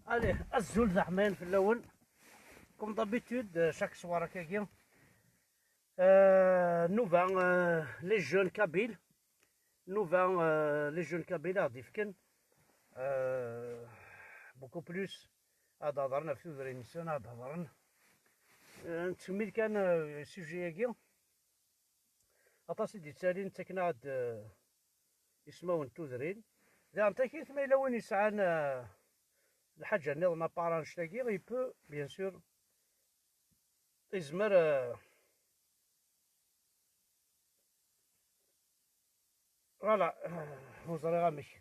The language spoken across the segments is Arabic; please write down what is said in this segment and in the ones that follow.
Allez, الزول زعمان في الاول كوم دابيتود شاك سوار هكاكيا. نوفا لي جون كابيل. نوفا لي جون كابيل غادي يفكن بوكو بلوس. هاد هضرنا في فيفري هاد هضرنا نتكمل كان سوجي اطاسي دي تالين تكنا هاد يسمون توزرين ذا انت كيف ما الا وين يسعان الحاجه نظام بارانش تاكي يبو بيان سور يزمر فوالا وزري غامش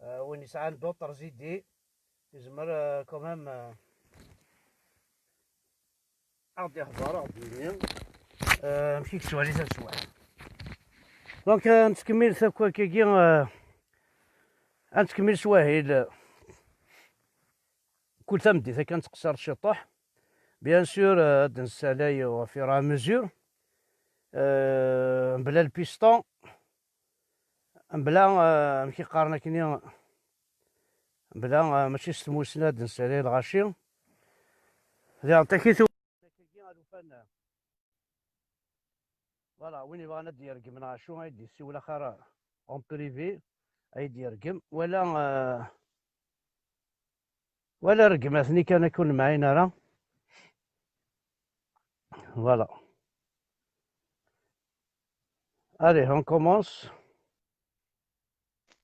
وين يسعان دوطر زيدي يزمر كومام عاود يهضر عاود ينام مشيت سوالي تا سوايع. دونك نتكمل ثاكوا كيكي نتكمل سواهيل كل تمدي كان تقصر الشطوح بيان سور هاد نسالاي وفي راه مزور بلا البيستون بلا ماشي قارنا كني بلا ماشي ستموسنا هاد نسالاي الغاشي ذا عطاكيتو فوالا وين يبغى ندي يرقم نعشو غيدي يسي ولا خرا اون بريفي غيدي يرقم ولا رقماتني كان يكون معايا راه فوالا. الي اون كومونس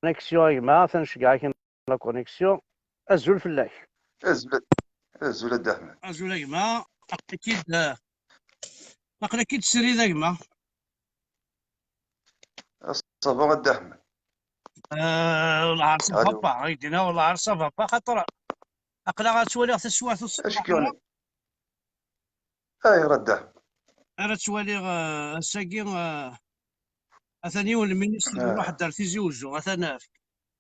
كونيكسيون يا جماعه تنشقع كاين لا كونيكسيون. الزول فلاح الزول الزول احمد الزول يا جماعه اكيد اكيد تسري ذا جماعه صافا غدا احمد والله عرسه الو بابا يدينا والله عرسه بابا خاطر اقلا غتولي تسوات اش الصباح كان اي غدا احمد راه تولي الساكي اثاني والمينيستر يروح دار في زوجو اثنا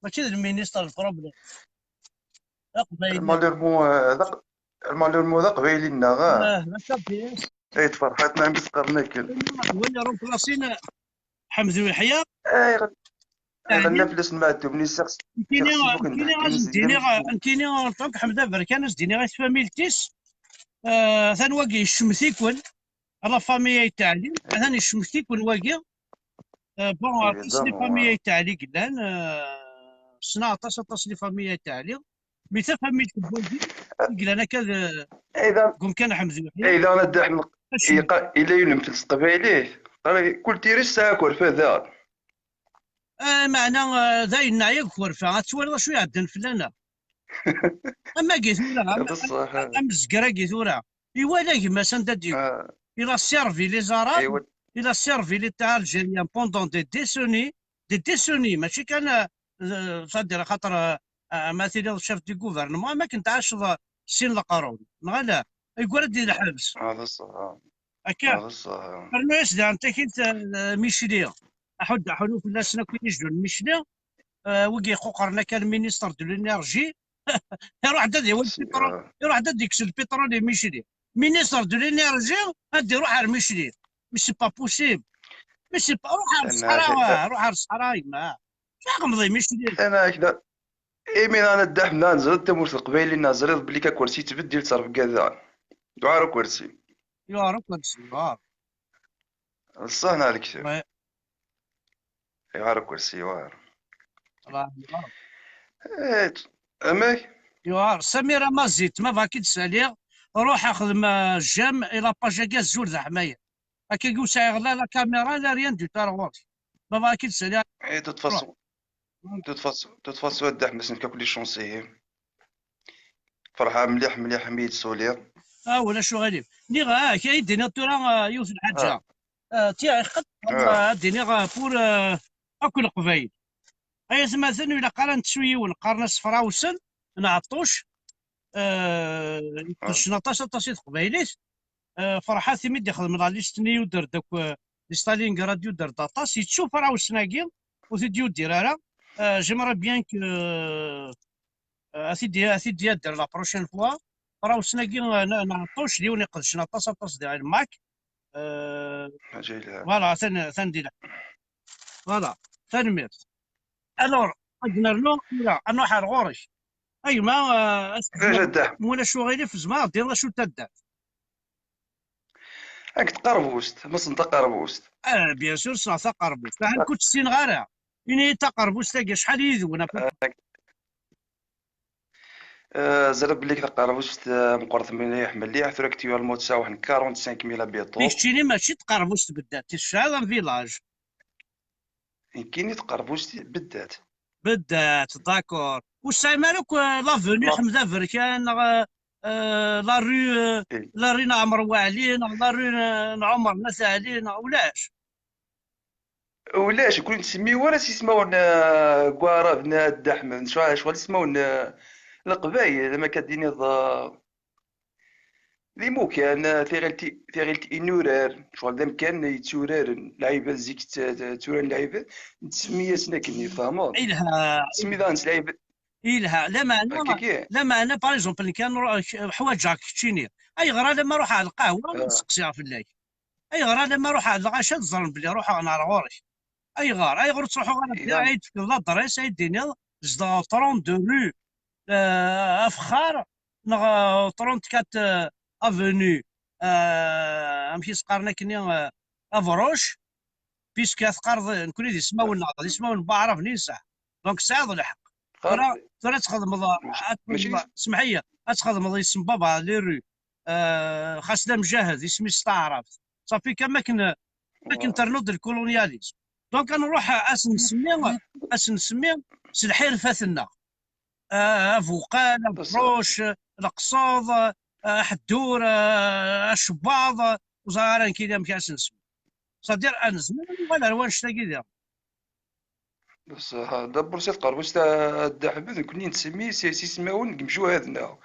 ماشي المينيستر البروبليم قبايلي الماليرمو ذا قبايلنا غا ما كابيس اي تفرحتنا بسقرنا كل وين رومبلاسينا حمزه يحيى اي غد اي غنى يعني فلس نمعدو بني سقس انتيني سقسي بوك انتيني نضحك غازديني نزيد انتيني طونك حمزه بركان زديني غاس فاميلتيس ثان واقي الشمثيكون لا فامي تاعلي ثاني الشمثيكون واقي بون تصلي فامي تاعلي قلان سنا تصل لي فامي تاعلي مثل فامي بوزي قلان هكا اذا قوم كان حمزه يحيى اذا انا دحم اشمي الى ينفلس قبايليه كل تيريس ساكر فذا معنى ذا ينعيق خورفه غتولي شويه عدن فلانا اما قيت ورا هذا الصح ام الزكرا قيت ورا يوالا كما سنداديك الى سيرفي لي زاراب ايوا الى سيرفي لي تاع الجيريان بوندون دي ديسوني ماشي كان صدر خاطر مثلا شاف دي غوفرنمون ما كنت عاش سين القارون لا يقول دي الحبس هذا الصح هكا هذا الصح الناس دا انت كنت ميشيليا احد في الناس كي يجدون ميشيليا وكي قرنا كان مينيستر دو لينيرجي يروح دادي هو البترول يروح دادي يكسب البترول يمشي مينيستر دو لينيرجي غادي يروح على ميشيلي مش با بوسيبل مش با روح على انا الصحراء روح على الصحراء ما غمضي ميشيلي انا كذا من انا الدحم نازل تموت القبيلي نازل بلي كرسي تبدل تصرف كذا دعارو كرسي يا رب كرسي الصحن على الكتاب يعرف كرسي وار ايه امك يا سميرة ما زيت ما فاكي تسالي روح اخذ ما جام الى باجا كاع الزول ذا حمايه هكا يقول سايغ لا كاميرا لا ريان دو تاع غورتي ما فاكي تسالي ايه روح تتفصل الدحم باش نكاكل لي شونسيي فرحة مليح مليح حميد سولير ولا شو غادي ني كي يدينا ترى يوسف الحاجه اه تي خط اه ديني بور اكل قبايل اي مثلا الا قارنت شويه ونقارن صفراوسن نعطوش اه يقولش نطاش طاسيت قبايليت فرحات ثميد يخدم على ليستني ودر دوك ستالينغراد يدر داطاس يتشوف راه وسناكي وتديو دير راه جيمرا بيان كو اسيدي دير لا بروشين فوا راه وسناكي نعطوش لي ونقدش نطاس طاس ديال الماك جاي فوالا ثندير فوالا تنمير الور قدنا له لا انا حار غورش اي ما علاش الدحم؟ مولا شو غير في زمان دير شو تدا. راك تقربوست مس انت قربوست. بيان سور صح تقربوس هل كنت سين غارة إني تقربوس تاقي شحال يذون زرب بليك تقربوست مقرط مليح مليح ثرا اكتوالمون تساوي 45 ميل ديك بيطو. تشيني ماشي تقربوس تبدات تشعل فيلاج كاين تقربوست بدات. بدات داكور وساي مالك لافوني لا حمزه فركان لا رue إيه. لا ري نعمر واعلين لا ري نعمر ناس علين ولاش ولاش كون تسميو ولا تسمون كوارا بنا الدحم شغل يسمون القبايل لما كديني ذي مو كان ثيغلتي إنورار شغل ذا كان يتورار لعيبة زيك تورار لعيبة تسمية سناكني فاهمة إلها تسمي ذا نس لعيبة إلها لما هكا أنا كي لما أنا باغ اكزومبل كان حوايجك تشيني أي غرا لما أروح على القهوة آه. نسقسيها في الليل أي غرا لما أروح على الغاشا تظن بلي روح أنا غوري اي غير تروحوا غير بدا إذا عيد في لا دريس يديني زدا 30 دو رو افخار نغ 34 افوني امشي سقارنا كني افروش بيسك ثقارض نكون دي سماو النهضه دي سماو بعرف نيسع دونك سعيد الحق ترى خاطر ترى تخدم ماشي سمحيه تخدم يسم بابا لي رو خاصنا مجاهد اسمي استعرف صافي كما كنا لكن ترنض الكولونياليزم دونك نروح اسن نسمي سلحير فاثنا فوقان بصح بروش القصاض حدور الشباض وزاران كذا مكاس نسمي صدير انزمي ولا روان شتاقي ديال بصح دبر سيت قربوش تاع الدحم كوني نسمي سيسماون قمشو هذنا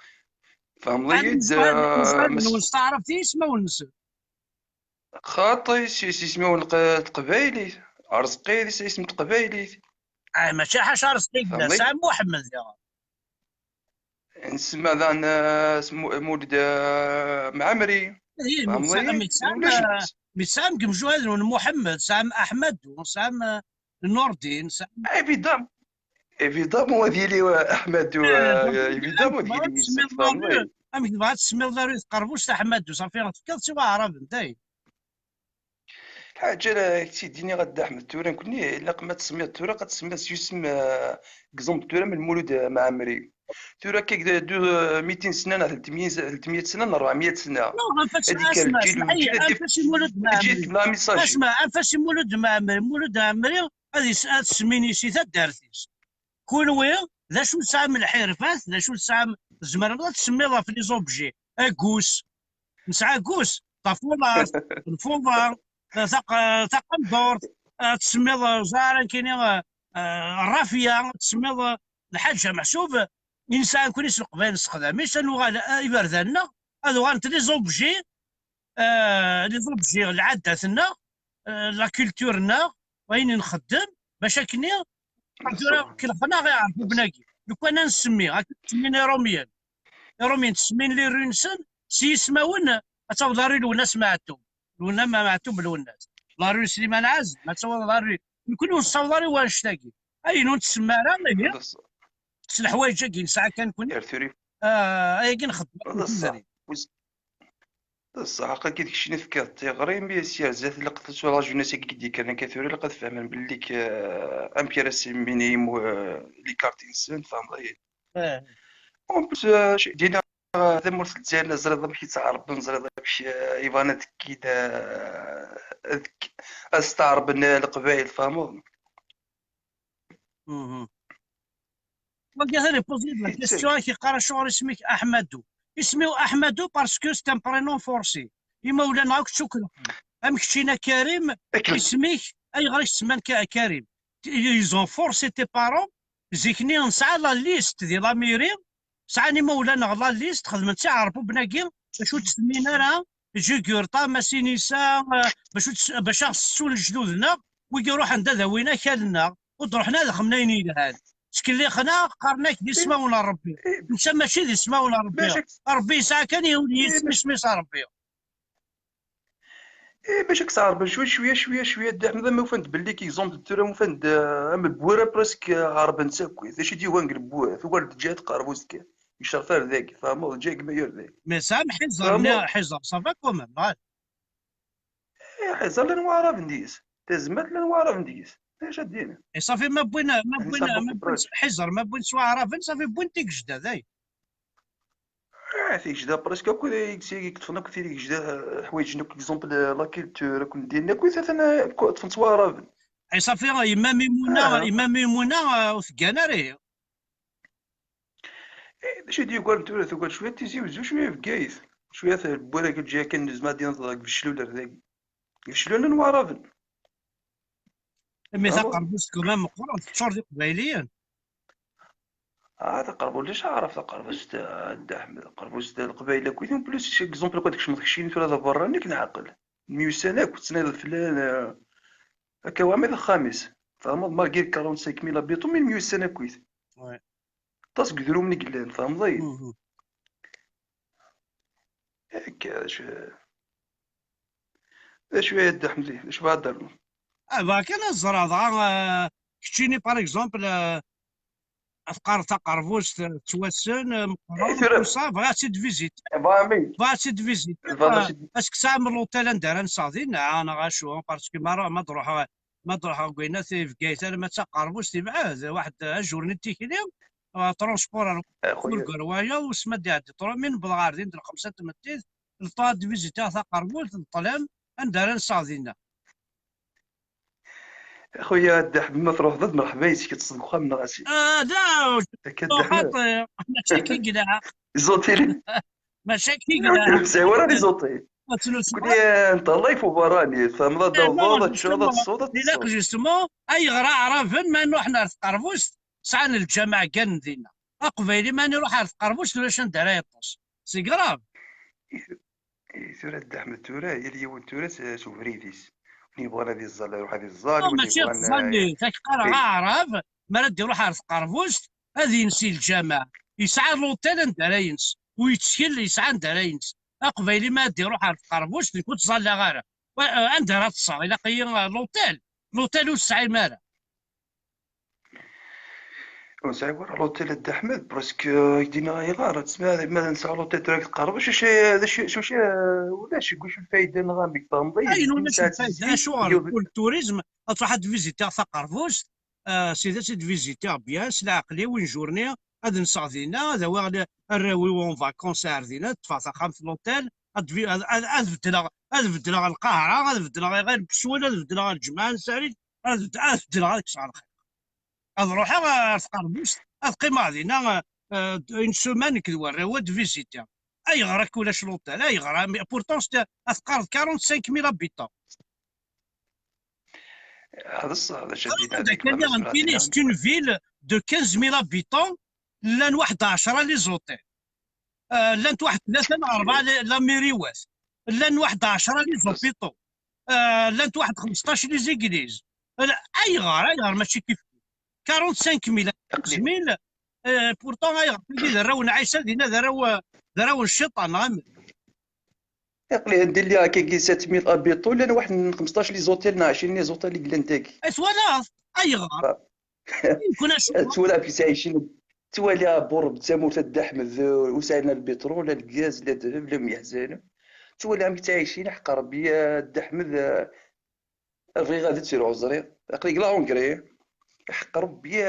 فاهم هذا ضيد نزغال نستعرف تيس ما ونسى خاطي سيسماون القبايلي عرزقيلي اسم القبايلي ماشي حشر ستيك فهمتي سام محمد يا نسمع ذا مولد معمري هي فهمتي ميتسام ولاش ميتسام كمجوال محمد سام احمد وسام نور الدين سام ايفيدام ايفيدام هو ديالي احمد ايفيدام هو ديالي تسمي يوسف ضروري فهمتي امك تبغى تسمي ضروري تقربوش احمد وصافي تفكر سوا عرب انت الحاجه راه تيديني غدا احمد تورا كوني الا قما تسمي تورا قتسمى يسم كزومبل تورا من المولود معمري تورا كيك دو 200 سنه 300 سنه 400 سنه لا فاش هذيك اسمع الجيل اسمعي والجيل فاش مولود جيت معمري بلا ميساجي اسمع فاش مولود معمري هذه تسميني سيتا دارتيس كون وين ذا شو ساعه من الحرفات ذا شو ساعه الزمر ما تسميها في لي زوبجي اكوس نسعى كوس طافولاس الفوضى ثقندور تسميض زارا كاين الرافيه تسميض الحاجه محسوب انسان كون يسوق بين السقدا مش اللغه يبردنا هذو غانت لي زوبجي لي زوبجي العاده ثنا لا كولتورنا وين نخدم باش كني كلفنا غير يعرفوا بناكي لو كان نسمي تسميني روميان روميان تسمين لي رونسن سي يسماون اتوضاري لونا سمعتو لونا ما معتو بالوناس لاري سليمان عز ما تصور لاري يكون نصوري واش تاقي اي نون تسمى راه بس الحوايج كاين ساعه كنكون ارثوري اي كنخدم بصح بصح هكا كي داكشي اللي فكرت تيغري مي سي زات اللي قتلت لا جونيس كي كان كثير لقد فهمن باللي امبير سيمينيم لي كارتينسون فهم ضيق اون بليس دينا هذا مرسل ديالنا زريضه باش يتعرب زريضه باش ايفانا كيدا استعرب القبائل فهموا وقال لي بوزي لا كيستيون كي قرا شغل اسمك احمدو اسمه احمدو باسكو سي ان برينون فورسي يما ولا نعاود شكرا ام كشينا كريم اسمك اي غير تسمان كريم يزون فورسي تي بارون زيكني نسعى لا ليست ديال لا ميري سعاني مولانا لا ليست خدمت تعرفوا بناكي باش تسمينا راه جيكورطا ماسينيسا باش نسول جدودنا ويروح عند ذوينا كالنا وتروحنا دخلنا ينيد هذا شكلي خنا قرناك دي سماونا ربي انت ماشي دي سماونا ربي ربي ساعه كان يولي يسمي ربي إيه باش كتعرف شويه د احمد ما فهمت باللي كيزومبل ترى ما فهمت اما بويره براسك عرب نساكوي اش يدي وانقل بويره في ورد جات قاربوس كي يشرفر ذاك فاهم جاك ما ير مي سام فاهم حزر صافا كومام إيه حيصير لنا نوارا فنديس تزمت لنا نوارا فنديس اش دينا صافي ما بوين يعني سامبو في حزر ما بوين سوا عرفن صافي بوين تيك جدا ذاي فيك جدا براسك كل يكسي كتفنا كثير جدا حوايج نوك اكزومبل لا كولتور كون ديالنا كوي ثنا تفن سوارا اي صافي يما ميمونه وثقانا راه باش يدي يقول تورث وقال شويه تيزي وزو شويه في كايس شويه البولا كتجي كنز ما ديال في الشلول ذاك الشلول نوارافن مي تقربوس كمان مقرن تشور دي قبايليين هذا قربوش عرف قربوش تاع احمد قربوش القبايله كويتهم بلوس اكزومبل هذاك شمخشين في هذا برا نيك نعقل 100 سنه كنت سنه الفلان هكا وعمل الخامس فهم مالغير 45000 ابيتو من 100 سنه كويت طاس قدروا من قلان فهم ضيق هكا شويه د احمد اش بعد درنا كاين الزرادة كتشيني باغ اكزومبل افكار تقربوس توسن مقرون وصا بغاتي تفيزيت بغاتي تفيزيت اسك تعمل لوطيل ندير نصادي انا غاشو باسكو ما تروح كوينا في كايتا ما تقربوش تبعاد واحد جورني تيكلي ترونسبور في الكروايه وسما ديال من بلغاردين 5 تمتيت الطاد فيزيتا تقربوس الظلام ندير نصادينا خويا الدحب ما تروح ضد مرحبا يسك تصدق من راسي لا ماشي كي كدا زوتيل ماشي كي كدا مساورة لي زوتيل قول لي انت الله يفو براني فهم ضد الضوضة تشوضة الصوت لا جوستمون اي غرا عرفن ما نروح نعرف قربوش سعان الجامع كان دينا اقبيلي ما نروح نعرف قربوش ولاش ندير يطوس سي كراف تورا الدحم تورا هي اللي هو تورا سوفريديس يبغى هذه الزال يروح هذه الزال ماشي الزال تاك عارف ما رد يروح عارف قربوش هذه ينسي الجامع يسعى لوطيل ندير ينس ويتشكل يسعى ندير ينس اقبيلي ما يروح عارف قربوش كنت صالي غير ندير الصا الى قي لوطيل وسعي مالا وسعي ورا لوطيل الدحمد برسك يدينا غير تسمع ماذا نسعى لوطيل تراك قربوش هذا شي ولاش يقول شو الفايده نغامك فهمتي اي ولاش الفايده شو التوريزم تروح تفيزيتي قربوش سيدي فيزيتي بيان العقليه وين جورني هذا نصادينا هذا هو الراوي اون فاكونس عارضينا تفاصا خمس لوطيل هذا بدلا القاهره هذا بدلا غير بسوله هذا بدلا الجمعه نسالي هذا بدلا غير كسر الخير هذا روحها في قربوش هذا قيمه دينا اون سومان كدوا الراوي فيزيتي اي غراك ولاش لوطيل اي غرا بورتون اثقار 45000 ابيتون هذا الصح هذا شديد هذاك اللي غنبيني سي اون فيل دو 15000 ابيتون لان واحد 10 لي زوتيل لان واحد 3 4 لا ميريوات لان واحد 10 لي زوبيتو لان واحد 15 لي زيكليز اي غار ماشي كيف 45000 زميل بورتون اي غار دراو نعيشه دينا دراو الشيطان غامل يقلي ندير لي هكا 700 ابيطو لان واحد 15 لي زوتيل 20 لي زوتيل اللي قلنا نتاكي اسوالا اي غار يمكن تولى في عايشين توالي بورب تاموت الدحمد وسعنا البترول الغاز لا الذهب لا ميحزان تولي عم تعيشين حق ربي الدحمد الري غادي تصير عزري اقلي لا اونكري حق ربي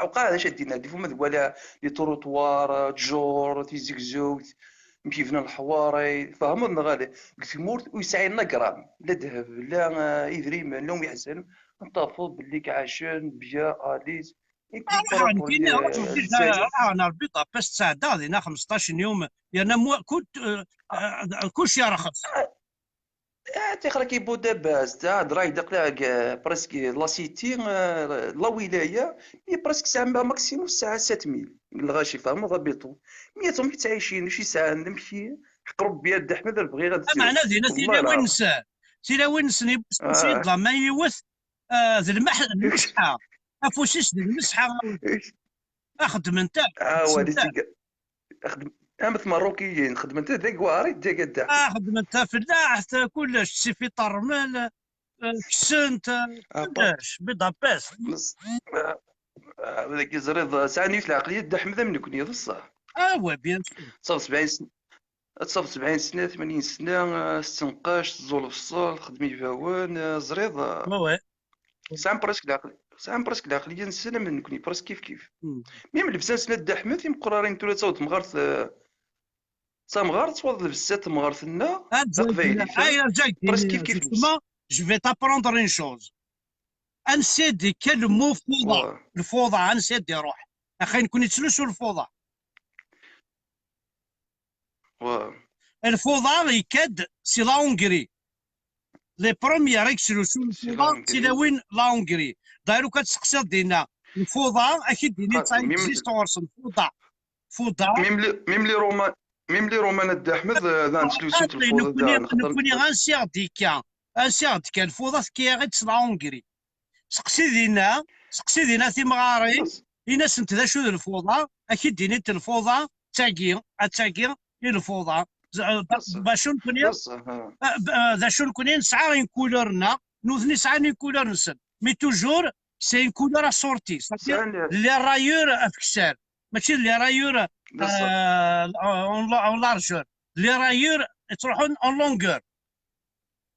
وقع هذا شادينا دي فما ولا لي تروطوار جور تيزيكزو مكيفنا الحواري فهمنا غالي قلت مورت ويسعي لنا كرام لا ذهب لا يدريم لا ميحزان نطافو باللي عاشان بيا اليز انا البيضه باش تساعد هذه 15 يوم يعني كنت كلشي رخص تيقرا كيبو دابا تاع دراي دقيقه برسكي لا سيتي لا ولايه هي برسك ساعه ماكسيموم ساعه 7000 الغاشي فاهم ضبيطو 100 تعيشين شي ساعه نمشي قرب بيا د احمد بغي غادي معنى دينا تيلا وين نسى تيلا وين نسني سيد ما يوث ذا المسحه افوسيس المسحه اخدم انت وليتي اخدم امث ماروكيين خدمت هذاك واعري ديك الدعم. خدمت فلاح كلش سيفي طرمل كسنت كلش بيضابيس. ذاك زريض ساعني في العقليه دا حمد من كوني بصح. وي بيان سور. تصاب 70 سنه، تصاب 70 سنه 80 سنه استنقاش تزول في الصول خدمي فاوان زريض. وي ساعه براسك العقل، ساعه براسك العقليه نسنا من كوني براسك كيف كيف. ميم لبسان سنه دا حمد يم قرارين تولا تصاوت مغارت مغارت تصوض لبسات مغارتنا تقبايلي فاهم براسك كيف كيف نفس. جو في تابروندر اون شوز. انسيدي كلمو فوضى. الفوضى انسيدي روح اخي نكون يتسلسوا الفوضى. الفوضى يكاد سي لا هونغري. لي بروميير يكسلسوا الفوضى سي لا وين لا هونغري. دايرو كتسقسي دينا الفوضى اكيد ديني تايكزيست اورسن فوضى. فوضى ميم لي رومان دا احمد ذا نسلسوت الفوضى دا نكوني غنسيغ ديكا الفوضى كي غير تصنع هونغري. سقسي دينا تيمغارين الناس انت ذا شو الفوضى اكيد ديني الفوضى تاكي الفوضى باش نكوني ذا شو نكوني نسعى غير كولورنا نوثني سعى غير كولور نسن مي توجور سي كولور اسورتي لي رايور افكسار ماشي لي رايور اون لارجور لي رايور تروحون اون لونغور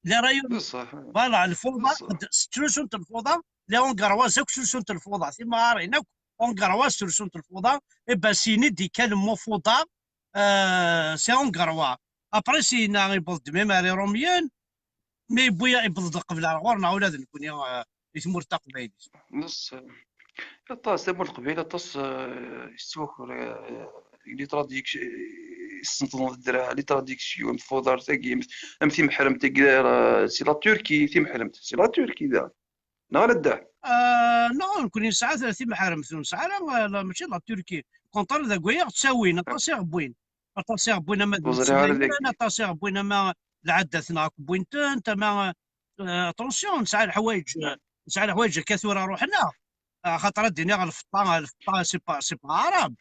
لي رايور فوالا الفوضى سلسلة الفوضى لي اونغرواز سلسلة الفوضى ثم عارينك اونغرواز سلسلة الفوضى إبا سيني دي كلمة فوضى سي اونغروا ابري سينا يبلد ميماري روميان مي بويا يبلد قبل غورنا ولاد نكون يثمر تقبيل نص طاس تمر القبيله طاس يستوك لي تراديك يستنطون الدرا لي تراديكسيون فودار تاكي امثي محرم تاكي سي لا تركي ثي محرمت سي لا تركي ذا نهار الدع نو نكون ساعه 30 محرم ساعه لا ماشي لا تركي كونطر ذا كوير تساوين طاسيغ بوين طاسيغ بوين ما انا طاسيغ بوين ما العدثنا بوين انت ما اتونسيون نسعى الحوايج كثيره روحنا خاطر الدنيا الفطا سي با عرب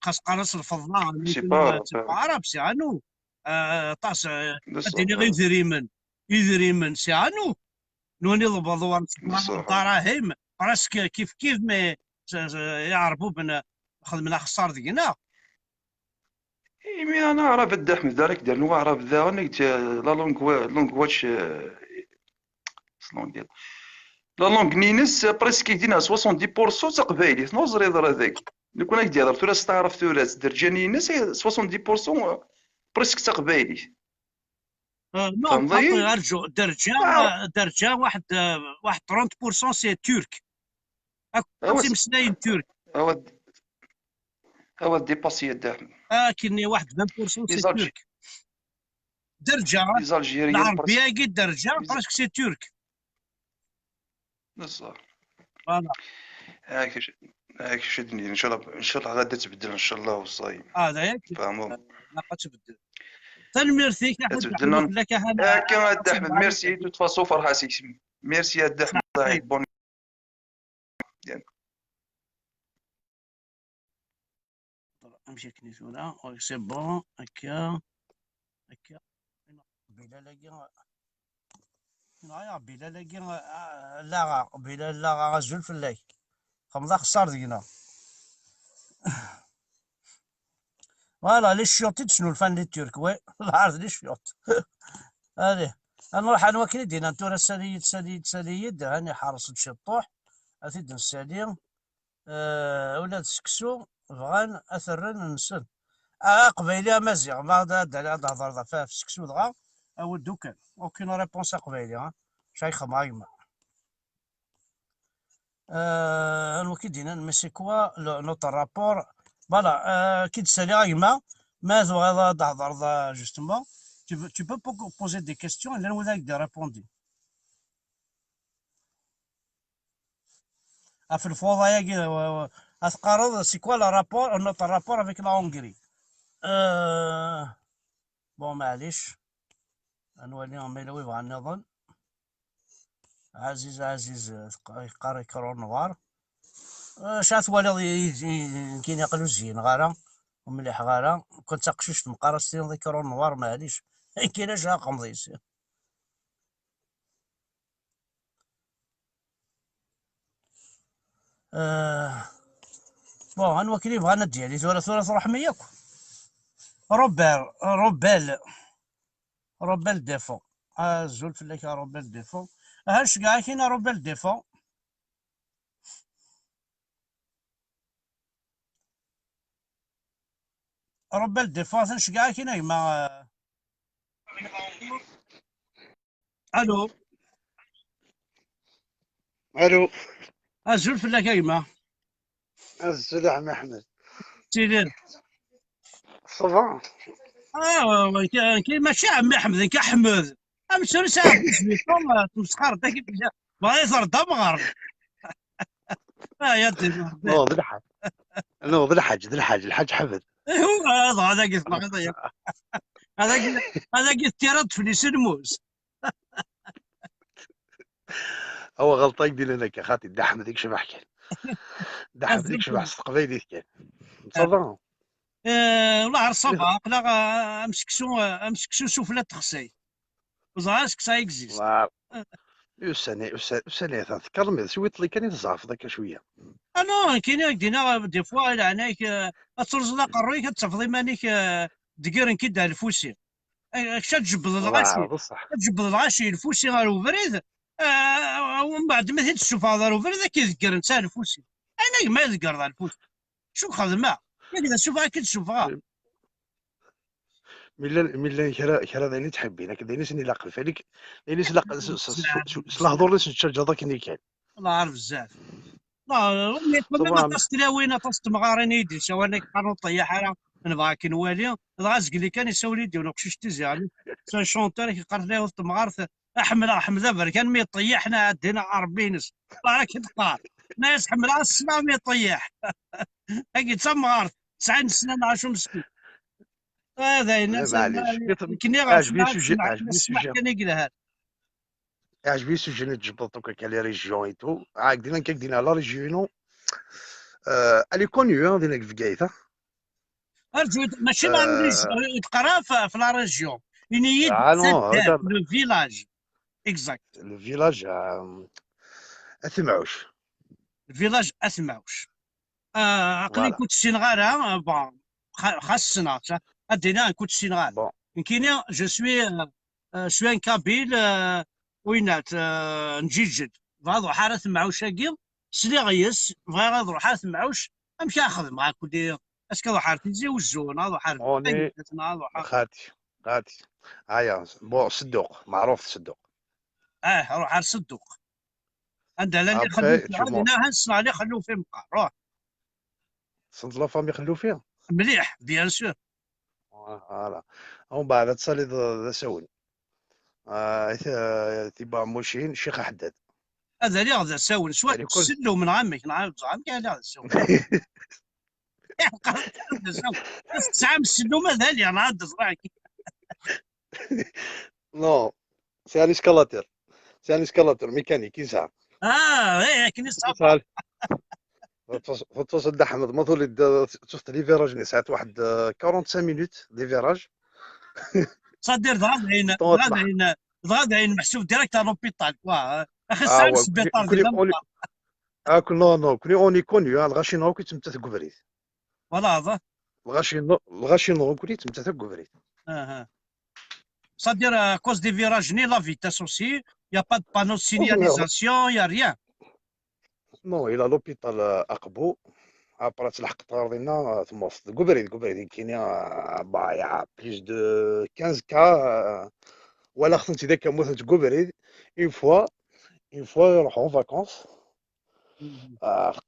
خاص قرص الفضاء سي با عرب سي انو طاس الدنيا غير يذريمن سي انو نوني البضوار الدراهم براسك كيف ما يعرفوا بن خدمنا خسار دينا. مي انا عرف الدحم ذلك دار نو عرف ذا لا لونغ واتش شلون ندير لا لونغ نينس بريسك يدينا 70% تقبايلي نوزري ضر هذاك لو كنا كدير ثلاث تعرف ثلاث درجه نينس 70% بريسك تقبايلي. نو ارجو درجه واحد 30% سي ترك سي مسلاين ترك هو ديباسي الدحم كني واحد 20% سي ترك درجه العربيه كي درجه براسك سي ترك بصح فوالا هاك شدني ان شاء الله غادا تبدل ان شاء الله وصاي هذا ياك فهموا لا تبدل تنميرتي تبدلنا كما الدحم ميرسي تو تفاصو فرحاسي ميرسي يا الدحم الله يبون نمشي كنيسونا سي بون هكا بلا لاقي يا بلا لاقي لا بلا لا غزول في الليل خمضة خسار دينا فوالا لي شيوط شنو الفن الترك وي العرض لي شيوط هذه نروح انا وكيل دينا نتورا ساليد هاني حارس الشطوح اثيد نسالي ولاد سكسو بغان اثرن نسن قبيلي مزيغ ما هضر في سكسو دغا او دوكان اوكين ريبونس قبيلي شيخ مايما الوكيل دينا نمسي كوا نوت رابور فوالا كي تسالي غايما ماذا غادا تهضر جوستومون tu peux poser des questions et là on a des répondre في الفوضى يا اثقارض سي كوا لا رابور نوت رابور افيك لا هونغري بون معليش نولي ميلوي بغا نظن عزيز قاري كرون نوار شات والد كاين يقلو زين غارة ومليح غالا كنت قشوش في مقارستين ذكروا النوار معليش كايناش رقم ضيس. بون انا وكيلي بغانا ديالي ثلاث رحمه ياك روبال ديفون. زول فلاك روبال ديفون. هاش كاع كاين روبال ديفون. روبال ديفون هاش كاع كاين ما. الو الو. زول فلاك ما الزول عمي احمد. سيدي. صافا. كاين ماشي عمي احمد كاحمد. امسون ساعه بوزوي تمسخر داك بغا يصير دمغر. يا ديما نوض الحاج الحاج حمد. هو هذا قلت لك هذا قلت تيرد في سلموس. هو غلطه يدير هناك خاطي دا حمد ديك شبح كان دا حمد ديك شبح قبيلي كان. صافا. والله عرف صافا لا امسكسو سفلة تخسي وزعاش كسا اكزيست. وسنة تذكر مي سويت لي كان يتزعف ذاك شويه. انا كاين دينا دي فوا الى عناك ترزلا قرويك تفضي مانيك دقيرن كدا الفوسي كشا تجبد الغاشي تجبد الغاشي الفوسي غير بريد. ومن بعد ما تشوف هذا البريد كيذكر نتا الفوسي انا ما يذكر ذا الفوسي شو خدمه كذا شوفها كي تشوفها. ملا كرا دايني تحبينك دايني سني لاقل فالك دايني سلاق سلاهضر لي سنتشجع ذاك اللي كان. الله عارف بزاف. لا ما تستلاوينا تستمغارين يدي سواء كانوا طياحه نبغى كي نوالي غازق اللي كان يسوي لي ديالو قشيش تزعل سان شونتور كيقرا ليه تمغارث احمد كان مي طيحنا عندنا عربينس راك تقار ناس حمل السماء مي طيح هاكي تمغارث 90 سنه نعيشوا مسكين هذا الناس كني عجبني السوجي كان يقراها عجبني السوجي اللي تجبط كاع لي ريجيون ايتو عاقدين كاكدين على ريجيون الي كونيو ديالك في كايتا ماشي يتقرا في لا ريجيون ينيد لو فيلاج اكزاكت لو فيلاج اثمعوش الفيلاج اثمعوش. عقلي كنت سينغال بون خاصنا ادينا كنت سينغال كاين جو سوي ان كابيل وينات نجيجد بغا حاره معوش كي سلي غيس بغا نروح حاره معوش امشي اخذ معاك ودي اسكو حارتي زوجون هذا حارتي خاتي هيا بون صدوق معروف صدوق. روح على الصدوق عندها اللي خلونا نسمع اللي خلوه في مقار روح صنت لا فامي خلوه فيها مليح بيان سور. فوالا ومن بعد تصلي ذا سون تيبا موشين الشيخ حداد هذا اللي غدا ساون سواء تسلو من عمك نعاود زعمك هذا غدا ساون بس تسعى مسلو ماذا لي انا عاد صراحه نو سي ان اسكالاتور ميكانيك يسعى كاين يسعى فتوصل دا حمد مثلا توصل لي فيراج ساعات واحد 45 مينوت دي فيراج صدير دغا محسوب ديريكت على لوبيطال اخي الساعه السبيطار نو كوني اوني كونيو الغاشينو كنت تمتا تكوفريت فوالا هذا الغاشينو كنت تمتا تكوفريت صدير كوز دي فيراج ني لا فيتاس اوسي يا با دو بانو سينياليزاسيون يا ريان نو الى لوبيطال اقبو ابرا تلحق طاردينا ثم وسط كوفريت كاين بايع بليس دو 15 كا ولا خصني ذاك مثلا كوفريت اون فوا يروحوا فاكونس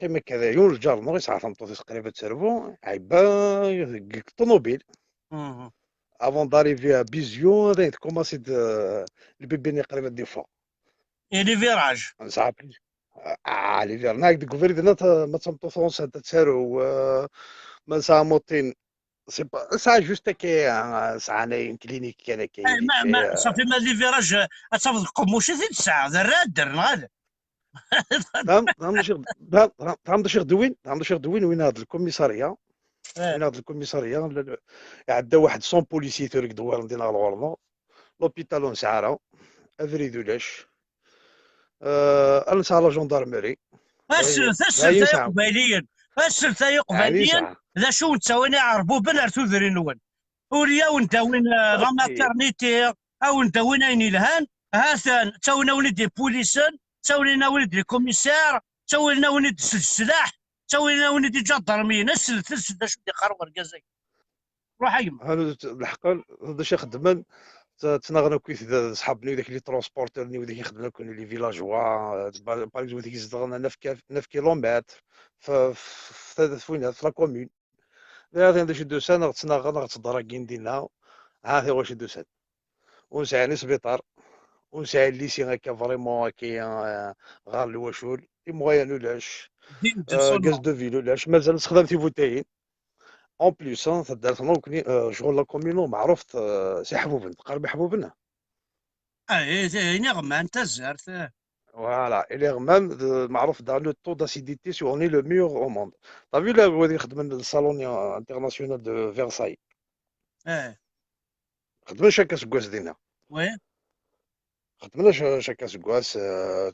قيمة كذا يوم الجار نوري ساعة تمطوطيس قريبة تسربو عيبا الطوموبيل افون داريفي بيزيو غادي تكوماسي البيبيني قريبة دي فوا لي فيراج ساعة لي فيراج ناك ديكوفري ما تمطوطون ساعة تسارو ما ساعة موطين ساعة جوست كي ساعة كلينيك كان كاين ما صافي ما لي فيراج تصافي قموشي زيد ساعة رادر نغال تام شيخ دوين وين هذا الكوميساريه من هاد الكوميساريه عندها واحد 100 بوليسي توريك دوار ندينا الغورنو لوبيتالو نسعارة افريدو لاش نسعى لا جوندارمري السلسة يقباليا السلسة يقباليا نسعى ذا شو نتساويني عربو بلا ارتوذري نون وريا ونتا وين لا ماترنيتي او انت وين اين الهان هاثان تساوينا ولدي بوليسان تساوينا ولدي كوميسار تساوينا ولدي السلاح تساوينا ولدي جدرمي نسل ذا شو دي خرور كازاي روح ايما هذا الحق هذا شي خدمان تناغنا كيف صحابني وداك لي ترونسبورتورني وداك يخدمنا كون لي فيلاجوا باغ اكزومبل ديك يزدغنا 9 كيلومتر فين في لا كومون هذا شي دوسان تناغنا تضراكين ديالنا هذا هو شي دوسان ونسعى سبيطار ونسعى الليسي هكا فريمون هكايا غار الواشول المغيان ولاش غاز دو فيل ولاش مازال نستخدم تيفوتاين اون بليس تدارت كني شغل لا كومينو معروف سي حبوبن قربي حبوبنا اي نغمة انت زرت فوالا الي غمام معروف dans le taux d'acidité si on est le meilleur au monde t'as vu là غادي يخدم الصالون انترناسيونال دو فيرساي خدمنا شاكا سكواس دينا وي خدمنا شاكا سكواس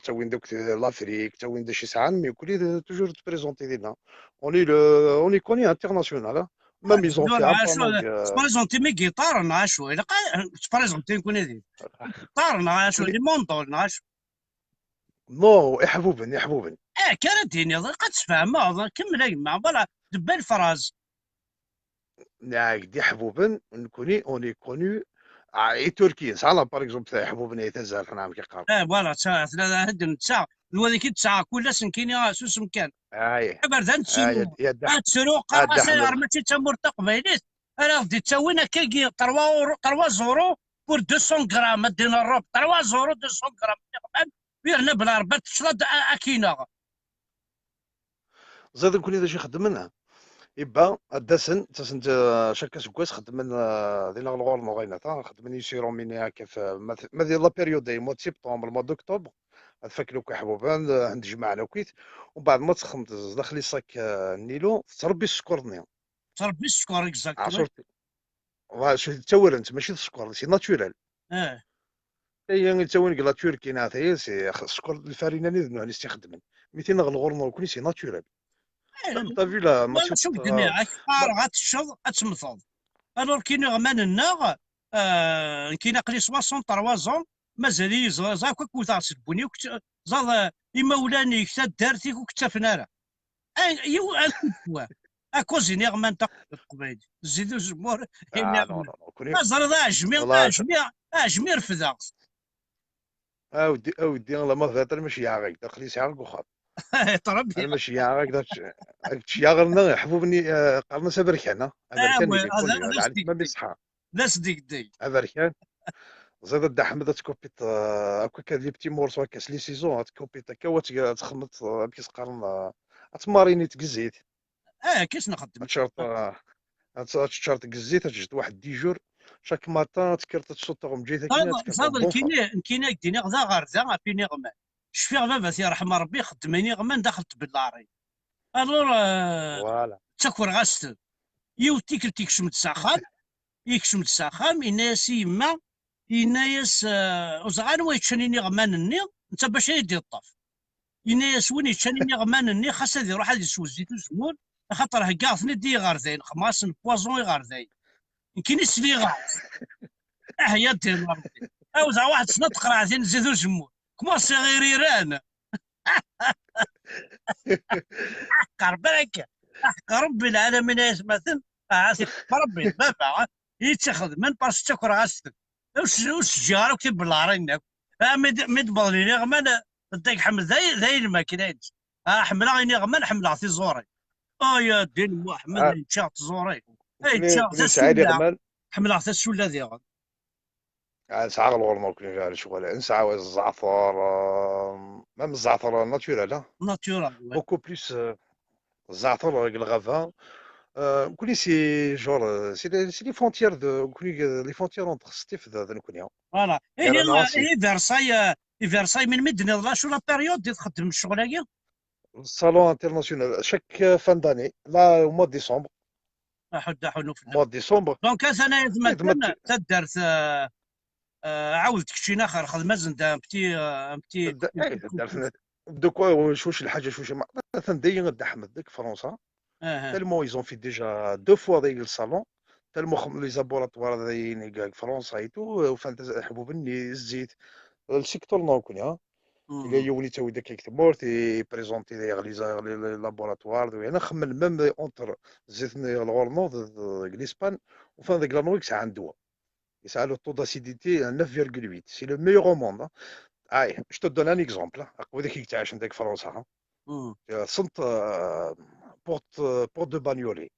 تا وين دوك لافريك تا وين شي ساعه مي كولي توجور تبريزونتي دينا اوني كوني انترناسيونال ميم ايزون في تبريزونتي مي جيتار نعاشو الا تبريزونتي نكون هذي جيتار نعاشو لي موندو نعاشو نو يحبوبن كانت ديني قد تفهم كمل مع بلا دبال فراز دي حبوبن نكوني اوني كوني اي تركيا سالا باغ اكزومبل تاع حبوبن يتزال حنا عم كيقارب فوالا ثلاثه هدن تسع الوذيك تسع كل سنكيني سوس مكان برد تسيرو تسيرو قرا سير ماشي تمر تقبيليت انا غادي تسوينا كي 3 زورو بور 200 غرام دينا الروب 3 زورو 200 غرام بيرنا بلا ربط تشرد اكينا زاد نكون اذا شي خدم منها يبا الدسن تسن شاكا سكواس خدم من دينا الغور نوغينا خدمني يسيرو مني هكا في ما ديال لا بيريود دي مود سبتمبر مود اكتوبر فاكلو كحبوبان عند جماعه وكيت ومن بعد ما تسخن داخلي صاك النيلو تربي السكر تربي السكر اكزاكت عصرتي واش تورنت ماشي السكر سي ناتورال هي تاوين قلا تركي ناتايا سي السكر الفارينه اللي نستخدم 200 الغورنو كل سي ناتورال طافي لا ما شوف الدنيا غاتشرب غتمثل الوغ كاين غمان الناغ كاين قلي 63 زون مازال زاك كوثار سبوني زاد يمولاني كتا دارتي وكتا فنارة يو اكوا اكوزيني غمان تقبيل زيدو جمهور زرد اجمي رفدا اودي الله ما فاتر ماشي يعاك داخلي ساعه وخاب تربي ماشي يعاك داك ياغرنا حبوبني قالنا سبركان امريكان ما بيصحى لا صديق دي امريكان زاد دا حمد تكوبيت هكا لي بتي مورسو هكا لي سيزون تكوبيت هكا تخمط كيس قرن تماريني تكزيت كيش نخدم تشارط تكزيت تجد واحد 10 جور شاك ماتان تكرت تصوتهم جيت صاد كاين ديني غدا غارزا فيني غمان شفيغ بابا يرحم ربي خدمني غمان دخلت باللاري الور فوالا تشكر غاست يوتيك تيكشم الساخان يكشم الساخان يناس يما يناس وزغان ويتشنيني غمانني انت باش يدي الطف يناس وين يتشنيني غمانني خاص هذا يروح هذا يسوي الزيت والزمون خاطر هكاثني دي غارزين خماس بوازون غارزين يمكن يسلي غاز يا دير ربي اوزع واحد سنه تقرا زين زيت والزمون كما صغيريران قرب لك ربي العالمين يسمثل ربي بابا يتخذ من باش تاكل غاستك وش جارك كتب بالعرين مد باليني غمان داك حمل ذي الماكينه حمل غيني غمان حمل عطي زوري يا دين محمد يتشاط زوري سعيد غمان حمل عطي السوله ذي غد ساعة الغرمة كل فيها شغل نسعى الزعتر ميم الزعتر ناتورال بوكو بليس الزعتر الغافان كوني سي جور سي لي فونتيير دو كوني لي فونتيير اونتر ستيف ذا نكوني فوالا فيرساي من مدن لا شو لا بيريود دي تخدم الشغل هكا الصالون انترناسيونال شاك فان داني لا مو ديسمبر حد نفلت موا ديسمبر دونك انا تمت. تدرت عاود كشي اخر خدمه زند بتي درنا دوك واش الحاجه مثلا دايما غدا احمد ديك فرنسا تالمون ils ont fait déjà 2 fois دايك الصالون تالمون لي زابوراتوار دايرين كاع فرنسا ايتو وفان حبوب الزيت السيكتور نوكني ها الا يولي تا ودا كيكتب مورتي بريزونتي لي لابوراتوار انا خمم ميم اونتر زيت الغورنو لاسبان وفان ديك لا نويكس عنده يسعى لو طو داسيديتي 9,8 سي لو ميور او موند. je te donne un exemple. أقوى ذاك يتعاش عندك فرنسا صنت بورت دو بانيولي.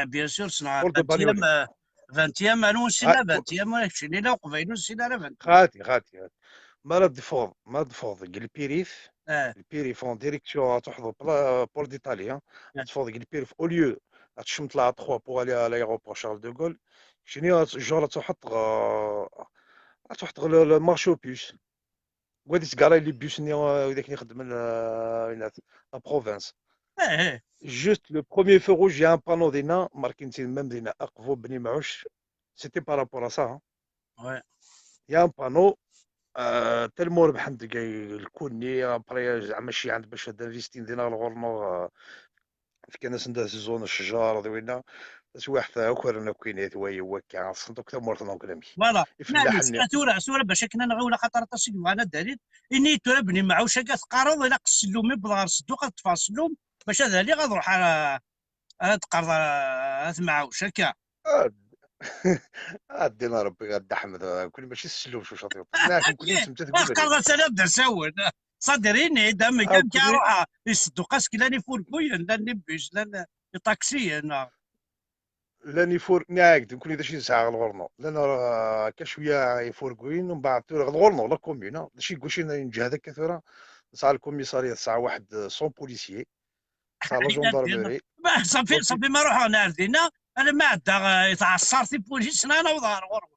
بيان سور صنع بورت دو 20 بانيولي 20 انا نسينا 20 ولا كشي لا قبيل نسينا 20 غاتي ما تفوض البيريف البيريف اون ديريكسيون تحضر بور ديتاليا تفوض البيريف او ليو تشمت لا 3 بور الي على الايروبور شارل دو غول شنو جورا تحط لو مارشو بيس وغادي تقاري لي بيس وداك اللي يخدم لا بروفانس جوست لو بروميير فو روج يا ان بانو دينا ماركين ميم دينا اقفو بني معوش سيتي بارابور ا سا يا ان بانو تالمو ربح عندك الكوني ابري زعما شي عند باش انفيستين دينا الغورنو في كناس نداز زون الشجار ذوينا بس واحد اخر انا كاينات هو كاع صندوق تا مورتنا كلامي فوالا يفلاح سوره باش كنا نغول خاطر تصيد انا الدليل اني تربني معو شكا تقارض الى قسلومي بضغار صدوق تفاصلهم باش هذا اللي غنروح على تقرض معو شكا ادينا ربي غاد احمد كل ماشي السلوم شو شاطي لكن كل انت تقول قرض سنه بدا سول صدريني دام كان كيروح يصدق اسكلاني فور بوين لا نبيش لا طاكسي انا لاني فور ناك نكون اذا شي ساعه الغورنو لان راه كشويه يفوركوين ومن بعد الغورنو لا كومينا شي كلشي نجي هذاك كثيره ساعه الكوميساريه ساعه واحد 100 بوليسيي ساعه لا جوندارميري صافي ما روحوا ناردينا انا ما عدا يتعصر في بوليس انا وظهر غرب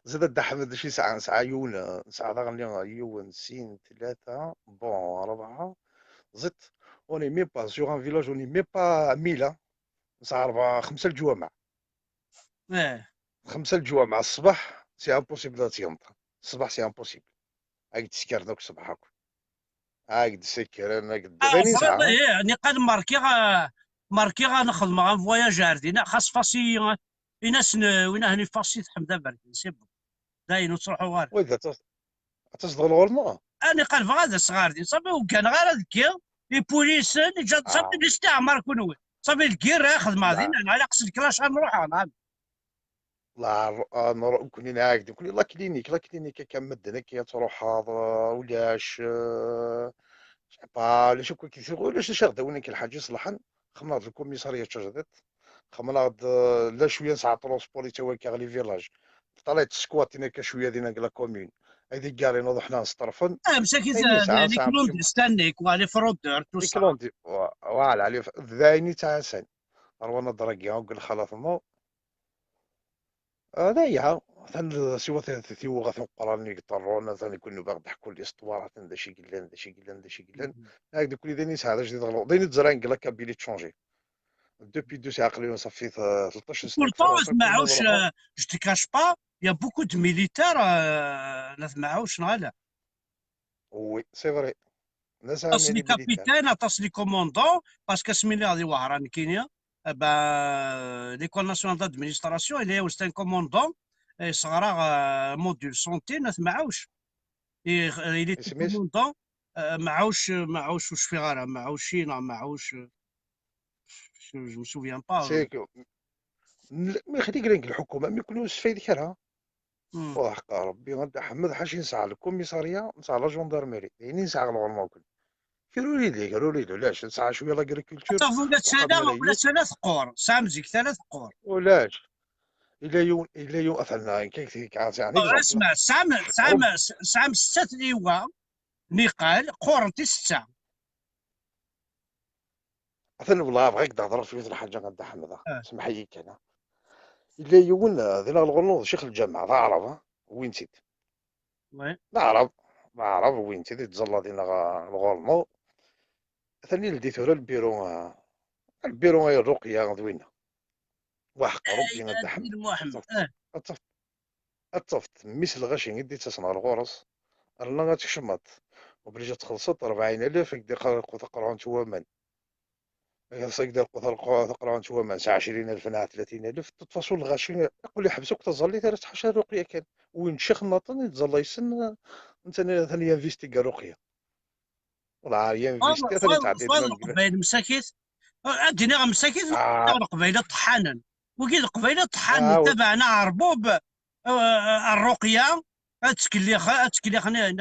زاد حمد شي ساعه يون ساعه غنلي يون سين 3 بون 4 زدت اوني مي با سيغ ان فيلاج اوني مي با 1000 ساعه 4 5 الجوامع 5 الجوامع الصباح سي امبوسيبل تينط الصباح سي امبوسيبل هاك تسكر دوك الصباح هاك تسكر انا قد باني ساعه يعني قد ماركي غنخدم غن فواياج دينا خاص فاسي الناس وين هني فاسي حمدا برك سي بون داين تروحوا غار وإذا تصدق الغرمه انا قال هذا صغار دي صافي وكان غير هذاك البوليس جات صافي الاستعمار كنوي صافي الكير ياخذ ماضينا على قصد كلاش غنروح انا لا انا كوني ناقد كوني لا كلينيك كمد هناك تروح هذا ولاش با شو كي ولاش شغده وين كاين الحاج يصلحن خمنا الكوميساريه تشجدت خمنا لا شويه ساعه ترونسبوري تا هو كاع لي فيلاج طلعت سكوات هناك شويه دينا لا كومين هذيك كاع نوض حنا نصطرفن مساكين لي كلوند ستانيك ولي فرودر تو لي كلوند فوالا على ذايني تاع سن روانا درقيا وقال خلاص هذايا مثلا سوا ثيو غاثن قراني قطرون مثلا يكونوا باغي يضحكوا لي اسطوارات هذا شي قلان هذا شي قلان هذا شي قلان هكذا كل ديني هذا جديد غلط ديني تزران قال لك بيلي تشونجي دوبي دو ساعه قليل صافي 13 سنه ما عاوش جو تي كاش با يا بوكو دو ميليتير لا معاوش نغالا وي سي فري الناس تصلي كابيتان تصلي كوموندون باسكو سميني غادي وهران كينيا ليكول ناسيونال دادمينستراسيون اللي هو ستان كوموندون صغرا موديل سونتي ناس معاوش اللي كوموندون معاوش واش في غاره معاوش معاوش جو مو سوفيان با سيكو ما يخليك لك الحكومه ما يكونوش فايد كرها وحق ربي غادي حمد حاشي نسعى الكوميساريه نسعى لا جوندارميري يعني نسعى الغورمون قالوا لي علاش نسعى شويه لاغريكولتور ولا ثلاث قور سامزيك 3 قور ولاش الى يوم مثلا كيف يعني اسمع سام 6 لواء نقال قورنتي 6 مثلا والله بغيت نهضر شويه الحاجه غدا حمد سمح لي انا الا يون ذينا الغنوض شيخ الجامعه عرب وين نسيت وي عرب وين نسيت تزلا دينا الغرنو ثاني لديت ورا البيرو هي الرقيه زوينه وحق ربي غندحم دير محمد اتصفت ميس الغاشي غدي تصنع الغرس رنا غتشمط وبرجا تخلصت 40,000 يقدر تقرا نتوما يقدر تقرا نتوما 20,000 ناع 30,000 تتصل الغاشي يقول لي حبسوك تظلي ثلاث حاشا رقيه كان وين شيخ ناطن يتظل يسن انت ثاني انفيستيغا رقيه والله هي انفيستيغا ثاني تعدي قبيل مساكيت اديني غير مساكيت اه قبيله طحانا وكيل قبيله طحانا تبعنا عربوب الرقيه اتكلي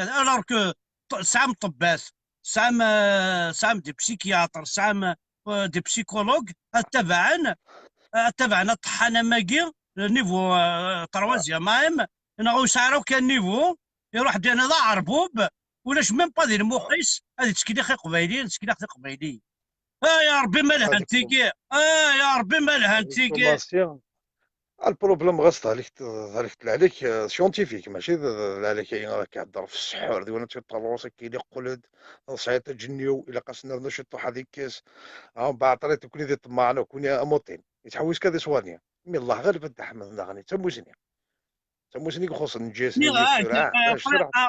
الارك سام طباس سام دي بسيكياتر سام دي بسيكولوج تبعنا طحانا ماكي نيفو تروازيا مايم نغو يسعرو كان نيفو يروح دينا ذا عربوب ولاش ميم با دير مخيس هذه تسكيلي خي قبايلي تسكيلي خي قبايلي يا ربي مالها انتيكي يا ربي مالها انتيكي البروبليم غاص عليك عليك سيونتيفيك ماشي عليك راك كهضر في السحور ديالنا تيطلعوا كيلي قلد صعيط تجنيو الا قاسنا نشطو هذيك كاس بعد طريت كوني دي طماعنا وكوني اموتين يتحوس كذا سوانيا مي الله غالب الدحم نغني تموسني خص نجيسني ويكتور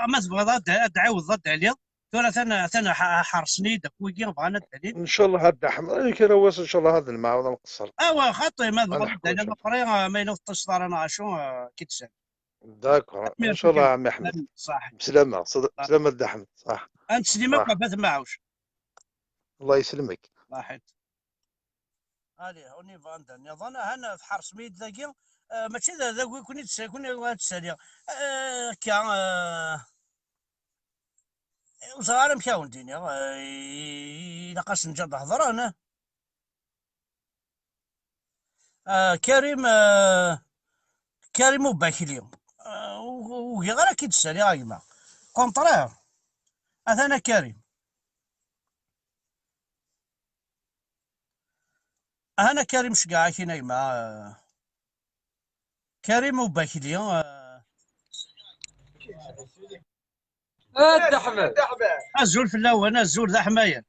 ما تبغى تعاود ضد عليا ترى ثنا حرصني داك ويكي بغانا الدليل ان شاء الله هاد الدحم كي رواس ان شاء الله هذا المعاود نقصر خاطي ما تبغى الدليل الاخرين ما ينوضش انا عاشو كي تسال داكور ان شاء الله عمي احمد صح بسلامه بسلامه الدحم صح انت سليمك ما معوش الله يسلمك صحيت هذه هوني فاندن يظن انا في حرس ميد ذاكي ماشي ذاك كوني تسالي كان وصغار مشاون ديني إلا قاس نجد هضر أنا كريم وباكلي وكي غير كي تسالي غايما كونطرير أنا كريم أنا كريم شقاع كي نايمة كريم وباكلي الدحمل الزول في الاول الزول ذا حمايه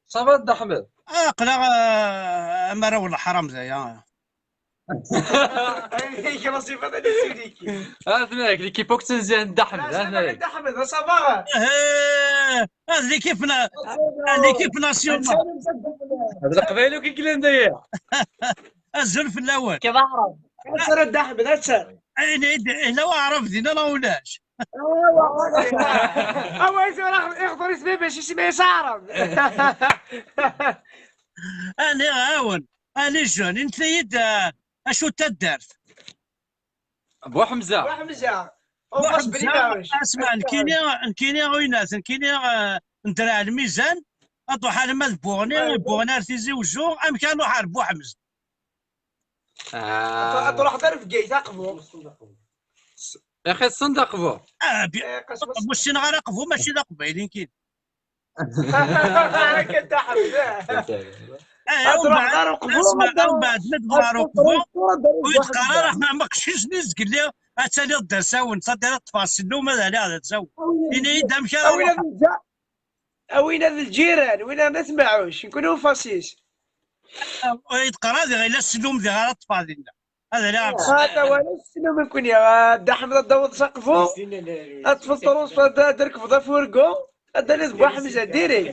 صافا الدحمل قلا مرا ولا حرام ذا يا هيك نصيفه هذا سيديكي فيك ليكيبوك تنزل الدحمل الدحمل صافا هذا ليكيبنا ناسيونال هذا قبيلو كي كلان داير الزول في الاول كيف اعرف اثر الدحمل اثر لو عرف دينا لا ولاش يخضر اسمي باش اسمي صارم انا عاون انا جون انت يد اشو تدرت بو حمزه اسمع نكيني غوينات نكيني ندرع الميزان اطو حال ما بوغني ارتيزي وجو ام كانوا حاربو حمزه تروح ضرب كي تقفو يا اخي الصندوق بو واش نغرق قفو ماشي لا قبايلين كاين كنت حمزه اسمع بعد ما تبغى ركبو ويتقرر ما قشيش نزق لي اتالي الدساون صدر التفاصيل وما هذا تساوي اني دام وين هذا الجيران وين ما نسمعوش نكونوا فاسيس يتقرا غير السلوم ذي غير التفاصيل هذا لا هذا ولا السلوم يكون يا دحم الضوء سقفو اطفل طروس درك في فوركو هذا اللي بو حمزه ديري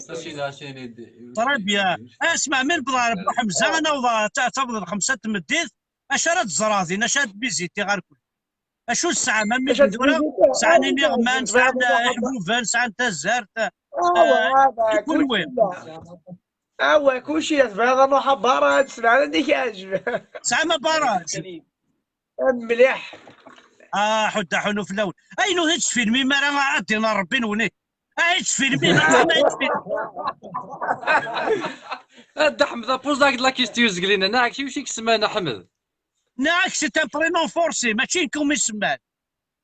طرب يا اسمع من بضارب بو حمزه انا وضا تفضل خمسه تمديت اشارات زراضي نشات بيزيتي غير كل اشو الساعه ما ميت دوله ساعه نغمان ساعه حبوبان ساعه تزارت كل وين كلشي هذا نروح باراج سمعنا عندك عجب ساعه ما باراج مليح حدا حنو في الاول اينو هيك فيلمي ما راه عدينا ربي نوني هيك فيلمي ما هيك هذا حمد بوز داك لا كيستيوز قلينا ناك شي كسمانا حمد ناك سي ان برينون فورسي ماشي نكون يسمى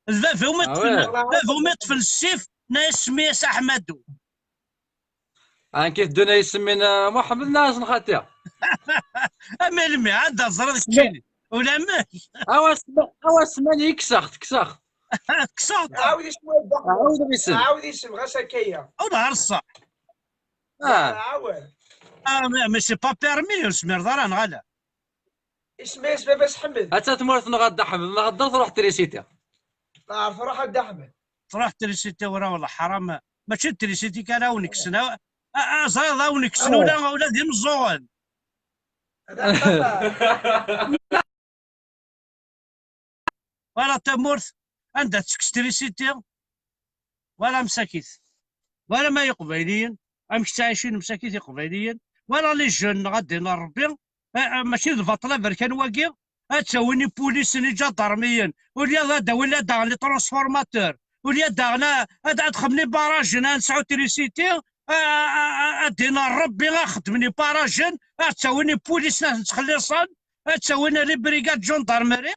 الفاف هما يطفل السيف ناسميس احمدو كيف دونا يسمينا محمد ناس نخاتيها اما المي عاد زرد كيني ولا ما اوا سماني كسخت كسخت عاود يسم غير شكيه ونهار الصح عاود مي سي با بيرمي سمير دار نغالا اسمي باش حمد حتى تمرت نغدا حمد ما غدا تروح تريسيتي نعرف روح عند احمد تروح تريسيتي ورا والله حرام ماشي تريسيتي كان ونكسنا زايد ونكسنا ولا ديال الزغل ولا تمورث عندها تكستريسيتي ولا مساكيت ولا ما يقبيليين امش عايشين مساكيت قبيليين ولا لي جون غادينا ربي ماشي البطله بركان واقي تساوني بوليس اللي جدرميا ولا دا لي ترانسفورماتور ولا داغنا تخدمني باراجن نسعو تريسيتي دينا ربي خدمني باراجن تساوني بوليس نتخلي صان تساوني لي بريغاد جندرمري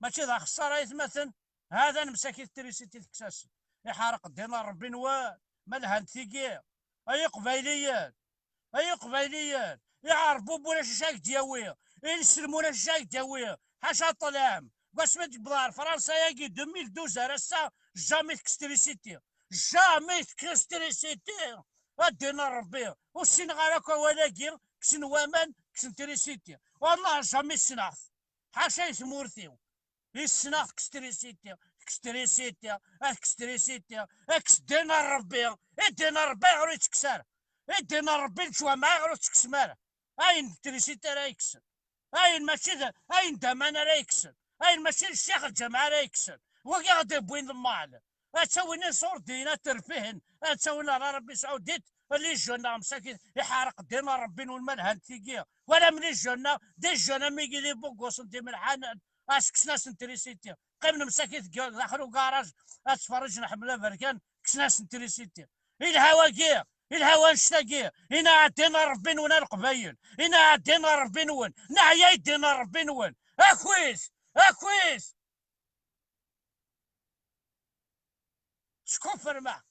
ماشي ذا خساره يتمثل هذا مساكين تريسيتي الكساس يحرق دينا ربي نوا مالها ثقيل اي قبيليين يعرفوا بولا شاك دياوي يسلمونا شاك دياوي حاشا طلام واش ما تبدار فرنسا ياكي 2012 راسا جامي تكستريسيتي دينا ربي والسنغال هكا ولاكي كسن وامان كسن تريسيتي والله جامي سناخ حاشا يثمورثيو يسناخ كستريسيتي دينا ربي دينا ربي غير يتكسر دينا ربي نشوى معاه غير تكسمار اين تريسيتي راه يكسر اين ماشي اين دمان راه يكسر اين ماشي الشيخ الجماعه راه يكسر وكي غادي بوين المال تسويني صور دينا ترفيهن تسوينا راه ربي سعوديت اللي جونا مساكين يحرق دينا ربي والملهن ثقيل ولا من الجنه دي الجنه ميكي لي بوكوس انت من الحنان كسنا سنتريسيتي قيمنا مساكين دخلوا كراج تفرجنا حمله بركان كسنا سنتريسيتي الهوا نشتاقيه هنا عدينا ربي نون القبايل هنا عدينا ربي نون نعيا يدينا ربي نون اكويس شكون فرما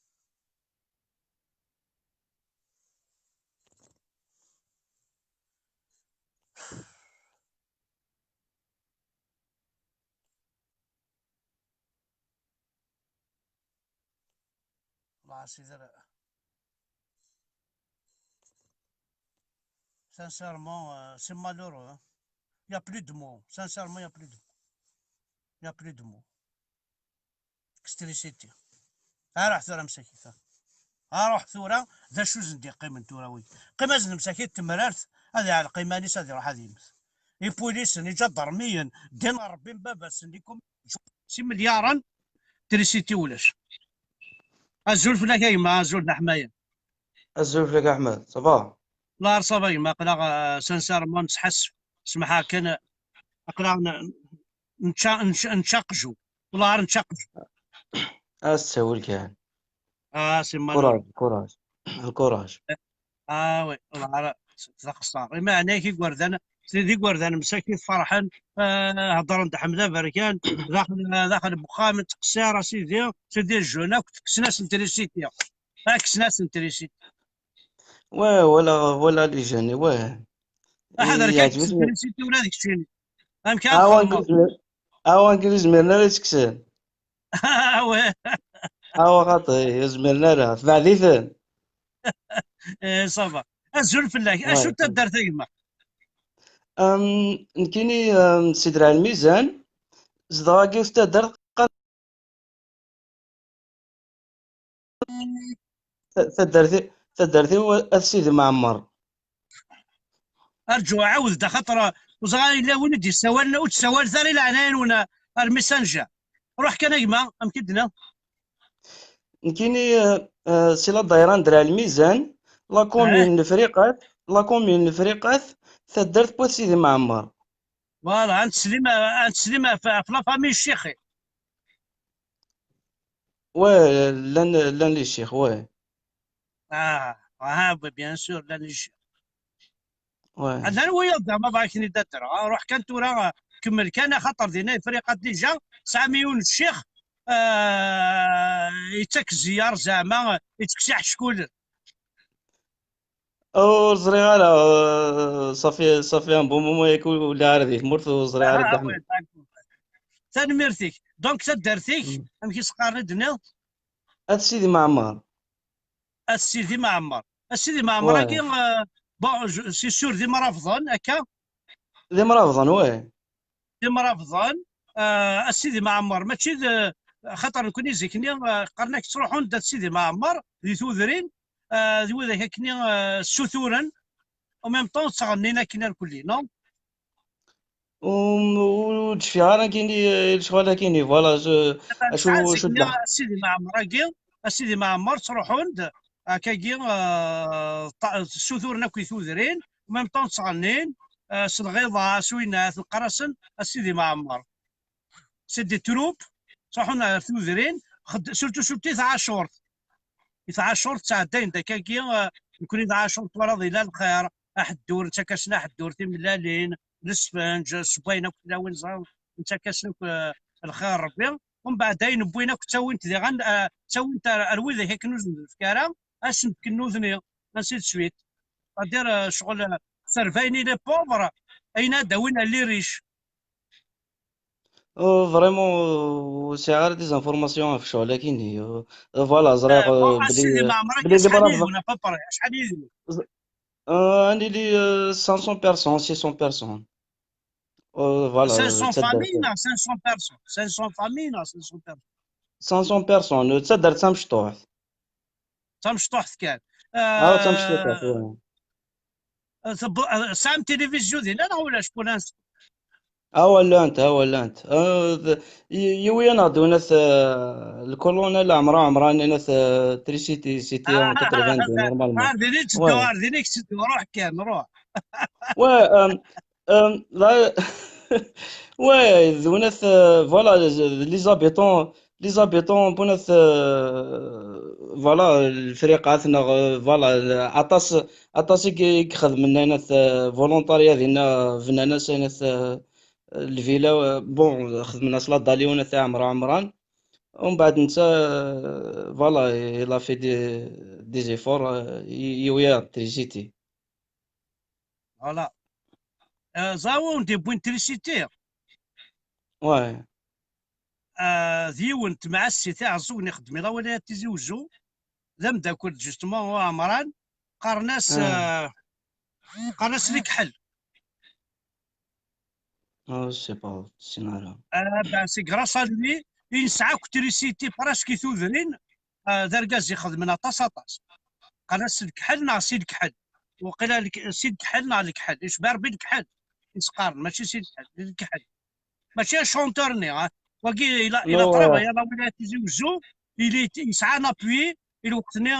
الله سيدي sincèrement, c'est malheureux. Hein. Il n'y a plus de mots. Sincèrement, il n'y a plus de mots. Il n'y a plus de mots. اكستريسيتي روح ثورة مساكيت روح ثورة ذا شو زندي قيمة ثورة وي قيمة زند مساكيت تمرارت هذه على قيمة نيس هذه راح هذه يمثل بوليس اللي جا ضرميا دينا ربي بابا سنديكم 6 مليارا تريسيتي ولاش الزولف لك يما الزولف حماية الزولف لك احمد صباح لا صباي ما قلق سنسارمون تحس سمحها كان اقلق نشاقجو والله نشاقجو تسوي كان سيما الكوراج وي والله تقصر ما انا كي قردان سيدي قردان مساكين فرحان هضروا نتاع حمده بركان داخل بقام تقصير سيدي الجونه كسنا سنتريسيتي كسنا سنتريسيتي ولا اللي جاني هذا كان سنتريسيتي ولا ديك الشيء ام كان اوان زمرنا راه تكسن خاطي زمرنا راه بعديثن صافا الزول فلاك اشو تدار تايما نكيني سيدرا الميزان زدراكي تدار تدرتي السيد معمر ارجو عاود دا خاطر وصغاري لا ولدي سوالنا وتسوال ثاني العناين ونا المسنجة روح كان يما ام كدنا نكيني سيلا دايران درا الميزان لا كومين الفريقات تدرت بو سيدي معمر فوالا انت سليمه في لا فامي الشيخي لان لي الشيخ بيان سور لان الشيخ انا انا ويا ما باغيكني داتر روح كانت ورا كمل كان خطر دينا فريقات ديجا 9 مليون الشيخ يتك زيار زعما يتكسح شكون او زريغه صافي ان بون مومون ياكل ولا عرضي مرتو زريغه ثاني ميرتيك دونك تدرتيك ام كي سقارني دنيا هاد سيدي معمر السيدي معمر. السيدي معمر واه كي بون سي سور ديما رافضان هكا، ديما رافضين واه. ديما رافضان. السيدي معمر ماشي خاطر كوني زيكني قرناك تروحون دا السيدي معمر ذي ثوذرين ذي وذاك كني سثورا وميم طون تغنينا كنا الكلي نو. وتشفي كايني الشغل كايني فوالا ساعات شو زيكني الدخل. السيدي معمر كي السيدي معمر تروحون هكا كي سثورنا كي ثوذرين وميم طون تغنين سلغيضة سوينات القرصن السيدي معمر سيدي تروب تروحون ثوذرين سورتو سورتي تاع شورت تاع شورت تاع داين داكا كي يكون تاع شورت ورا ظلال الخير احد الدور انت كاسنا احد الدور تملالين السفنج السباينه كنا وين صار انت كاسنا الخير ربي. ومن بعد داين بوينك تسوينت ذي غن تسوينت الويذا هيك نوزن الفكاره اسن كنوزني نسيت سويت غادير شغل سيرفايني لي بوفر اين داوين اللي ريش. فريمون سي غير دي زانفورماسيون في الشغل كايني فوالا زريق بون السيدي بلي معمر بلي ديما شحال رافضين. يدونا بابا شحال يدونا. عندي لي 500 بيرسون 600 بيرسون فوالا 500 تصدر familles, non, 500 personnes. 500 familles, non, 500 personnes. 500 بيرسون تصدر تمشطوح. تمشطوح كان. تمشطوح سام تلفزيون ديالنا ولا شكون ولا انت يويا ناضو ناس الكورونا لا عمرها ناس تريسيتي سيتي اون 82 نورمالمون. عارفيني تدو عارفينك تدو روح كان روح. و لا وناس فوالا لي زابيتون بوناس فوالا الفريقاتنا فوالا عطاس كي خدمنا ناس فولونتاريا ديالنا فينا ناس الفيلا بون خدمنا صلاة داليونا تاع عمران ومن بعد نتا فوالا إلا في دي زيفور يويا تريسيتي فوالا زاون دي بوينتريسيتي واه ديونت مع السي تاع الزوج نخدم لا ولا تزوجو لم داكل جوستومون هو عمران قرناس قرناس الكحل سي با سيناريو سي غراس ا لوي ينسعى كتريسيتي براسكي ثوذرين داركاز يخدمنا طاس قناص الكحل نا سي الكحل وقيلا سي الكحل نا الكحل يشبار بالكحل يسقارن ماشي سي الكحل ماشي شونتورني وكي الى طرابا يلا ولا تزوجو الى يسعى نابوي الى وقتني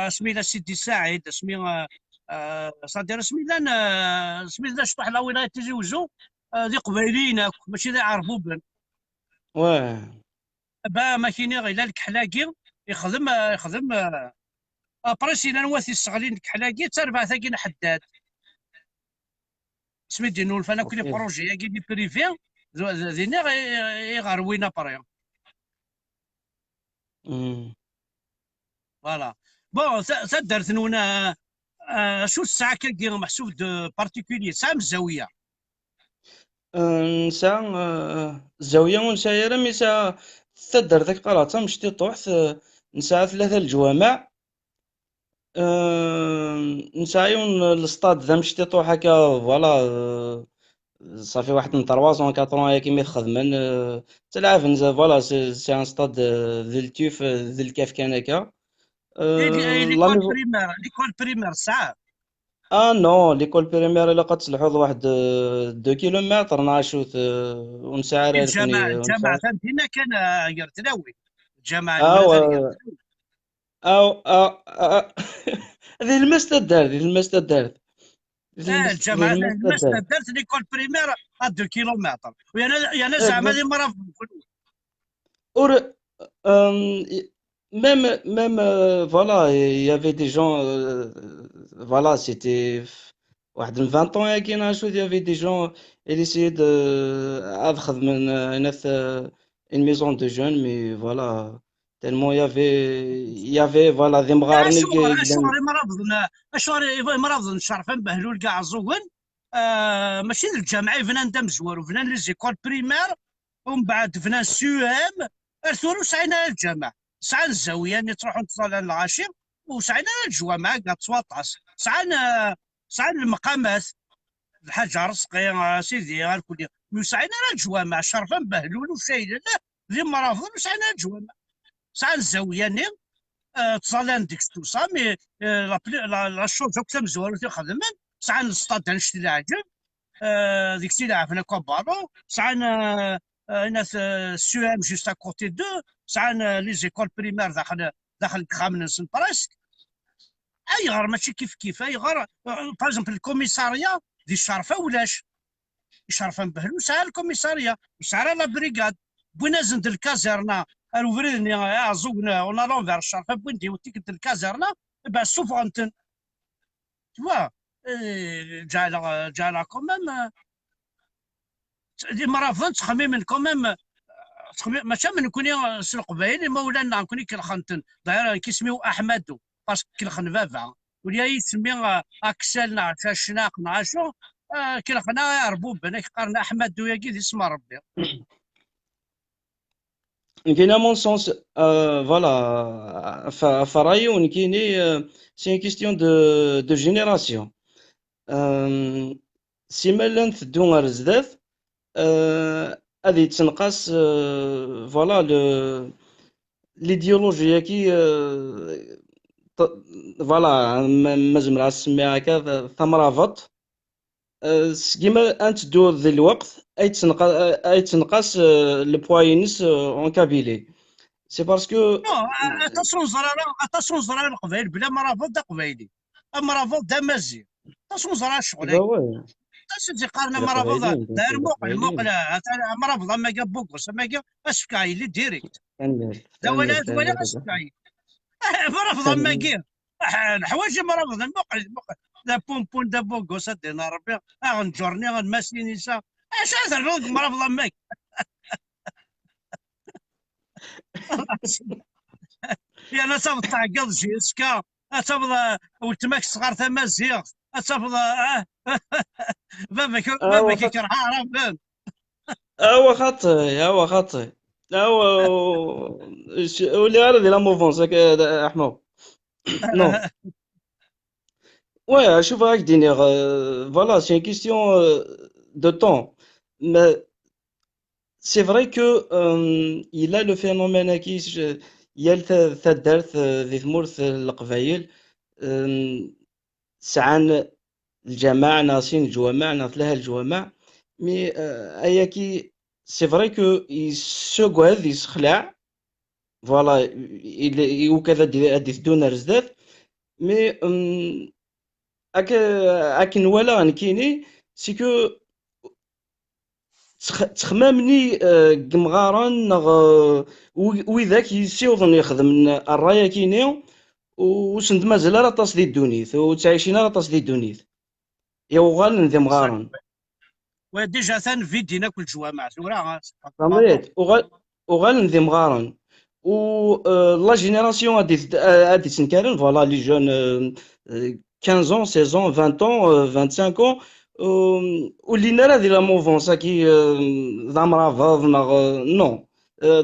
سميلا سيدي سعيد سمي صدير سميلا شطح لا ولا تزوجو ذي قبايلين ماشي ذي عربوبا واه با ما كاين غير الكحلاكي يخدم ابريس الى نواثي الصغلين الكحلاكي تربع ثاكين حداد سميتي نولف انا كل بروجي كي دي بريفي ذينا غير وين بريا فوالا بون تدرت نونا شو الساعه كي محسوب دو بارتيكولي ساعه الزاويه نسا الزاوية ونسايرة ميسا تدر ذاك قراطة مشتي طوحت نسا 3 الجوامع نسايون السطاد ذا مشتي طوح هكا فوالا صافي واحد من 3 4 هاكي مي خدمن تلعب نزا فوالا سي ان ستاد ذي التيوف ذي الكاف كان هكا ليكول بريمير ساعه نو ليكول بريمير الا قد تلحوظ واحد 2 كيلومتر نعشوت ونساعة الجامعة فهمتينا كان يرتلاوي الجامعة هذه المستدار دارت الجامعة المستدار دارت ليكول بريمير 2 كيلومتر ويانا زعما هذه مرة même voilà il y avait des gens voilà c'était واحد من 20 ans كي نعيشو il y avait des gens ils essayaient de خدمن ناس une maison de jeunes mais voilà tellement il y avait voilà des مغارني اشوار مرض شرفان بهلول كاع الزوين ماشي الجامعة فنان دم زوار وفنان لي زيكول بريمير ومن بعد فنان سوام ارثورو سعينا الجامعة ساعة الزاوية اللي تروحوا تصلوا العاشر وسعنا الجوامع كاع تصواطاس سعنا المقامات الحاج رزقي سيدي الكل وسعنا الجوامع شرفا بهلول وشايله لا ذي مرافض وسعنا الجوامع سعنا الزاويه ني تصالان ديك توصا مي لا شوز كتم زوار تخدم سعنا السطاد نشتي العجب ديك السيده عرفنا كوبارو سعنا ناس سو ام جوست كوتي دو سعنا لي زيكول بريمير داخل خامنس بريسك اي غير ماشي كيف اي غير باغ اكزومبل الكوميساريا دي الشرفه ولاش الشرفه مبهلو ساعه الكوميساريا ساعه لا بريغاد بوينا زند الكازيرنا الوفريني زوجنا ولا لونفير الشرفه بويندي وتيكت الكازيرنا با سوفونتن توا جعل كومام دي مرافض تخميم كومام ماشي من كوني سلق باين مولانا كوني كالخنتن داير كيسميو احمد باسكو كالخن بابا ولا يسمي اكسلنا شاشناق نعاشو كالخنا ربوب انا قارنا احمد وياكي اسم ربي كاين à mon sens voilà فراي ونكيني c'est une question de génération سيما لان تدو غير زداد غادي تنقص فوالا ليديولوجيا كي فوالا ما زمرا نسميها هكا ثمرافط كيما انت دور ذي الوقت اي تنقص البواينس اون كابيلي سي باسكو اتاسيون زرا القبائل بلا مرافض دا قبايلي مرافض دا مازي اتاسيون زرا الشغل تاسي قارنا مرافض داير موقل مرافض ما جا بوكس ما جا اسكاي لي ديريكت دا ولا اسكاي مرافض ما جا الحوايج مرافض الموقل لا بومبون دا بوكس دينا ربي غنجرني غنماسيني سا اش هذا الرد مرافض ماك يا انا صافي تعقل جيسكا صافي ولتماك صغار تمازيغ صافي بابا كيكرهها راه فاهم هو خطي هو ولي غير ديال لا موفونس احمد نو ouais شوف هاك دينيغ voilà c'est une question de temps mais c'est vrai que il a le phénomène كي يال تدارت ذي ثمورث القبايل سعان الجماعة ناسين الجوامع ناثلها الجوامع مي اياكي سي فري كو يسوق هذا يسخلع فوالا وكذا دي ثدونا رزدات مي اكن ولا نكيني سي كو تخمامني قمغاران وذاك يسيوضن يخدم الرايه كيني وسند مازال راه طاس دي الدونيث وتعيشين راه طاس دي الدونيث يا وغال ندي مغارن وديجا ثان فيدينا كل جوامع وراه صميت وغال ندي مغارن و لا جينيراسيون هادي تنكرن فوالا لي جون 15 ans 16 ans 20 ans 25 ans واللي نرى ديال لا موفونس كي زعما نو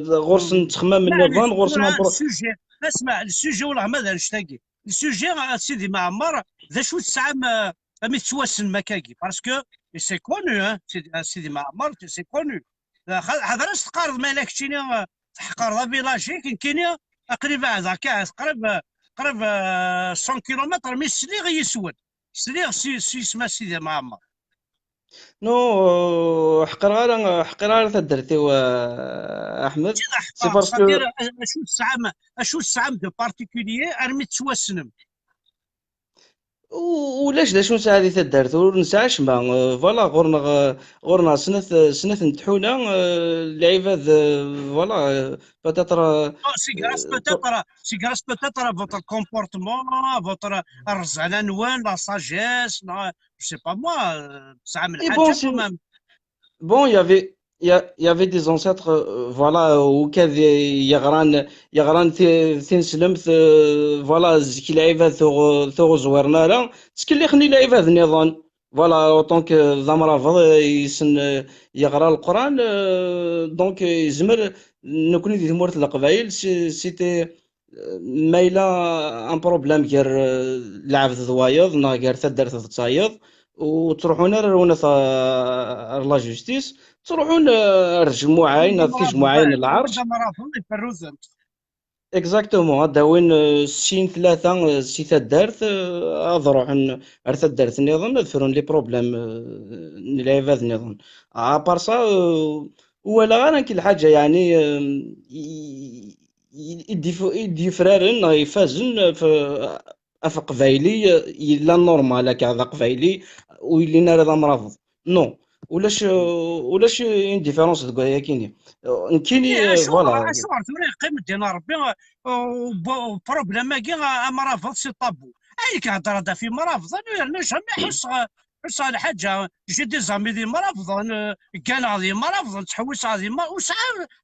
غورس نتخمم من الفان غورس السوجي اسمع السوجي والله ماذا نشتاقي السوجي سيدي معمر ذا شو الساعه ما يتوسن مكاكي باسكو سي كونو سيدي معمر سي كونو هذا راس تقارض مالك تشيني تحقر فيلاجي كاين قريب هذاك قريب 100 كيلومتر من السليغ يسود سليغ اسمها سيدي معمر نو حقرار تدرتي احمد سي باسكو اشو الساعه دو بارتيكوليي ارمي تسوسنم ولاش شنو ساعه هذه تدارت ونساش ما فوالا غورنا سنه نتحونا اللعيبه فوالا باتاتر سي غراس باتاتر فوتر كومبورتمون فوتر الرزانه نوان لا ساجيس جو سي با موا ساعه من الحاجه بون il y avait des ancêtres voilà وكذا يغران تنسلمت فوالا زكي لعيبه ثوغ زويرنا لا تسكلي خني لعيبه النظام فوالا اوطونك زمرافض يسن يقرا القران دونك يزمر نكون دي ثمورت القبائل سيتي ما إلا ان بروبليم غير لعب ضوايض نا غير تدرت تصايض وتروحون رونا لا جوستيس تروحون رجموا عين في جمعين العرش اكزاكتومون هذا وين سين ثلاثة سي تدارت هذا روح ار تدارت نظن ذفرون لي بروبليم نلعب هذا النظام ابار سا ولا غير كل حاجة يعني يدي فرارن يفازن في قبايلي الا نورمال هكا هذا قبايلي ويلي نار هذا مرافض نو ولاش اون ديفيرونس تقول كاينه كايني فوالا اشوار ثوري قيمه ديال ربي وبروبليم كي مرافض سي طابو اي كهضر هذا في مرافض انا جامي حس على حاجه جي دي زامي ديال مرافض كان هذه مرافض تحوس هذه وسع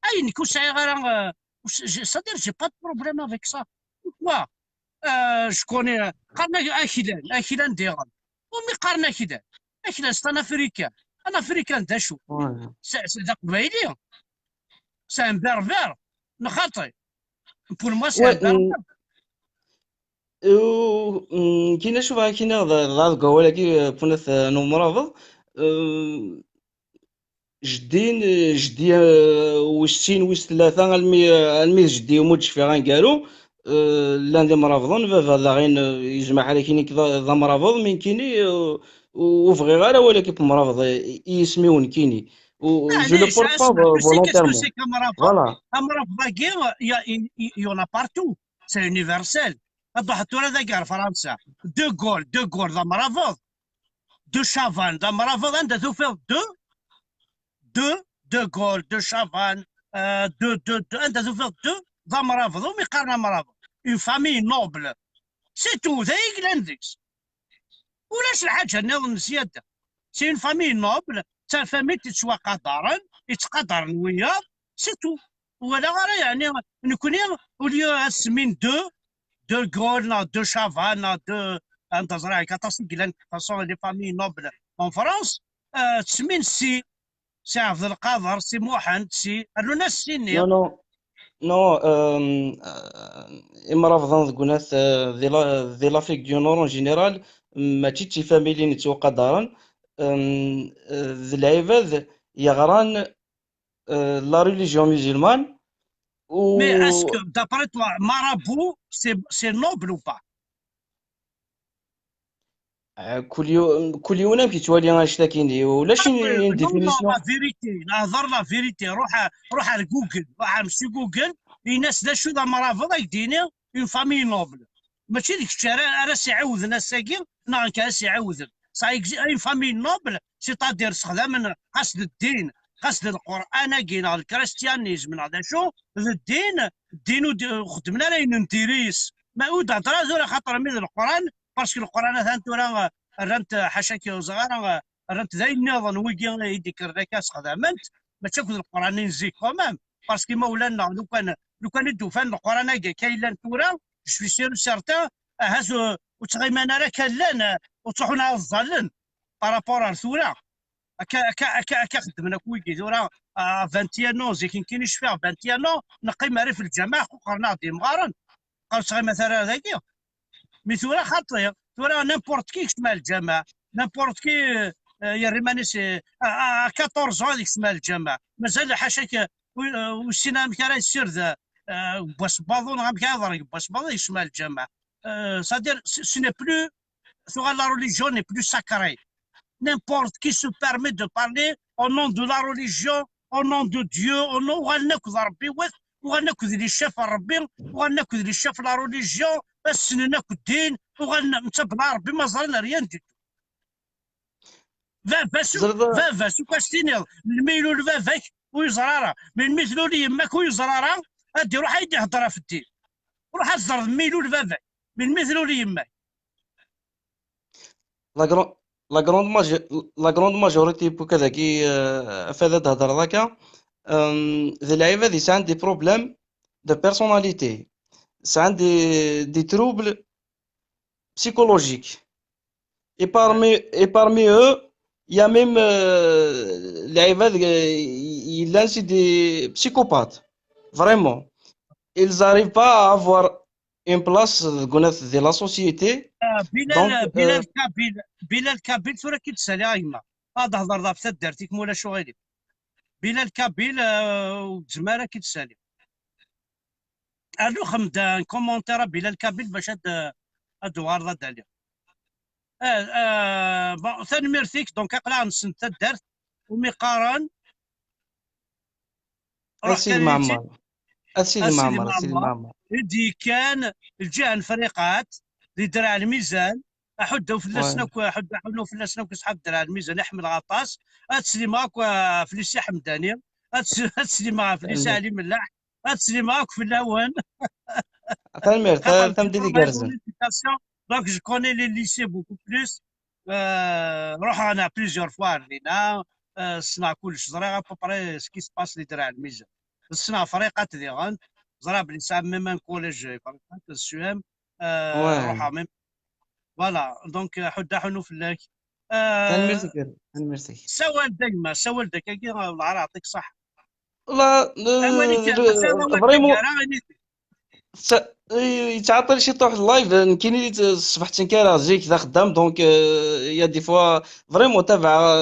اي كوسع غير c'est-à-dire j'ai pas de problème avec ça pourquoi je connais قرنا اكيلان ديغان ومي قرنا اكيلان c'est un africain un africain دا شو c'est قبايلي c'est un berbère نخاطي pour moi c'est un berbère كاين شوف كاين هذا ولكن بنث نو مرافض جدي وستين وست ثلاثة المي جدي ومدش في غنقالو لان دي مرافضون فافا غين يجمع على كاين ذا مرافض من كيني وفغي غير ولكن مرافض يسميون كيني و جو لو بورت با فولونتيرمون فوالا مرافض يون بارتو سي يونيفرسال هذا حتى هذا كاع فرنسا دو غول ذا مرافض دو شافان ذا مرافض عندها توفيق دو غول دو شافان عندها توفيق ذا مرافض ومي قارنا مرافض اون فامي نوبل سي تو ذا يكلانديكس ولاش الحاجه نظام زياده سي اون فامي نوبل تا فامي تتسوى قدرا يتقدر وياه سي تو ولا غير يعني نكون وليو سمين دو غول دو شافان دو انت زراعي كتصل كلان فاسون لي فامي نوبل اون فرنسا تسمين سي عبد القادر سي محمد سي الناس سيني نو مرافضين كناس دي لافريك دو نور اون جينيرال ماشي تي فاميلي نتوقع دارا ذي العباد يغران لا ريليجيون ميزيلمان مي اسكو دابري توا مارابو سي نوبل او با كل يوم كيتوالي اشتاكيني ولا شي ديفينيسيون لا فيريتي روح على جوجل روح مشي جوجل الناس دا شو ذا مرافض يديني اون فامي نوبل ماشي ديك الشارع راه سيعاود ناس ساكين نعم كاس يعاود صاي اون فامي نوبل سيتادير استخدام قصد الدين قصد القران كاين الكريستيانيزم هذا شو الدين خدمنا راه ننتيريس ما ود هضره زوره خاطر من القران باسكو القران ثانتو راه رانت حاشاكي وصغار رانت ذا النظام ويجي يديك الركاس خدمت ما تاخذ القران ينزيك كمان باسكو مولانا لو كان يدو فان القران كاين لان تورا جو سير سارتا هازو وتغيمانا راه كان لان وتروحونا الظلن بارابور ثورا هكا خدمنا كويكي ثورا 21 نو زي كاينش فيها 21 نو نقي معرف في الجماعه وقرنا دي مغارن قال صغير مثلا هذاك مي ثورا خاطيه ثورا نيمبورت كي يسمى الجماعه نيمبورت كي يا ريمانيس 14 هذيك اسمها الجماعه مازال حاشاك والسينما كان يسير ذا باسباضون غام كيهضر باسباض يسمى الجماعه سادير سي ني بلو ثورا لا ريليجيون ني بلو ساكري n'importe qui se permet de parler au nom de la religion, au nom de Dieu, au nom de Rabbi, وغناكد لي الشاف ربي وغناكد لي الشاف لا روليجيون بس ناكد الدين وغنتبع ربي ما زرنا ريان دي فافاسو كاستيني الميلو لفافاك ويزرارا من مثلو لي يماك ويزرارا ادي روح يدي هضره في الدين روح ازر الميلو لفافاك من مثلو لي يماك لا غروند ماجوريتي بوكا كي فاذا تهضر ذاك ذي العباد يسا عندي بروبليم دو بيرسوناليتي يسا عندي دي تروبل psychologique et parmi eux il y a même il y a des psychopathes vraiment ils n'arrivent pas à avoir اون بلاص قلنا ديال لا سوسيتي دونك بلال كابيل ثورة كي تسالي ايما هذا هضر ضاف تدارتيك مولا شغالي بلال كابيل وتزماره كي تسالي الو خمد كومونتير بلال كابيل باش هاد وارضه دالي بون ثاني ميرثيك دونك اقلع نسن تدارت ومقارن السيدي معمر السيدي معمر يدي كان الجهه الفريقات اللي درع الميزان احدوا في اللسنك احدوا في اللسنك اصحاب درع الميزان احمد غطاس اتسليماك فليسي حمداني اتسليماك فليسي علي ملاح اتسليماك في الاوان تنمير تمديدي كارزن دونك جو كوني لي ليسي بوكو بلوس روح انا بليزيور فوا لينا صنع كلش زرا ابوبري سكي سباس اللي درع الميزان صنع فريقات ديغان زرا بلي ساعه ميم كوليج فريقات السوام روح ميم فوالا دونك حنو فلاك تنميرتك سوال دايما سوال داك كي العار يعطيك صح والله فريمون يتعطى لي شي طوح اللايف كاين اللي الصبح تنكرا جيك ذا خدام دونك يا دي فوا فريمون تابع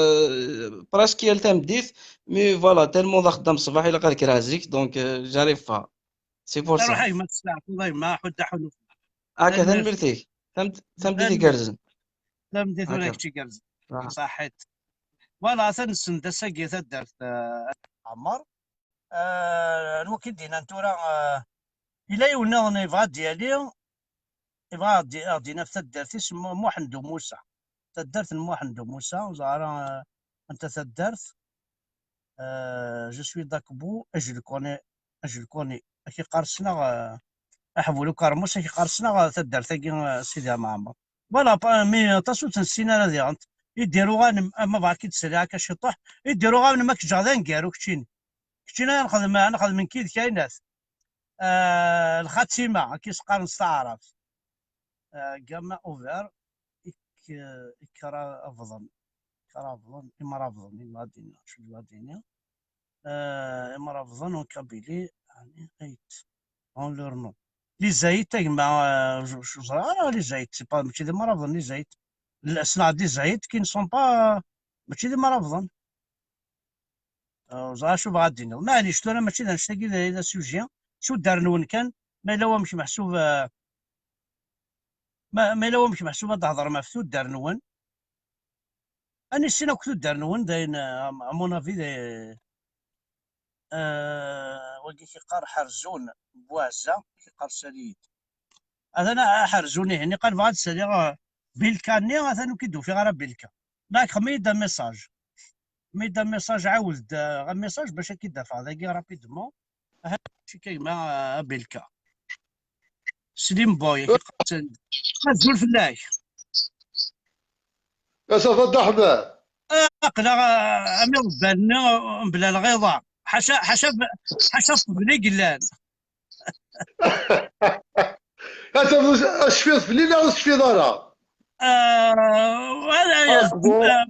براسك يا تمديت مي فوالا تالمون ذا خدام الصباح الا قال كرا زيك دونك جاريف فا سي بور سا روحي ما تسمع والله ما حد حنو هكا تنميرتي تمديتي كارزن تمديت ولا كشي كارزن صحيت فوالا تنسن دساكي تدارت عمر الوكيل دينا نتورا إلا يولنا يبغى ديالي يبغى دينا في تدارتي سمو محندو موسى تدارت محندو موسى وزارا أنت تدارت جو سوي داكبو أجل كوني كي قارسنا أحبولو كارموس كي قارسنا تدارت كي سيدي معمر فوالا مي تاسو تنسينا هذه غنت يديروا غان ما بغا كي تسالي هكا شي طوح يديروا غان ماك جاردان كارو كتشيني نخدم من كيد كاينات الخاتمه كيسقار نستعرف كاما اوفر إكرا أفضل إمارة أفضل المدينة شو المدينة إمارة أفضل وكابيلي يعني أيت أون لور نو لي زايت مع شو زرا لي زايت سي با ماشي دي إمارة أفضل لي زايت الأصناع دي زايت كي نسون با ماشي دي إمارة أفضل زرا شو بغا الدنيا معليش تو أنا ماشي نشتاقي إلى سوجي شو دار نون كان ما إلا هو مش محسوب ما إلا هو مش محسوب تهضر مع فتو دار نون أنا سينا كتو دار نون داين أمونافي داين وقي كيقار حرزون بوازة كيقار ساليد هذا أنا حرزوني هني قال بغا تسالي بيلكاني هذا كيدو في غير بيلكا داك ميدا ميساج عاود ميساج باش كيدافع ذاكي رابيدمون شي كيما بيلكا سليم بوي كيقاتل مزول فلاك يا صفا احمد اقلا امير بالنا بلا الغيضه حشا بلي قلان انت شفيت في الليل ولا شفيت انا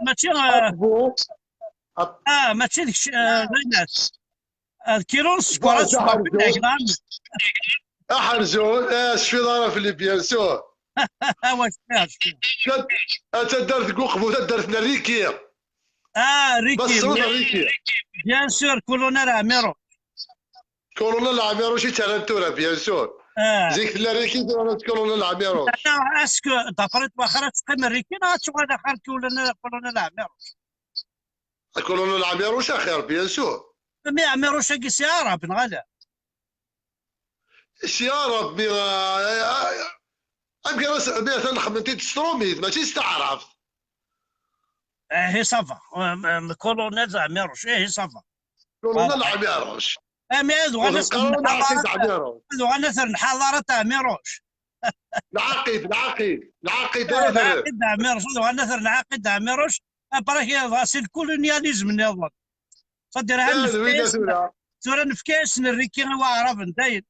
ماشي ماشي داكشي الناس الكيلو السكر احرزون شفيت انا في اللي بيان سور واش انت درت قوقبو درت لنا ريكي ريكي بيان سور كولونيل عميرو كولونيل عميرو شي تالنتورا بيان سور زيك لا ريكي كولونيل عميرو اسكو دابريت واخا تقيم الريكي تشوف هذا خير كولونيل عميرو كولونيل عميرو خير بيان سور مي عميرو شاكي سي عرب نغالا سي عرب يمكن مثلا خمنتي تستروميت ماشي استعرف هي صافا كولونيل عميروش هي صافا كولونيل عميروش مي هذو غنثر الحضاره تاع عميروش العقيد عميروش غنثر العقيد عميروش برك غاسي الكولونياليزم نظن صدرها تورا نفكاس نريكي وعرب داير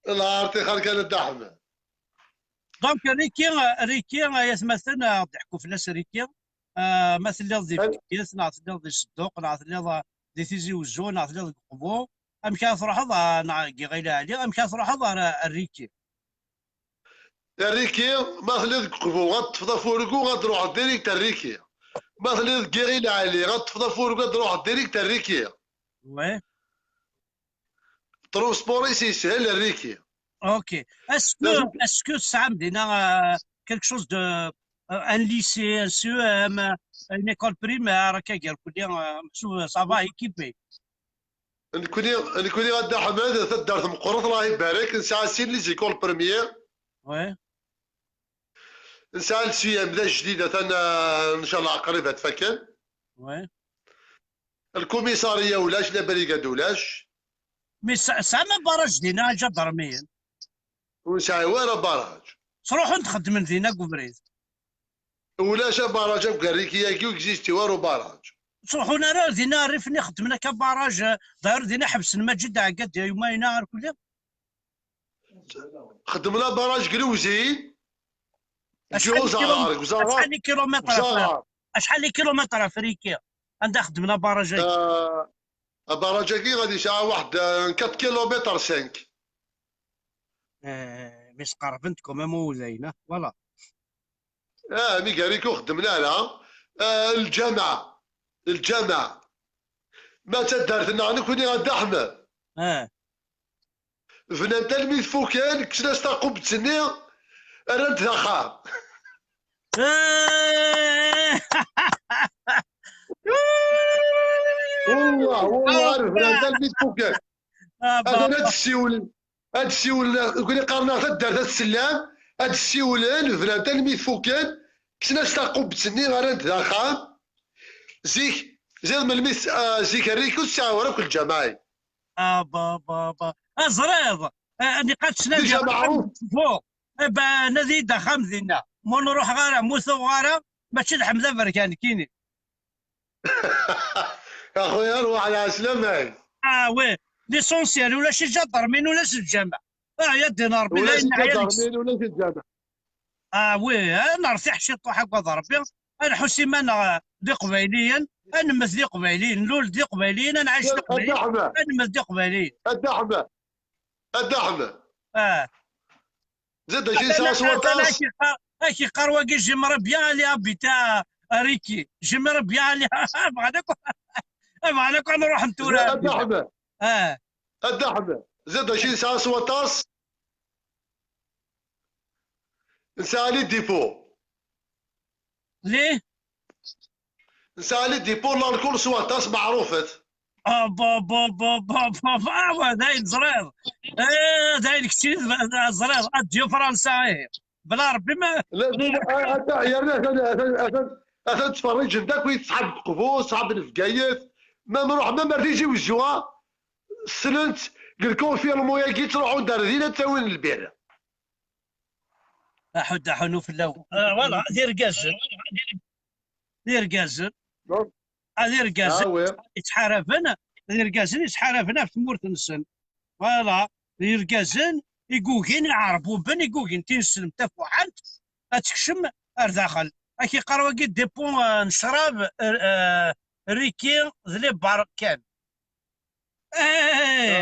العارتي خلق كان الدحمه دونك ريكي يتمثل ضحكوا فلاس ريكي مثل اللي كيس نعطي اللي الصدوق نعطي اللي دي تيزي وزو نعطي اللي قبو ام كان تروح كي غيلا عليه ام كان تروح الريكي الريكي مثلا قبو غتفضى فوركو غتروح ديريكت الريكي مثلا كيغي العالي غتفضى فوركو غتروح ديريكت الريكي وي ترونسبوري سيسهل الريكي اوكي اسكو تسعى مدينه كيلك شوز دو ان ليسي ان سو ام ان ايكول بريمير هكا كاع كلي محسوب صافا ايكيبي نكوني غدا حماد تدار مقرط الله يبارك نسعى سين لي زيكول بريمير وي نسعى لسي بدا جديده ان شاء الله قريبه تفكر وي الكوميساريه ولاش لا بريكاد ولاش مي سامع باراج دينا جا ضرميا ونسعى والو باراج تروحوا نخدم دينا كوبريد ولاش باراج كاريكيا كي اكزيستي والو باراج تروحوا انا دينا ريفني خدمنا كباراج داير دينا حبس المجد عقد يومين غير كل خدمنا باراج قلوزين شحال كيلومتر شحال كيلومتر افريقيا عندها خدمنا باراج باراج كي غادي ساعه واحد 4 كيلومتر 5 مش قربنتكم مو زينه فوالا مي كاريكو خدمنا لها الجامعه ما تدارت لنا كوني غدا احمد فنان تلميذ فوكان كسنا ستاقو بتسني رانت ذاخا والله فنان تلميذ فوكان هذا السيول كوني قارنا تدار السلام هاد السيولان فنان تلميذ فوكان كسنا ستاقو بتسني رانت ذاخا زيك زيد من الميس زيك الريكو الساعه وراك الجماعي بابا زريض نقاط ديجا معروف فوق نادي دخام دينا مو نروح غارة موثو غارة ماشي الحمد بركان كيني اخويا روح على سلامة وي ليسونسيال ولا شي جدر من ولا شي الجامع يا دينا ربي ولا شي جدر من ولا شي الجامع وي انا رتاح شي طوح هكا ربي انا حسيمان دي قبيليا انا مثلي قبيليين نولد دي قبيليين انا عايش دي قبيليين انا مثلي قبيليين الدحمة زاد شي ساعة سواطاس هاكي قروة كي جي مربيا لي بتاع ريكي جي مربيا لي بغناك نروح نتورا الدحمة زاد شي ساعة سواطاس نسالي ديبو ليه؟ نسالي ديبو لالكول سواطاس معروفة بابا داين زريض داين كثير زريض اديو فرنسا بلا ربي ما لا اثن تفرج عندك ويتسحب قبو صحاب الفقايث ما نروح ما مريجي وجوا سننت قلكم في المويه كي تروحوا داردين تاوين البير حد حنو في اللو والله دير قازل دير قازل دير قازل يتحارفن دير قازل يتحارفن في تمورت نسن فوالا دير قازل يقوكين يعرفوا بن يقوكين تنسلم تفوحنت اتكشم رداخل اكي قروا قد ديبون نشرب ريكي ذلي باركان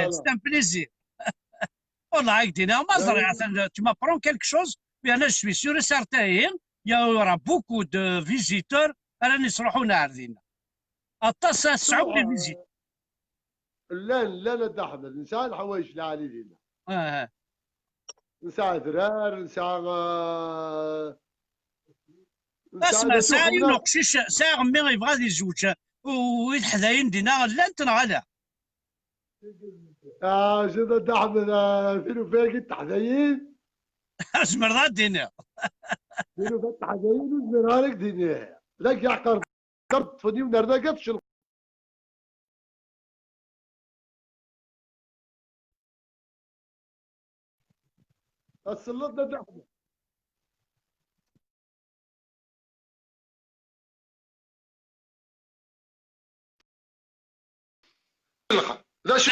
ستان بليزير والله هكذا ما زرع tu m'apprends quelque chose بان je suis sûr et certain il y aura beaucoup de visiteurs راني يصلحون عارضين اطاس السعود لي فيزيت لا احمد نساء الحوايج العالي ديالنا نساء ذرار نساء اسمع ساعه ينقشش ساعه مي يبغى يزوج ويتحداين دينا لا انت نغلا جد احمد فينو فاك التحداين اسمر ذا دينا فينو فاك التحداين وزمرها لك دينا ذاك يعقر درت فدي ونردا قطش السلطة تحمد لا شو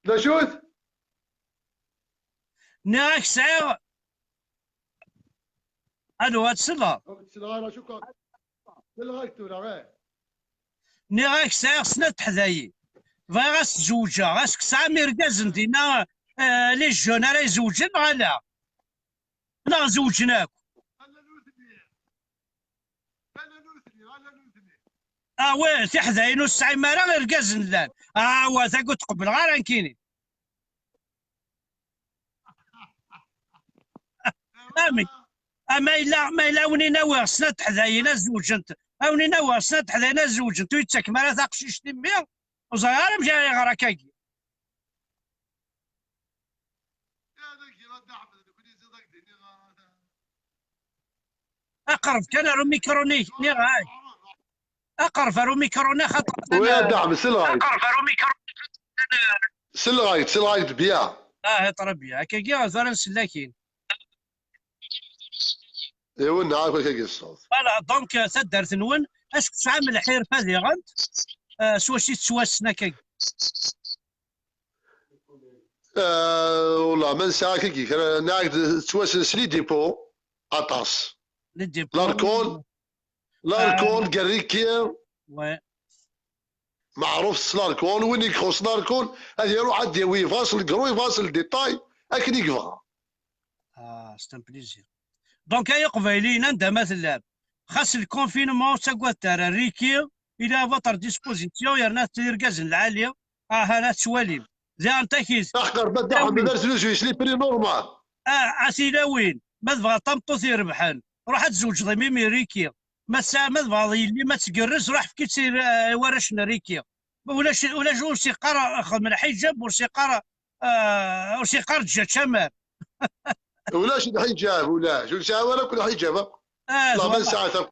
لا شوت ناك ساعة الو هاتسلا ناك ساعة سنة حذايي فغاس تزوجا غاسك ساعة ميركاز دينا لي جون راه يزوجن ولا لا زوجناك وي تحذاين والسعيماره غير كازن لان وثا قلت قبل غير كيني امي ما الا ونينا واسنا تحذاينا زوجنت ونينا واسنا تحذاينا زوجنت ويتسك مالا تاقشيش تمير وصغار مشى غرا كاكي اقرب كان رو ميكروني ني غاي اقرب رو ميكروني خاطر ويا دعم سلغايت اقرب رو ميكروني سلغايت بيا طربيا هكاكي زار نسلاكين ايوا نعرف كيف الصوت فوالا دونك تدرت نون اسكو تعمل حير فادي غنت سوا شي تسواسنا كاكي والله ما نسى كيف ناقد تواسن سلي ديبو اطاس لاركون كاريكي معروف لاركون وين يخص لاركون هذه يروح عندي وي فاصل كروي فاصل ديتاي اكن يقفا ستان بليزير دونك هاي قبيلين عندها مثلا خاص الكونفينمون تاكواتار ريكي الى فوتر ديسبوزيسيون يرنا تيركازن العاليه هلا تواليم زي انت كيس احقر بدا بدرت لوجيش لي بري نورمال اسيلا وين ما تبغى طمطوث يربحان روح تزوج ضميمي ريكي ما تبغى اللي ما تقرز روح في كيتسير ورشنا ريكي ولا جو سيقار اخذ من حجاب وسيقار وسيقار جات شمال ولاش الحجاب ولاش ولا كل حجاب لا من ساعه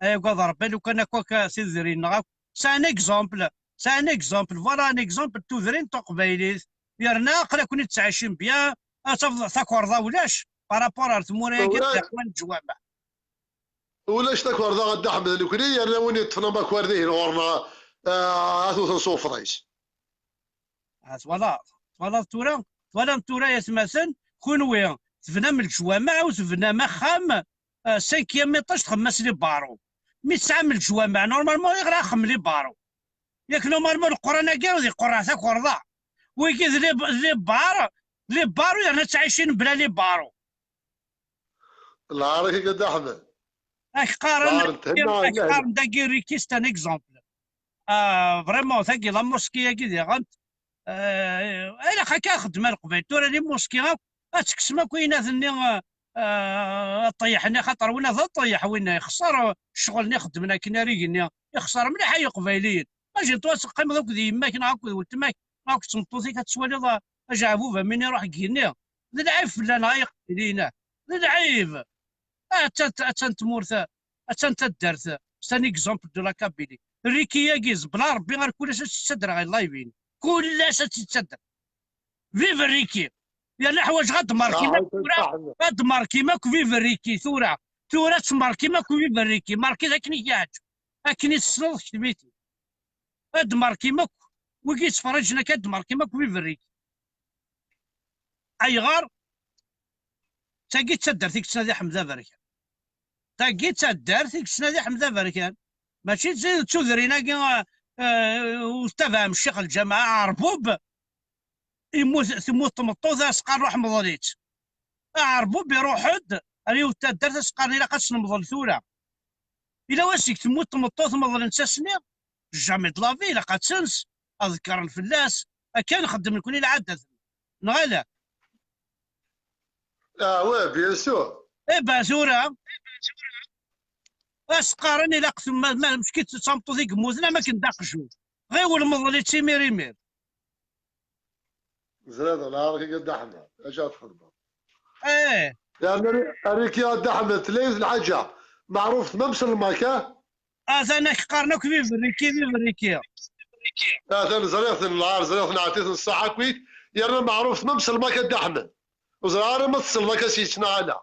ايوا ضرب لو كان كوكا سيزرين نغاك سان اكزومبل فوالا ان اكزومبل توذرين تقبيليت يرنا قلا كوني تعيشين بيان تفضل تاكوردا ولاش بارابور ثموريا كاع الجوامع ولاش تاكوردا غدا احمد الكري يرنا وين يطفنا باكورديه غورنا هاتو تنصوف رئيس فوالا تورا يتمثل كونوي تفنا من الجوامع وتفنا مخام 5 ميطاج تخمس لي بارو مي 9 من الجوامع نورمالمون يغرا خم لي بارو ياك نورمالمون القران كاع ودي قرا تاك ورضا ويكيد لي بارو يعني تعيشين بلا لي بارو الله راك قد احمد اك قارن داكي ريكيست ان اكزومبل فريمون ثاكي لا موسكيه كي غنت الا خاكا خدمه القبيل تورا لي موسكيه تكسما كوينات ني طيحنا خاطر وين طيح وين يخسر الشغل اللي خدمنا كنا ريقنا يخسر مليح اي قبيليين اجي تواسق قيم ذوك ديماك نعاود ولتماك راك تنطوزي كتسوالي اجابوفا من يروح كينا العيب لا نايق لينا العيب تمورث تدارث سان اكزومبل دو لا كابيلي ريكيا كيز بلا ربي غير كلش تتصدر غير لايفين كلش تتصدر فيف ريكي يعني حوايج غدمر كيما فيف ريكي ثورة تمر كيما فيف ريكي ماركي ذاك نياج اكني تسلط كتبيتي ادمر كيما وكي تفرجنا كدمر كيما فيف ريكي اي غار تاقي تدر فيك تنادي حمزه بركان تاقي تدر فيك تنادي حمزه بركان ماشي تزيد تذرينا وتفهم الشيخ الجماعه عربوب يموت مطوذ اسقار روح مضليت عربوب يروح حد ريو تدر تسقار الى قاس نمضل ثوره الى واسيك تموت مطوذ مضل انت سنين جامي دلافي الى قاد سنس اذكر الفلاس كان نخدم لكم الى عدد نغالا وي بيان سور بازوره اسقارني لا قسم ما مشكيت تصمتو ذيك موزنا ما كنداقشو غير والمضلي تيمير يمير زراد الله راك قد احمد اش تخدم يعني ريك يا قد احمد تليز الحاجه معروف تممس الماكا انا قارنوك في ريكي هذا زريت النهار زريت نعطيت الساعه كويت يا معروف تممس الماكا قد احمد وزراري ما تصل ما كاسيتنا على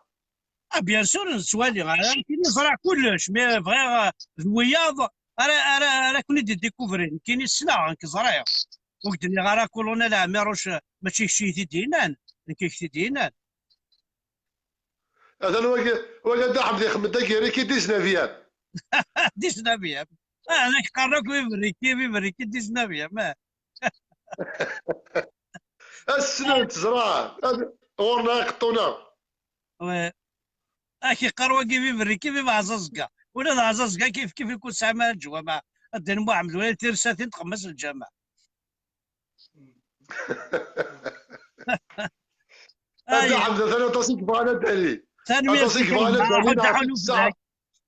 بيان سور سوالي كاين يزرع كلش مي فغي الوياض انا كوني ديكوفري كاين السنه كزرايا وقت اللي غارا كولونيل عميروش ماشي شي دينان كي دينان هذا وقد احمد يخمد داكيري كي ديسنافيام ديسنافيام انا قررك في بريكي ديسنافيام السنون تزرع غورنا يقطونا. اكي قروه كيف يبري كيف عزازكا ولا عزازكا كيف يكون سامع الجوا مع الدين محمد ولا تيرساتين تقمص الجامع. هذا حمزه ثاني تصيك بغانا دالي. تصيك بغانا دالي.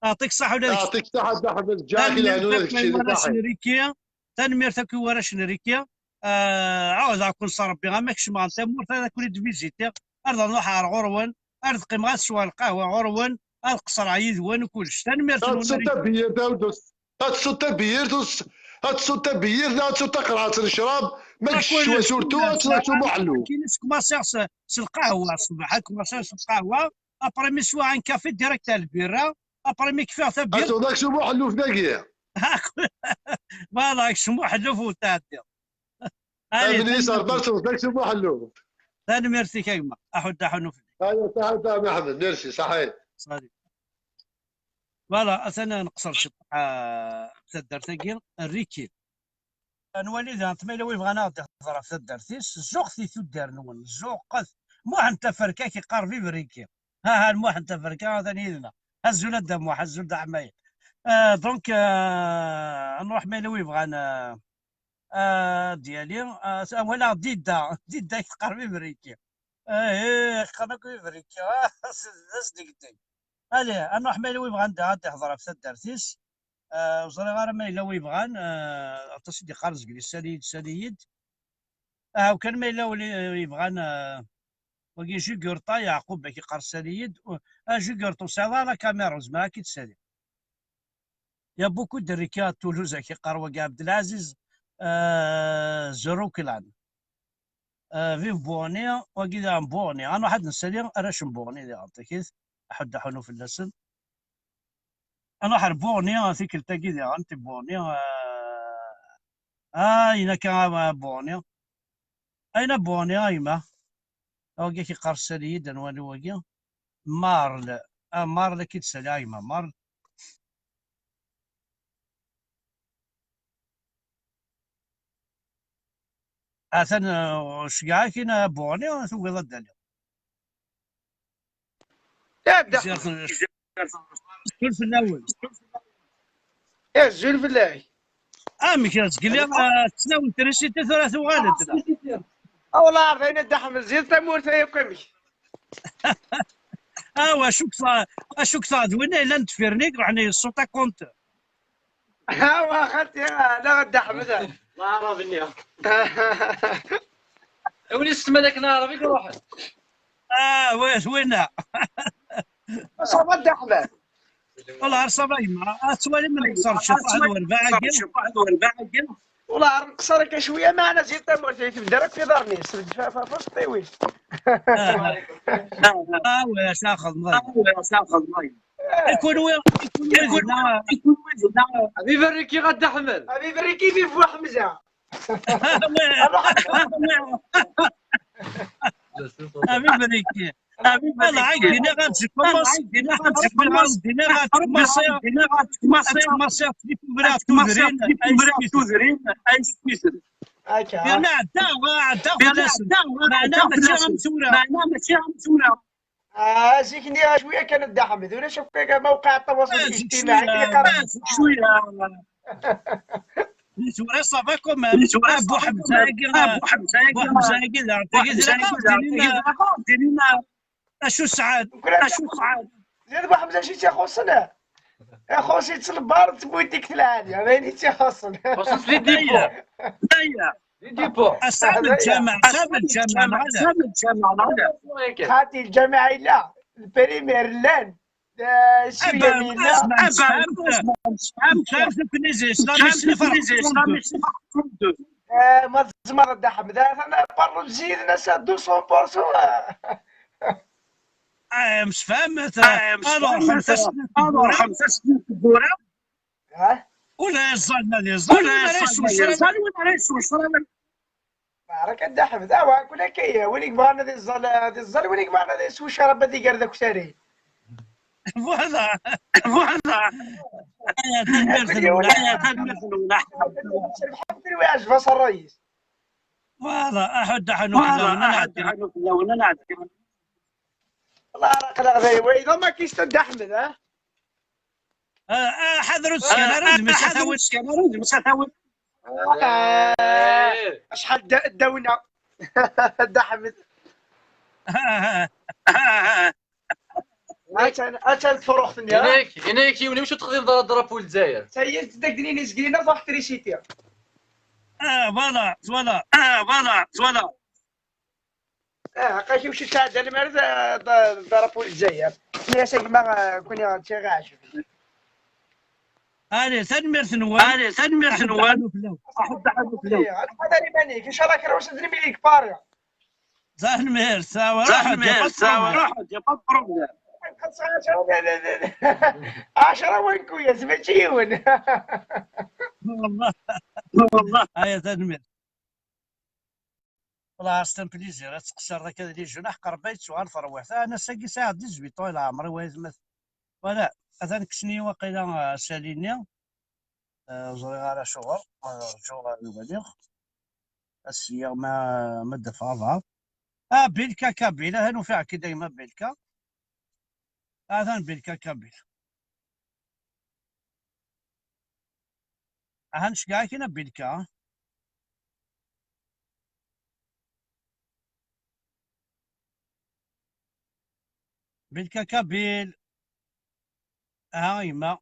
يعطيك الصحة ولا يعطيك الصحة حمزه جاكي لانه هذاك الشيء صحيح. تنميرتك ورا شنريكيا عاود اكون صار ربي غاماكش ما تمور هذا كل ديفيزيتي ارض نروح على غروان ارض قيم سوا القهوه غروان القصر عيد وين وكلش تنميرت هاتسوتا بيير داودوس هاتسوتا بيير دوس هاتسوتا بيير هاتسوتا قرعه الشراب ماكش شوا سورتو هاتسوتا محلو كاينش كوماسير القهوه الصباح كوماسير القهوه ابري مي سوا ان كافي ديريكت البيرا ابري مي كفاح تبير هاتو داك شو محلو في داكيا فوالا شو محلو فوتاتي من يسار برشا داك شو محلو ثاني ميرسي كيما احد نوفل هذا صحيح يا احمد ميرسي صحيح صحيح. فوالا انا نقصر شي تدار تاكيل الريكي نولي ذا تميلا وي بغا ناضي هضره في تدارتيس الزوق ثيثو دار نون الزوق قث موح انت فركا كي قارفي بريكي ها الموح انت فركا هذا نيدنا هزو لا دم هزو دا عمايل دونك نروح ميلا وي بغا ديالي ولا ديدا كي قارفي بريكي قناك بريكي صدقتي عليه نروح ميلا وي بغا نغادي هضره في تدارتيس وصري غير ما الا ويبغان تصدي خارج لي ساليد وكان ما الا يبغان وكي جي قرطا يعقوب كي قار ساليد جي قرطو سالا لا كاميرا زعما كي تسالي يا بوكو دو ريكات تولوز كي قار عبد العزيز زروكلان فيف بوني وكي بوني انا واحد نسالي راش بوني اللي عطيك احد حنو في اللسن انا حرب بورنيا ثيك التاكيد انت بورنيا اين كان بورنيا اين بورنيا ايما اوكي كي قرصلي دنوان وكي مارل مارل كي تسالي ايما مارل اثن شكاع كاين بورنيا ثوي ضد عليهم كل في الاول يا الزول بالله مكي تقول لي تسناول تريسي ثلاث وغالد والله عارفين الدحم زيد تمور تيقمي واشوك صاد وين الا نتفيرنيك رحنا الصوت كونت واخدت لا الدحم ذا لا عرفني وين اسمه ذاك نعرفك روح وين صوب الدحم والله صباي ما اسوالي من قصر شوف واحد والباقي والله نقصرك شويه معنا زيد تمور تيتبدرك في دارني فاش طيوي واش اخذ مي يكون حبيب الريكي غدا حمل حبيب الريكي في فوا حمزه حبيب الريكي والله عندنا غاتمصير في بلاد توزرين انا عدا معنا ماشي غمسوره زيكني شويه كان الدحمد ولا شوف موقع التواصل الاجتماعي شويه سوري صافاكم ابو حمزه اشو سعاد زيد ابو حمزه شي تيخصنا يا خوسي تصلبار تبوي ديك العاليه ماني تيخصنا خصص في ديبو أصحاب الجامعة خاتي الجامعة لا البريمير لان السوية ما تزمر الدحم انا برو نزيد ناس 200% مش فاهم انا 5 سنين في الدورة ولا يصلنا راك الدحم ذا كل كيا وليك بغانا ذي الظل وليك بغانا ذي سوي شرب بدي قردك ساري فوالا الحمد لله فاس الرئيس فوالا احد حنوك لو نعدي الله راك لا غير واذا ما كاينش تد احمد حضروا السكنارود مسافاوي شحال داونا د احمد اتا الفروخ ثانيه هناك يوني واش تقدر ضرب الجزائر هي داك دنيني سكرينا فواحد تريشيتي فوالا قاشي وش تاع المرز ضربوا الجزائر يا شيخ ما كوني تشغاش هذه تنمير ثنوان هذا اللي بانيك ان شاء الله كروش تدري ليك باريا تنمير سوا روح يا بروبليم 10 وين كويا سمعتيون والله هيا تنمير والله استن بليزير تقصر ذاك اللي جناح قربيت سؤال ثروه انا ساقي ساعه ديزبي طويل عمري ويزمت ولا اذا كشني وقيلا ساليني زري على شغل البليغ السياق ما دفع ضعف بيلكا كابيلا هنو فيها كي دايما بيلكا هذا بيلكا كابيلا هنش كاع كينا بيلكا بيلكا كابيل هاي ما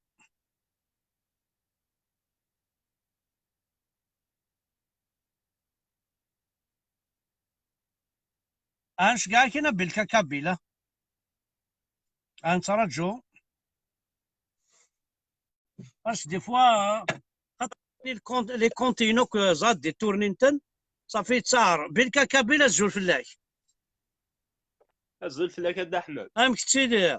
هنش كاع كينا بيلكا كابيلا انترجو باش دي فوا لي كونتينوك زاد دي تورنينتن صافي تسعر بيلكا كابيلا زول فلاك الزول فلاك هاد احمد امك تسيدي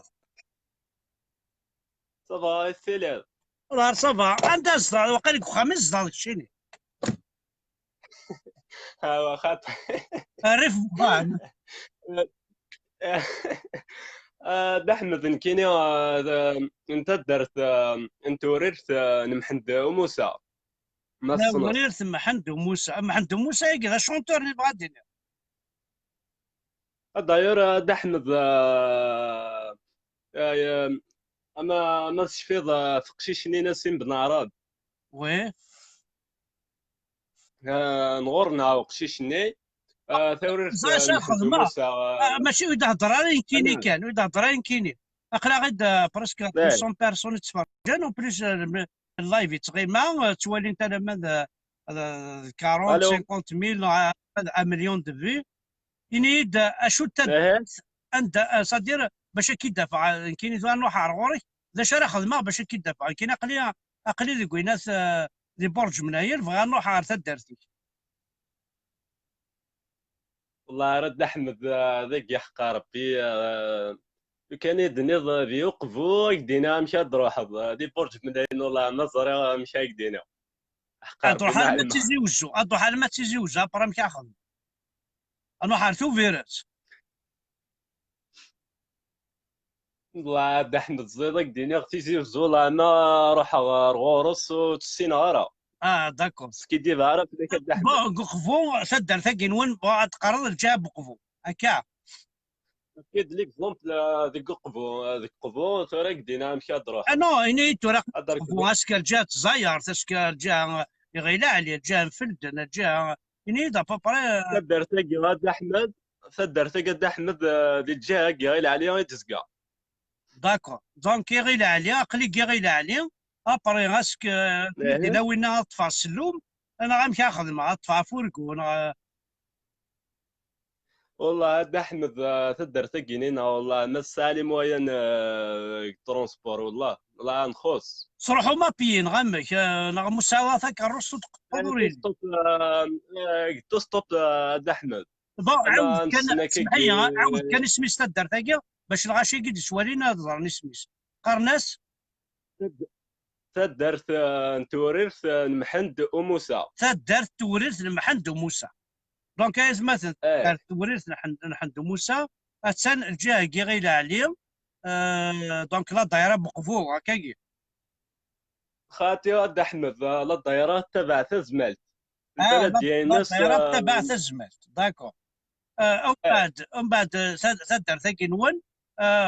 صافا السلام والله صافا انت اصدار وقالك خمس صدار شيني ها خاطر ريف بان احمد نكيني انت درت انت ورثت نمحند وموسى ما لا الصنف وريت محمد موسى يقرا شونتور اللي بغا الدنيا داير احمد اما تشفيض في قشيشني ناسين بن عرب وي نغورنا وقشيشني ثورت شاخذ ما موسى ماشي ويدا هضرين كيني كان ويدا هضرين كيني اقرا غير برسك 200 بيرسون تفرجن و بليس اللايف يتغيما توالي انت لما 40 50 ميل 1 مليون دو في ينيد اشو انت صدير باش كي دافع كاين نروح عرغوري لا شرا خدمه باش كي دافع كاين اقلي ذوك ناس لي برج مناير بغا نروح عرفت دارتي والله رد احمد ذاك يحق ربي كان يدني بيوقفوا يدينا مشى تروح دي برج مناير والله نظري مشى يدينا تروح ما تيزيوجو تروح ما تيزيوجا برام كياخذ انا حارتو فيروس والله عبد احمد زيدك ديني اغتيزي الزولا انا روح غورس وتسين غارة داكور سكي دي بارا في ذاك عبد احمد قفو سدر ثقين وين بعد قرض الجاب قفو هكا اكيد ليك زومبل ذيك قفو تراك دينا مشى تروح انا اني تراك قفو اسكال جات زاير تسكال جا يغيلا عليه جا نفلد جا اني دا بابري سدر ثقي عبد احمد سدر ثقي عبد احمد دي جا غيلا عليه يتزقى داكور دونك يغيلا عليه قلي يغيلا عليه ابري غاسك دينا وين طفى السلوم انا غنمشي ناخذ مع طفى فوركو انا والله عبد احمد تدر ثقينينا والله ما سالم وين ترونسبور والله نخص صروحو ما بيين غمك مساواة كالرصو تقدرين ستوب عبد احمد عاود كان سمحي عاود كان اسمي تدر ثقيل باش الغاشي قد سوالينا ظهرني سميس قرناس تدرت تورث المحند وموسى تدرت تورث المحند وموسى دونك ايز مثلا تورث المحند وموسى اتسان الجهه كي غيلا عليهم دونك لا دايره بقفو هكاكي خاتي ود احمد لا دايره تبع تزملت البلد ديالنا الطياره تبعت الزمات داكور. ومن بعد تدار ثاقي نون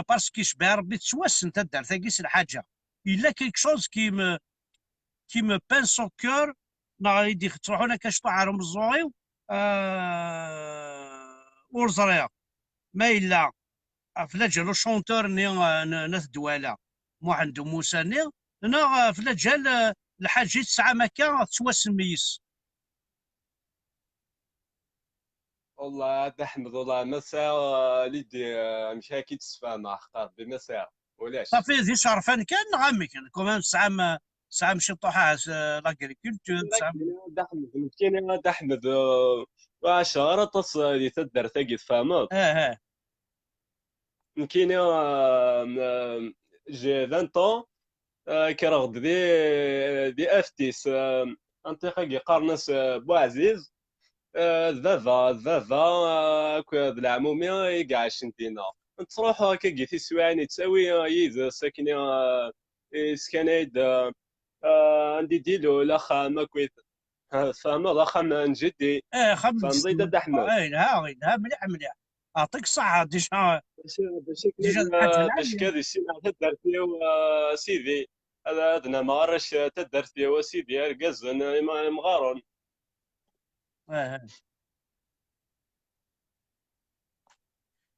باسكو يشبه ربي تسوسن تدار ثاقي سي الحاجه الا كيك شوز كي مو بان سو كور نا يدي تروحوا لنا كشطو عارم الزويو ورزريا ما الا فلا جا لو شونتور ناس دواله مو عنده موسى انا فلا جا الحاجه تسعه مكان تسوسن ميس. والله عاد احمد والله مسا ليدي مشى كي تسفى مع خطاب بمسا ولاش صافي ذي شرفان كان غامي كان كمان ساعه مشي طوحه لاغريكولتور ساعه احمد مسكين هذا احمد وعشرة تص اللي تدر ثقي فهمت يمكن جي 20 طون كي رغد دي افتيس انطيقه قارنس بوعزيز ذاذا كو بالعمومي يقع شنتينا تروح هكا كي في سواعني تساوي يد ساكنه سكنيد عندي ديلو لا خامه كويت فما لا خام نجدي خمس فنضيد احمد ها مليح اعطيك صحه ديجا باش كذا السنه تدار فيه سيدي هذا عندنا ما راش تدار فيه سيدي رقزن مغارون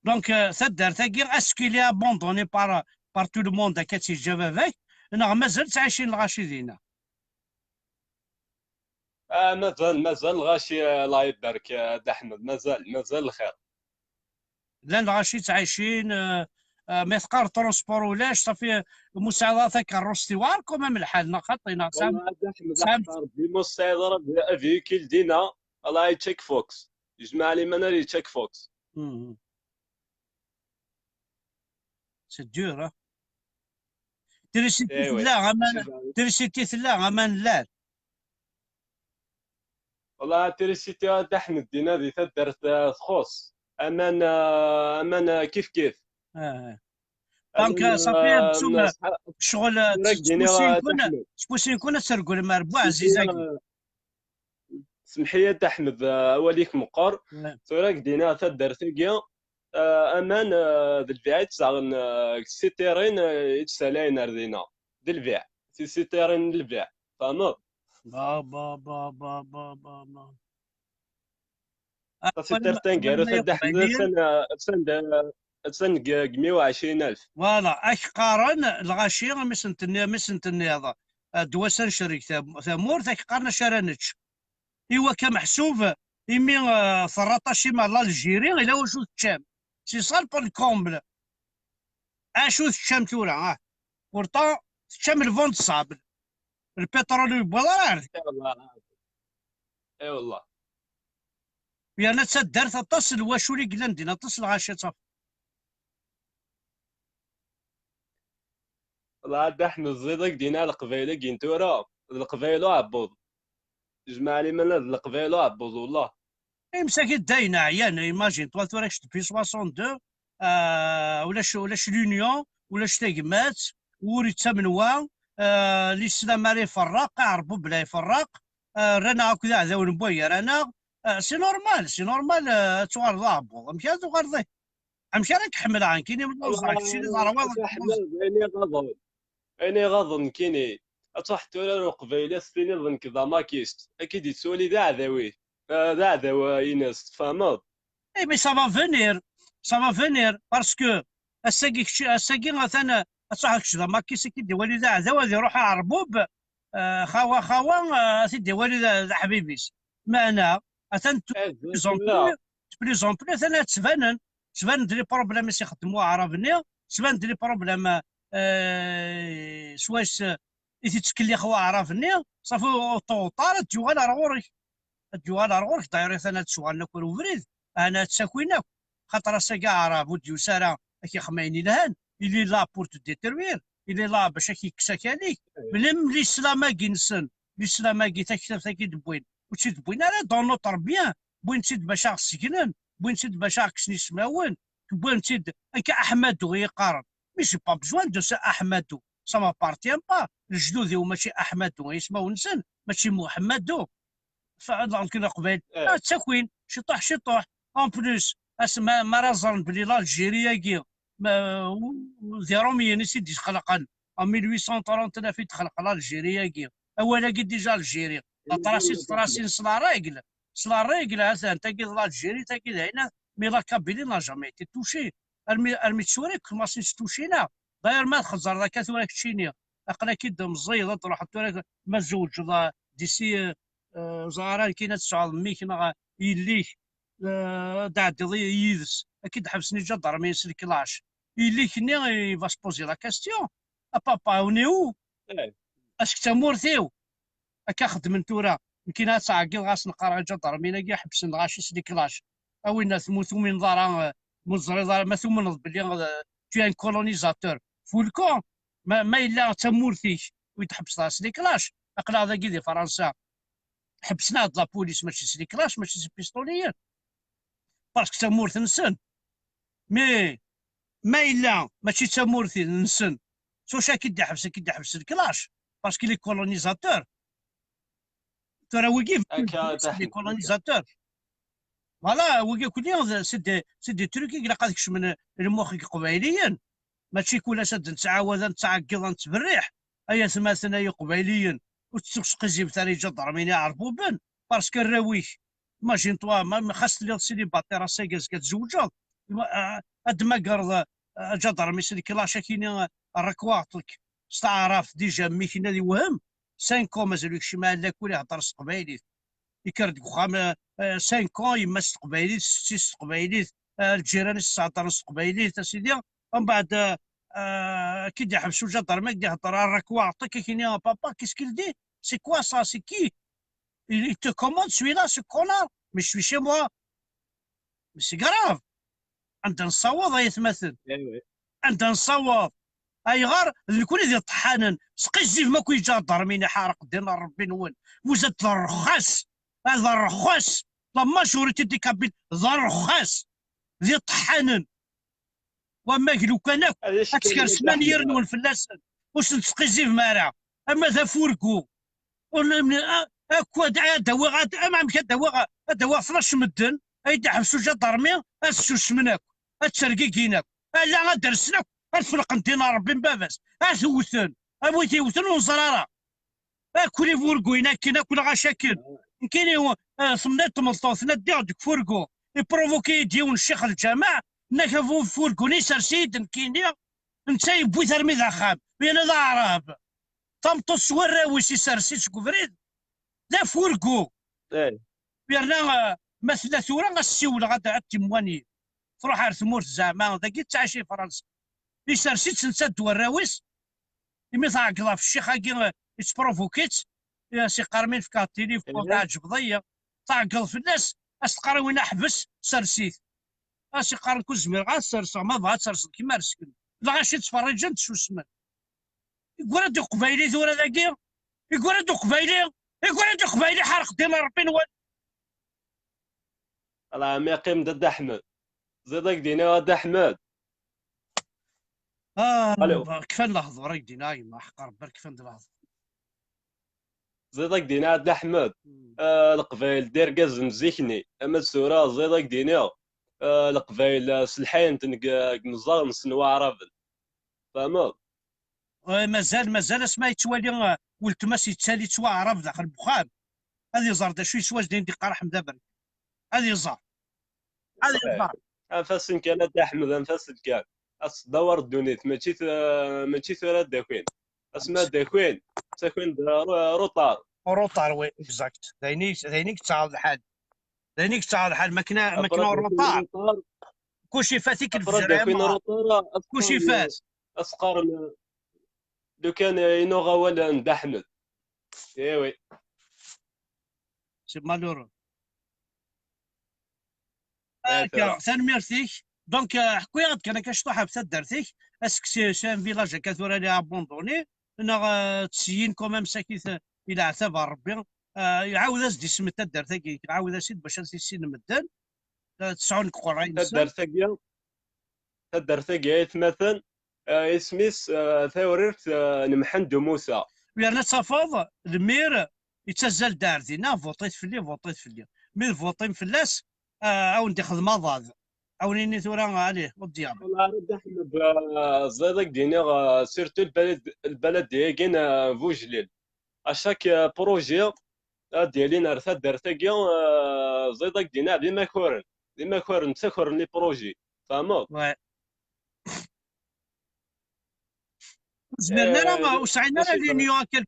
دونك تدار ثاقي اسكو لي ابوندوني بار تو لو موند هكا تيجا باباك انا مازال عايشين الغاشي دينا. مازال الغاشي الله يبارك احمد مازال الخير. لا الغاشي تعايشين ما يثقار ترونسبور ولاش صافي مساعدات كالروستيوار كوما من الحال خاطينا سام بمساعدة فيكيل دينا الله يتشيك فوكس يجمع لي منال يتشيك فوكس سي دور تريسيتي لا امان تريسيتي لا امان لا والله تريسيتي احمد دينا ذي تدرت تخص امان كيف دونك صافي شغل سبوسين كنا تسرقوا المربوع عزيزاكي سمحي احمد اوليك مقر تراك دينا تدر ثقيا امان ذي البيع تسعن سيتيرين يتسالين اردينا ذي البيع سيتيرين البيع فهمت با سيتيرتين كارو تدح سن 120,000 فوالا اش قارن الغاشي مسنتني هذا دوسن شريك ثمور ذاك قارن شرانتش ايوا كمحسوب يمي 13 مع الجيري الى واش تشام سي صال بون كومبل اشو تشام تورا بورطون تشام الفونت صعب البترول يبغى اي والله يعني تسدر تتصل واشو اللي قلنا ندينا تصل غاشي صافي والله عاد احمد زيدك دينا القبيله كينتورا القبيله عبوض جمع لي من القبيله عبوض والله اي مساكين داينا عيان ايماجين طوال توراكش في 62 ولاش لونيون ولاش تاقمات وريت تمنوا الاسلام راه يفرق عربو بلا يفرق رانا هكذا عذاو نبويا رانا سي نورمال توغرض عبوض مشي توغرضي امشي راك حمل عن كيني من الوزراء كشي اللي ضربوا اني غضن كيني اصحت ولا قبيله سنين ظن كذا ما كيست اكيد يتسولي ذا عذاوي ذا عذاوي ناس تفهمت اي مي سافا فينير باسكو الساقي مثلا اصحك شذا ما كيس كيدي ولي ذا عذاوي يروح عربوب خوا سيدي ولي ذا حبيبيس معنا اثن بريزومبل اثنا تبان لي بروبليم اللي يخدموا عربني تبان لي بروبليم سواش تتكلي خوا عرفني صافي طوطار تجوال رغورك داير ثنا تشوال ناكل وفريد انا تساكوينك خاطر ساكا عرب وديو سارا كي خميني لهان اللي لا بورت ديتروير اللي لا باش كيكساك عليك ملي السلاماكي نسن السلاماكي تاكي دبوين وتشي دبوين على دون نوتر بيان بوين تشد باش سكنن بوين تشد باش كسني سماون بوين تشد كا احمد يقارن ماشي با بجوان دو سا احمد سا ما بارتيان با الجدود ماشي احمد يسماو نسن ماشي محمد دونك قبيل التكوين شطوح اون بلوس اسما ما رازرن بلي الجيريا كي زيروميين سيدي خلقا en 1839 في تخلق الجيريا كي اولا كي ديجا الجيري طراسين صلا الريقل هذا انت كي الجيري تا كي هنا مي لا كابيلي نا جامي تي توشي ارمي تسوري كما سينش توشينا داير ما تخزر ذاك ثورك تشينيا اقلا كي دم زيض تروح تورك ما زوج ديسي زهران كاينه 900 كنا يليك دعدي يدس اكيد حبسني جدر ما يسلكلاش يليك ني فاس بوزي لا كاستيون بابا ونيو اسك تمورثيو هكا خدمن تورا يمكن تعقل غاس نقرا جدر مينا حبس غاش يسلكلاش اوين ثموث من ضرا مزري ما ثمن بلي tu es un colonisateur فولكون ما الا تمورثيك ويتحبس سليكلاش اقلا هذا كي فرنسا حبسنا هاد لابوليس ماشي سليكلاش ماشي سي بيستوليين باسكو تمورث نسن مي ما الا ماشي تمورث نسن شوشا كي حبس الكلاش باسكو لي كولونيزاتور ترى وقف لي كولونيزاتور فوالا وقف كل سي دي تروكي كي قاعد يكش من المخ قبيليين ماشي كل سد تعاود تعقل تبريح ايا ثماثنا قبيليين وتسوق زيب ثاني جدر من يعرفوا بن باسكو الراويش ماجين طوا ما خاص لي سيدي باطي راسي كتزوجا قد ما قرض جدر مثل كلاش كاين الركواطك استعرف ديجا ميكنا اللي وهم 5 مازال شي ما لا كل يهضر قبايلي يكرد خام 5 يمس قبايلي 6 قبايلي الجيران الساطر قبايلي سيدي ومن بعد كي يحبسوا جدر ما يهضر الركواطك كاين يا بابا كيسكيل دي سي كوا سا سي كي il te commande celui-là, ce connard. Mais je suis chez moi. Mais c'est grave. عندنا نصوض يتمثل. عندنا نصوض. اي غار الكل ديال الطحانن سقي الزيف ما كون يجا مين حارق دينا ربي نول وزاد الرخاص هذا الرخاص لا ماجوريتي دي كابيل ذا الرخاص ديال الطحانن وما لو كان اتكر 8 نون فلاسن واش نسقي الزيف مارع اما ذا فوركو اكوا دوا غاد ما دوا 12 مدن ايدا حبسوا جا ضرمي اسوس منك اتسرقينك لا غادرسنك الفرق ندينا ربي مباباس اثوثن ابويتي يوثن ونصرارا كولي فوركو كاين كل غاشاكن كاين صمنات ملطوثنا ديك فوركو يبروفوكي ديون الشيخ الجماع انك فوركو نيسر سيد كاين انت بوي ترمي ذا خام بين ذا عرب تمطس وراوي سرسيت كفريد لا فوركو بيرنا مثلا ثورة غسيول غدا التمواني تروح على ثمور زعما ذاك تعشي فرنسا يسرسيت سنسد وراويس يمي تعقلا في الشيخ كي يتبروفوكيت سي قارمين في التليفون تاع الجبضيه تعقل في الناس اش تقرا وين حبس سرسيت سي قارن كل زمير غا سرسا ما بغا تسرس كيما رسكن لا غاشي تفرج انت شو اسمه يقول هادو قبايلي ثورة ذاكي يقول هادو قبايلي حرق ديال ربي نوال راه ما يقيم ضد احمد زيدك دينا ضد احمد كيف نلاحظوا راك دينا ما حق ربي كيف نلاحظوا زيدك دينا ضد احمد القبايل دير كاز مزيكني اما السورة زيدك دينا القبايل سلحين تنق مزار مسنوا عرفل فهمت مازال اسمها يتوالي ولتماس يتسالي توا عرف داخل البخام هذه زار دا شوي سواج دين دي قرح مدابر هذه زار انفاس كان احمد انفاس كان دور الدونيت ماشي ثورة داكوين اسمها داكوين تكوين روطار وي اكزاكت داينيك تعال الحال ماكنا روطار كلشي فاتيك الفجرة كلشي فات اسقار لو كان ينوغا ولا عند احمد ايوي سي مالورو ثاني ميرسيك دونك حكويا غاد كان كشطو حبسه دارتيك اسك سي ان فيلاج كثورة لي ابوندوني انا تسيين كومام ساكيت الى عتاب ربي يعاود اسدي سمت دارتك يعاود اسيد باش نسيسين مدان تسعون قرين دارتك يتمثل اسميس ثوريرت نمحند موسى ويرنا تصفاض المير يتسجل دار دينا فوطيت فيلي من فوطين فلاس او ندي خدمه ضاد او نيني ثورا عليه والدياب. والله رد احمد زيدك ديني سيرتو البلد ديالين فوجليل اشاك بروجي ديالي نرثا دارتاكيا زيدك دينا ديما كورن تسكرن لي بروجي فهمت. زمرنا راه وسعينا راه لينيو هكا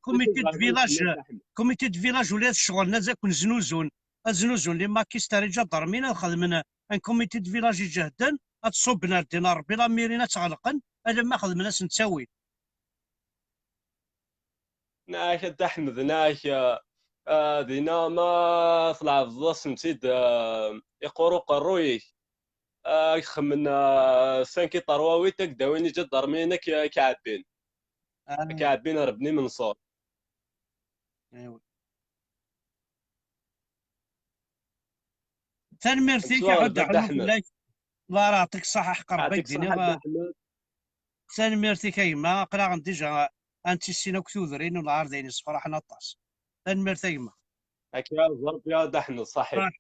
كوميتي دو فيلاج ولات الشغل نازا كون زنوزون اللي ما كيستاريجا ضرمينا خدمنا ان كوميتي دو فيلاج يجهدن تصوبنا دينا ربي لا ميرينا تغلقن هذا ما خدمنا نتساوي ناك احمد ناك دينا ما طلع في سمتيد يقورو قرويك خمنا سانكي طرواوي تاك داويني جد ضرمينا كعبين ربني من صور. ايوا تنميرتي كيعود احمد الله يعطيك الصحه حق ربي يديني تنميرتي كيما قرا غنديجا انت سينا كثوذرين ولا عارضين صفراح نطاس تنميرتي كيما هكا ضرب يا دحن صحيح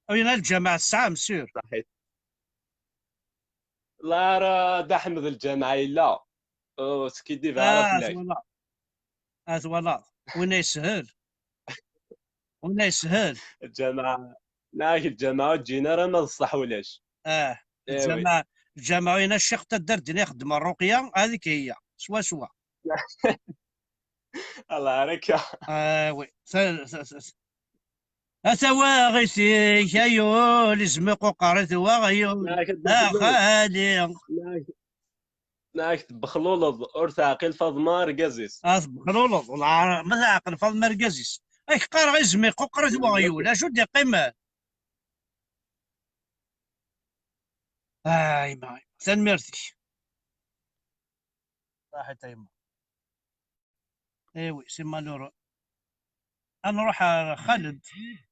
وين الجماعه الساعه مسير صحيح. لا راه دحمد الجامعه لا سكيدي فعرف لا والله وين يسهل الجامعه الجامعه تجينا راه ما نصحولاش الجامعه وين الشيخ تدار دنيا يخدم الرقيه هذيك هي سوا الله راك وي أتواغسي كيو لزمق وقرت وغيو خالي ناك بخلولض أرث عقل فضمار قزيس بخلولض مثلا عقل فضمار قزيس ايك قار غيزمق وقرت وغيو لا شو دي قيمة ماي تنمرتي راحت تيما ايوي سيما لورو انا نروح خالد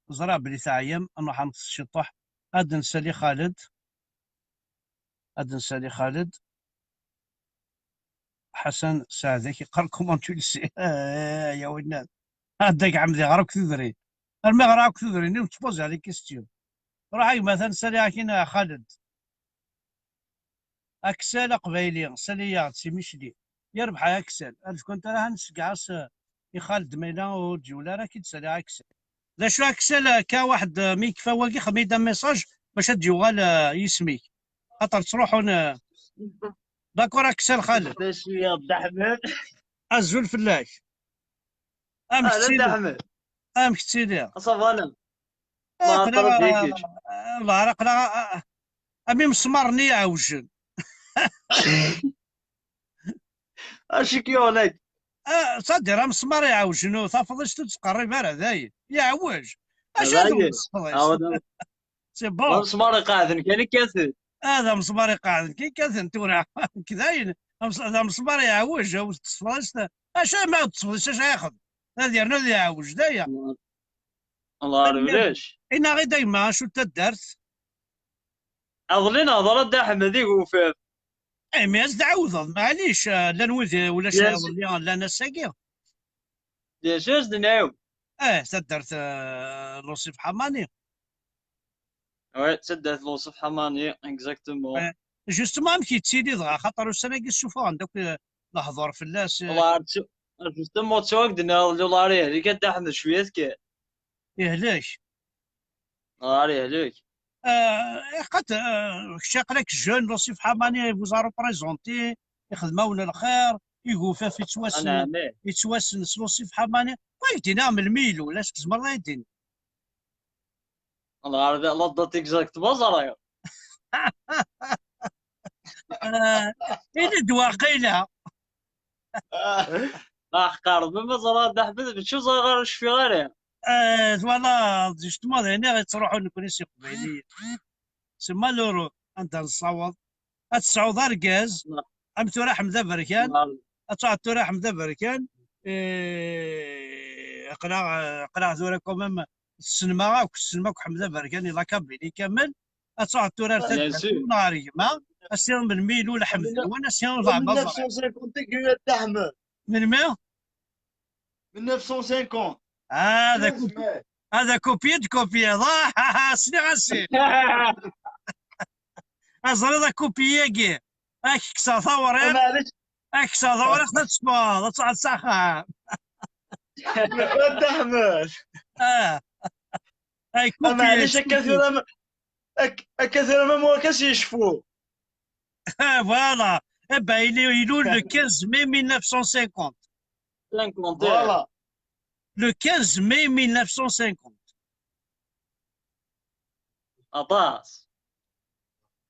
زرع بلي ثايم نروح نص الشطح اد نسالي خالد حسن سعدك يقرا كومون تولسي يا ولاد هذاك عمدي غراك تدري ما غراك تدري ني تبوز عليك كيستيون روح مثلا سالي كاين خالد اكسال قبايلي سالي سي مشلي يربح اكسل الف كنت راه نسقعس يخالد ميلا وجولا راه كي تسالي اكسل لا شو اكسل كواحد ميك فواكي خميده ميساج باش تجوال يسميك خاطر تروحون داكور اكسل خالد باش يا عبد الحميد ازول فلاش اهلا احمد كتسي ليها صافا انا الله راه امي مسمرني يعوجن اشي كيونك صدي راه مسمار يعوجنو تفضلش تقرب راه داير يعوج اش هذا سي بون مسمار قاعد كان كاسد هذا مسمار قاعد كي كاثن تورع كذاين هذا مسمار يعوج تفضلش اش ما تفضلش اش ياخذ هذا هذا يعوج دايا الله عارف ليش انا غير دايما شو تدرت اظلنا هضرات دا احمد يوفف مي تعوض معليش لا نوذي ولا شي لا نساقي ديش دناو تدرت لوصيف حماني وي تسدات لوصيف حماني اكزاكتومون جوستومون كي تسيدي دغا خاطر السنه كيشوفوا عندك الحضور في الناس والله جوستومون تسوق دنا دولاريه اللي كدا احمد شويه كي يهلاش يهلاك قد شاقلك جون لوصيف حماني فوزارو بريزونتي يخدمونا الخير يقوفا في يتواسن لوصيف حماني ويدينا من الميل ولا زمر يدين الله عارف لا ضد اكزاكت بازار إلى دواقيلة قارب بمزرعة دحبل شو صغار اش في غيرها والله جوستومون هنا تروحوا نكون سي قبيلية سما لورو انت نصوت تصعود ركاز ام تورا حمزه بركان تصعد تورا حمزه بركان قرا ثورا كومام السينما حمزه بركان لا كابيلي كامل تصعد تورا ناري ما اسير من ميلو لحمزه وانا سير ضع من 1950 تقريبا تحمل من 100 من 950 هذا هذا كوبيد سني غاسي ازرد كوبياكي اكسا ثورين اكسا ثورين تسبا تصعد ساخا ود احمد اي معليش كثيرا ما موكاش يشفو فوالا يلو le 15 mai 1950 فوالا le 15 mai 1950 عطاس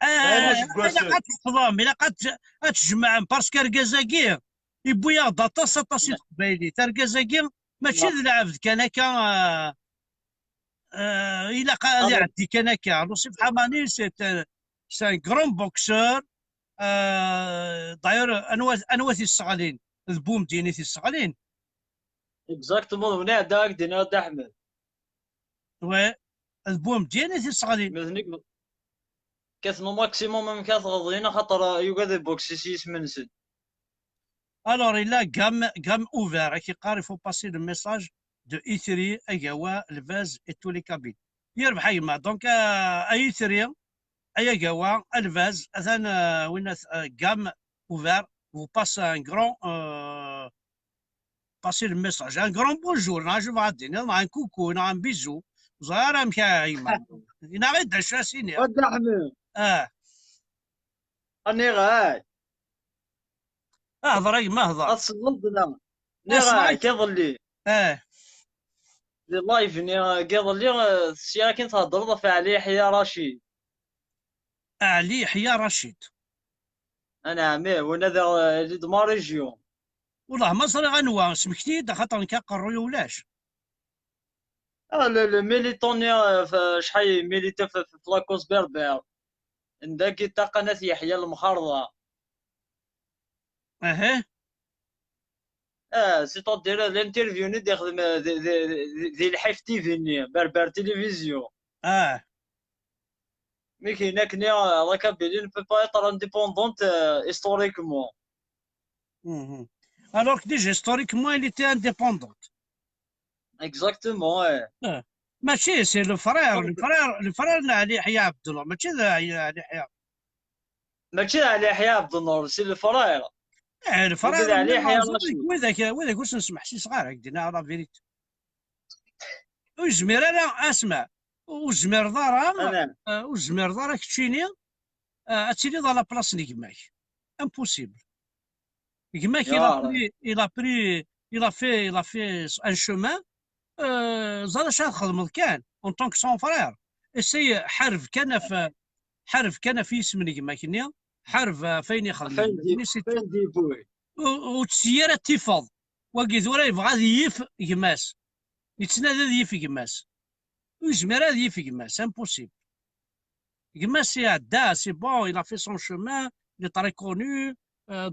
الا قد تحفظهم الا قد تجمعهم باسكو ركازاكي يبويا طاس قبايلي تركازاكي ماشي ذ العبد كان هكا الا قال يعدي كان هكا نصيف حماني سي ان كرون بوكسور داير انواثي الصغالين البوم دينيتي الصغالين اكزاكتومون هنا داك دينا احمد وي البوم دينيتي الصغالين مزنيك كاثنو ماكسيموم من كاث غضينا خاطر يوغا بوكسي سيس منسد الوغ الا gamme ouvert qui قال il faut passer le message de E3 Agawa Elvaz et tous les cabines يربح يما دونك E3 Agawa Elvaz اذن وين gamme ouvert vous passe un grand passer le message un grand bonjour نعجب عدينا مع كوكو مع بيزو زهره مكا يما انا غير دشاسيني ود احمد اني غاي اهضر ما هضر اصلنا نغاي كيظلي لي لايف كيظلي السياره كي تهضر في علي يحيى رشيد علي يحيى رشيد انا عمي وانا ذا لي دما ريجيون والله مصري غنوا سمكتي خاطر كنقروا ولاش الميليتونيا شحال ميليتا في لاكوس بربر عندك قناه يحيى المخرضه سيتادير الانترفيو اللي يخدم ذي الحيف تيفي بربر تلفزيون مي كاين كني راك بيلي نبي با ايتر انديبوندونت هيستوريكمون alors que déjà historiquement il était indépendante اكزاكتومون ماشي سي لو فرير علي يحيى عبد الله ماشي علي يحيى ماشي علي يحيى عبد النور سي الفراير الفراير علي يحيى وذاك واش نسمح شي صغار هكذا لا فيريت وجمير انا اسمع وجمير دارا كتشيني اتيلي dans la place نيكماك امبوسيبل نيكماك il a fait un chemin زاد اش خدم كان اون طونك سون فرير اسي حرف كان في اسم نيكماك حرف فين يخدم وتسير التفاض وقيت ورا يبغى يف يماس يتنادى يف يماس ويجمر هذا يف يماس امبوسيبل يماس يعدا سي بون il a fait son chemin il est très connu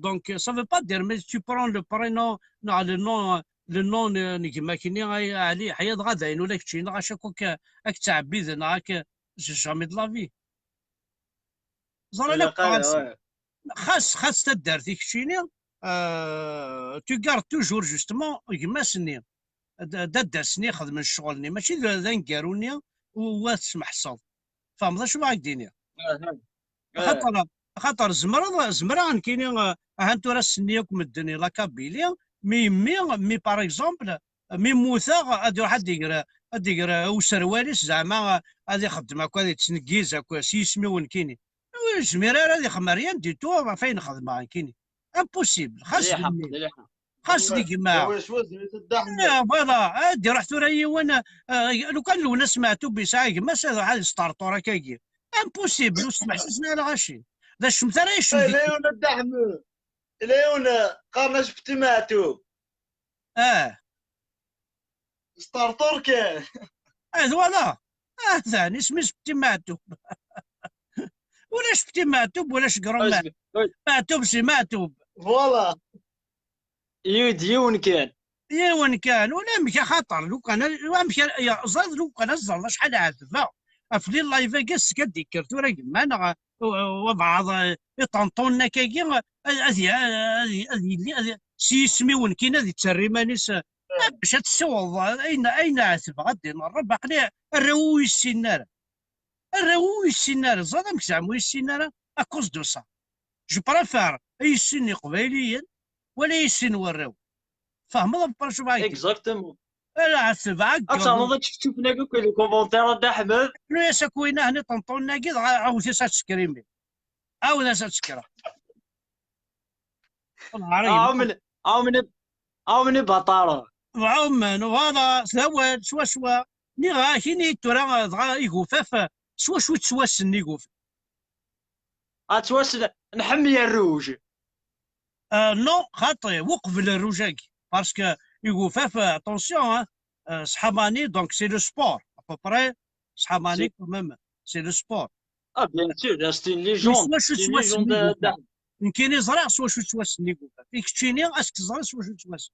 donc ça veut pas dire mais tu prends le prénom le nom نيكماكيني علي حياة غدا انو لك تشي غا شاكوك اك تعبيد هاك جامي دو لافي زرا لك خاص تدار ديك الشيني تو كارد توجور جوستومون يماسني دار سني خدم الشغل ماشي ذا نكاروني وتسمح الصوت فهمت شنو راك ديني خاطر زمرا كاينين هانتو راه سنيكم الدنيا لا كابيليا مي باغ اكزومبل مي موثا غادي يروح يقرا وسرواليس زعما غادي يخدم هكا غادي تسنكيز هكا سيسمي وين كاينين جميرة غادي يخدم ريان دي تو فين خدمها كاينين امبوسيبل خاص لي جماعه فوالا ادي رحت راهي وانا لو كان لونا سمعتو بساعه ما هذا ستارتو راه كاكي امبوسيبل وسمعت سنا غاشي ذا الشمس راه يشم ليونا الدحم ليونا قارنا شفت ماتو ستارتور كان فوالا ثاني اسمي شفتي ماتو ولا شفتي ماتوب ولا شقرا ماتوب سي ماتوب فوالا يون كان ولا مشى خطر لو كان مشى يا زاد لو كان زرنا شحال عذبه افلي اللايف كاس كديكر تورا كما انا وبعض يطنطونا كاكي هذه سي اسمي وين كاين هذه تسري مانيس باش تسوض اين عاتب غادي نربح قليل الروي السناره الروي السناره زعما زعما السناره اكوز دو سا جو بريفير اي سن قبيليا ولا يسن وراو فاهم برشو بايك اكزاكتومون لا عاتب اصلا هذاك شفنا كاع لي كومونتير تاع احمد لو يا ساكوينا هنا طنطونا كي عاودتي ساتسكريمي عاود ساتسكرا عاومني بطارة عمن وهذا سوى شوا ني غا كيني ترى غا يغوفاف شوا تسواسن يغوف اتواصل نحمي الروج نو خاطي وقف الروجاكي باسكو يغوفاف اتونسيون صحاباني دونك سي لو سبور ابوبري صحاباني كوميم سي لو سبور بيان سور سي اون ليجوند سي اون ليجوند يمكن يزرع سوا شو تواسن يغوفاف فيك تشيني اسك تزرع سوا شو تواسن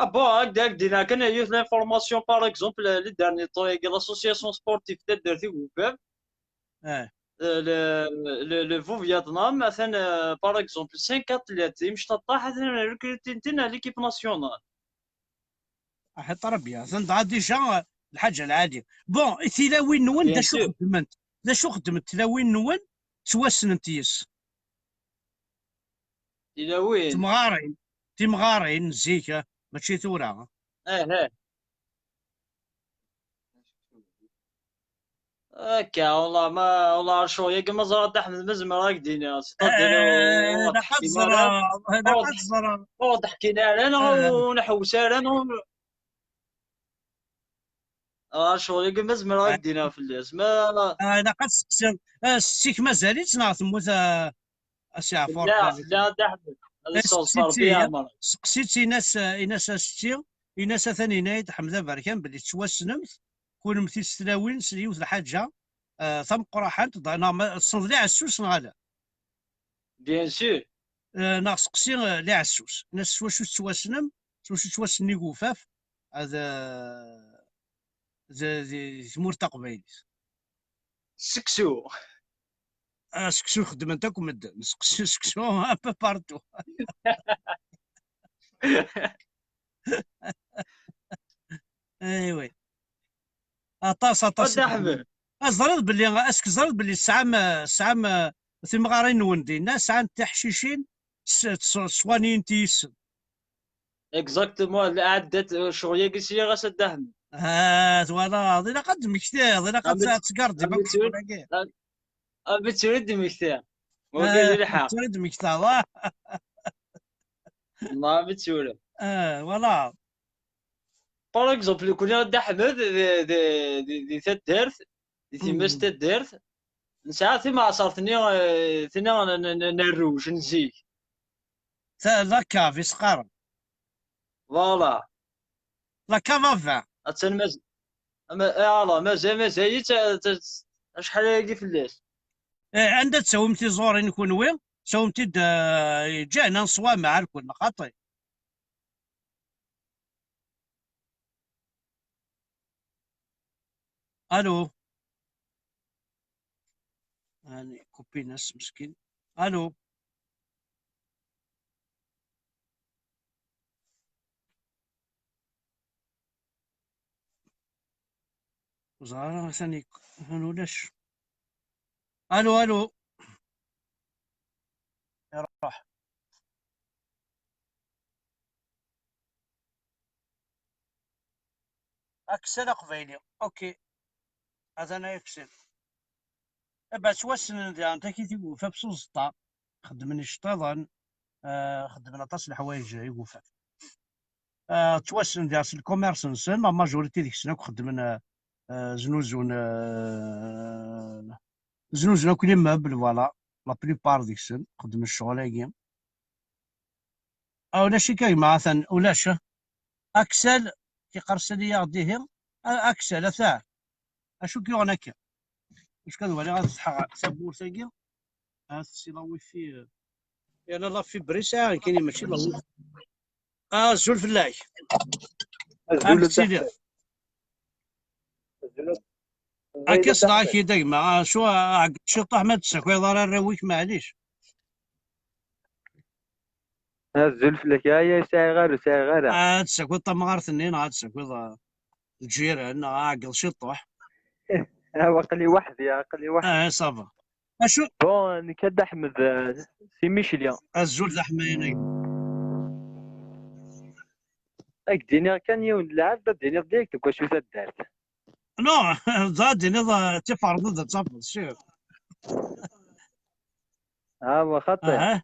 بون هكذاك دينا كان يوث لانفورماسيون باغ اكزومبل لي دارني طريق لاسوسياسيون سبورتيف تاع درتي وفاف لو فو فيتنام مثلا باغ اكزومبل 5 اتليت مش طاح مثلا ريكروتينتنا ليكيب ناسيونال حيت ربي مثلا ديجا الحاجه العاديه بون التلاوين نون دا شو خدمت التلاوين نون تواسنت يس تلاوين تمغارين زيكا ماشي ثورة هكا والله ما والله شويه كما زرعت احمد مزمر راك دينا هذا قد زرع ضحكينا لنا ونحوس لنا شويه كما مزمر راك دينا في الناس ما انا قد سيك مازالت نعرف تموت اسي عفور لا احمد صار فيها مرة سقسيت ناس ستي ناس ثاني نايد حمزه بركان بلي توسنمت كون متي ستلاوين سليوت الحاجه ثم قراحات ضعنا تصنف لي عسوس نغالا بيان سور ناقص قسي لي عسوس ناس واش توسنم واش توسني قفاف هذا زمور تقبيليس سكسو سكسو خدمتكم مدن سكسو ان بو بارتو ايوي اطاس زرد باللي اسك زرد باللي السعام ثمغارين وندينا ساعه تحشيشين صوانين تيس اكزاكتومون عدت شغليه قسيه غاس الدهم والله ضينا قد مكتير ضينا قد تقردي بترد مكتير وقال لي حق ترد مكتير والله ما بتسولف والله باغ اكزومبل كنا غدا حمد دي تدارت دي تيماس تدارت ساعات ما عصرتني ثنا نروج نزيك ذاك في سقارة فوالا لا كافافا اتسن يلا مازال شحال هادي في اللاس عندها تساومتي زورين نكون وين ساومتي جانا نصوا مع الكل خاطي الو يعني كوبي ناس مسكين الو زهرة ثاني هنولاش الو راح اكسل قبيلي اوكي هذا انا يكسل بس وسن انت كي توفى بسوسطا خدمني شطاضا خدمنا طاس الحوايج يوفى توسن ديال الكوميرس نسن لا ماجوريتي ديك السنه خدمنا زنوزون زنوزون كل مابل فوالا لا بليبار ديك السن خدم الشغل هاكي ولا شي كاين مثلا ولاش اكسل كي قرص لي غديه اكسل ثاع اشو كي هناك واش كنولي غتصحى سابور ثاكي سي لا ويفي يلا لا في بريسا كاين ماشي لا ويفي زول فلاح سيدي اكس داكي دايما شو طاح ما تسكوي ضرر رويك معليش الزلف لك يا ساعي غير وساعي غير. عاد تساكوض طمغار ثنين، عاد تساكوض الجيران، عاقل شطوح. وقلي وحدي عقلي وحدي. صافا. اشو بون كاد احمد سي ميشيليان الزول ذا حماينك. ديني كان يوم نلعب ديني ديك واش دارت. نو زاد نضا تفرض ضد تصفر شوف. هو خطير.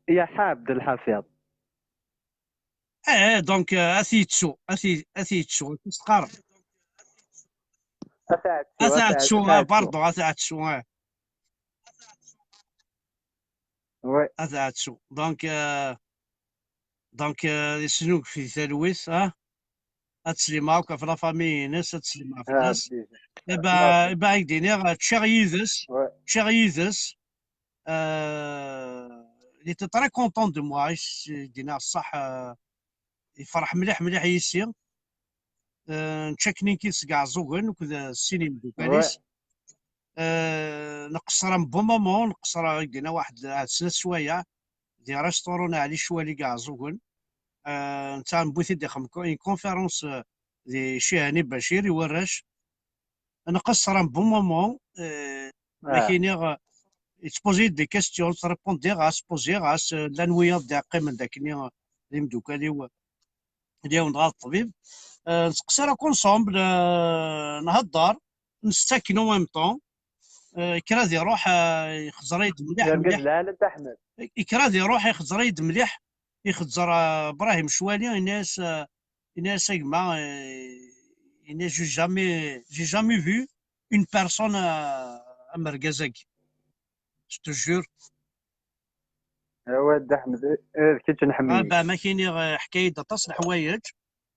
يا حابد الحفيظ. دونك اثيتسو تسقر. اثاتسو برضو اثاتسو. وي اثاتسو دونك شنو في ثالوث اتسليماوك في لا فامي ناس اتسليما في الناس. با يديني تشيغيزس اللي تي تري كونطون دو موا دينا الصح. يفرح مليح مليح يسير. نتشكني كيس كاع زوغن وكذا السينما دوكاليس. نقصر بون مومون نقصر يدينا واحد 3 سوايع دي ريستورون علي شوالي كاع زوغن. نتا نبوثي ديخم كونفيرونس دي شيهاني بشير يوراش نقصر بون مومون. لكن يتبوزي دي كاستيون تريبوندي غاس بوزي غاس لانويا دي قيمن داكني اللي مدوكالي ديال نهار الطبيب. نتقصر كونسومبل نهضر نستكنو ميم طون. كراد يروح يخزر يد مليح مليح. لا لا احمد كراد يروح يخزر يد مليح يخزر ابراهيم شوالي. الناس يجمع j'ai jamais vu une personne مرقزك. je te jure. ود احمد كنت نحمل. ما كاين حكايه تصل حوايج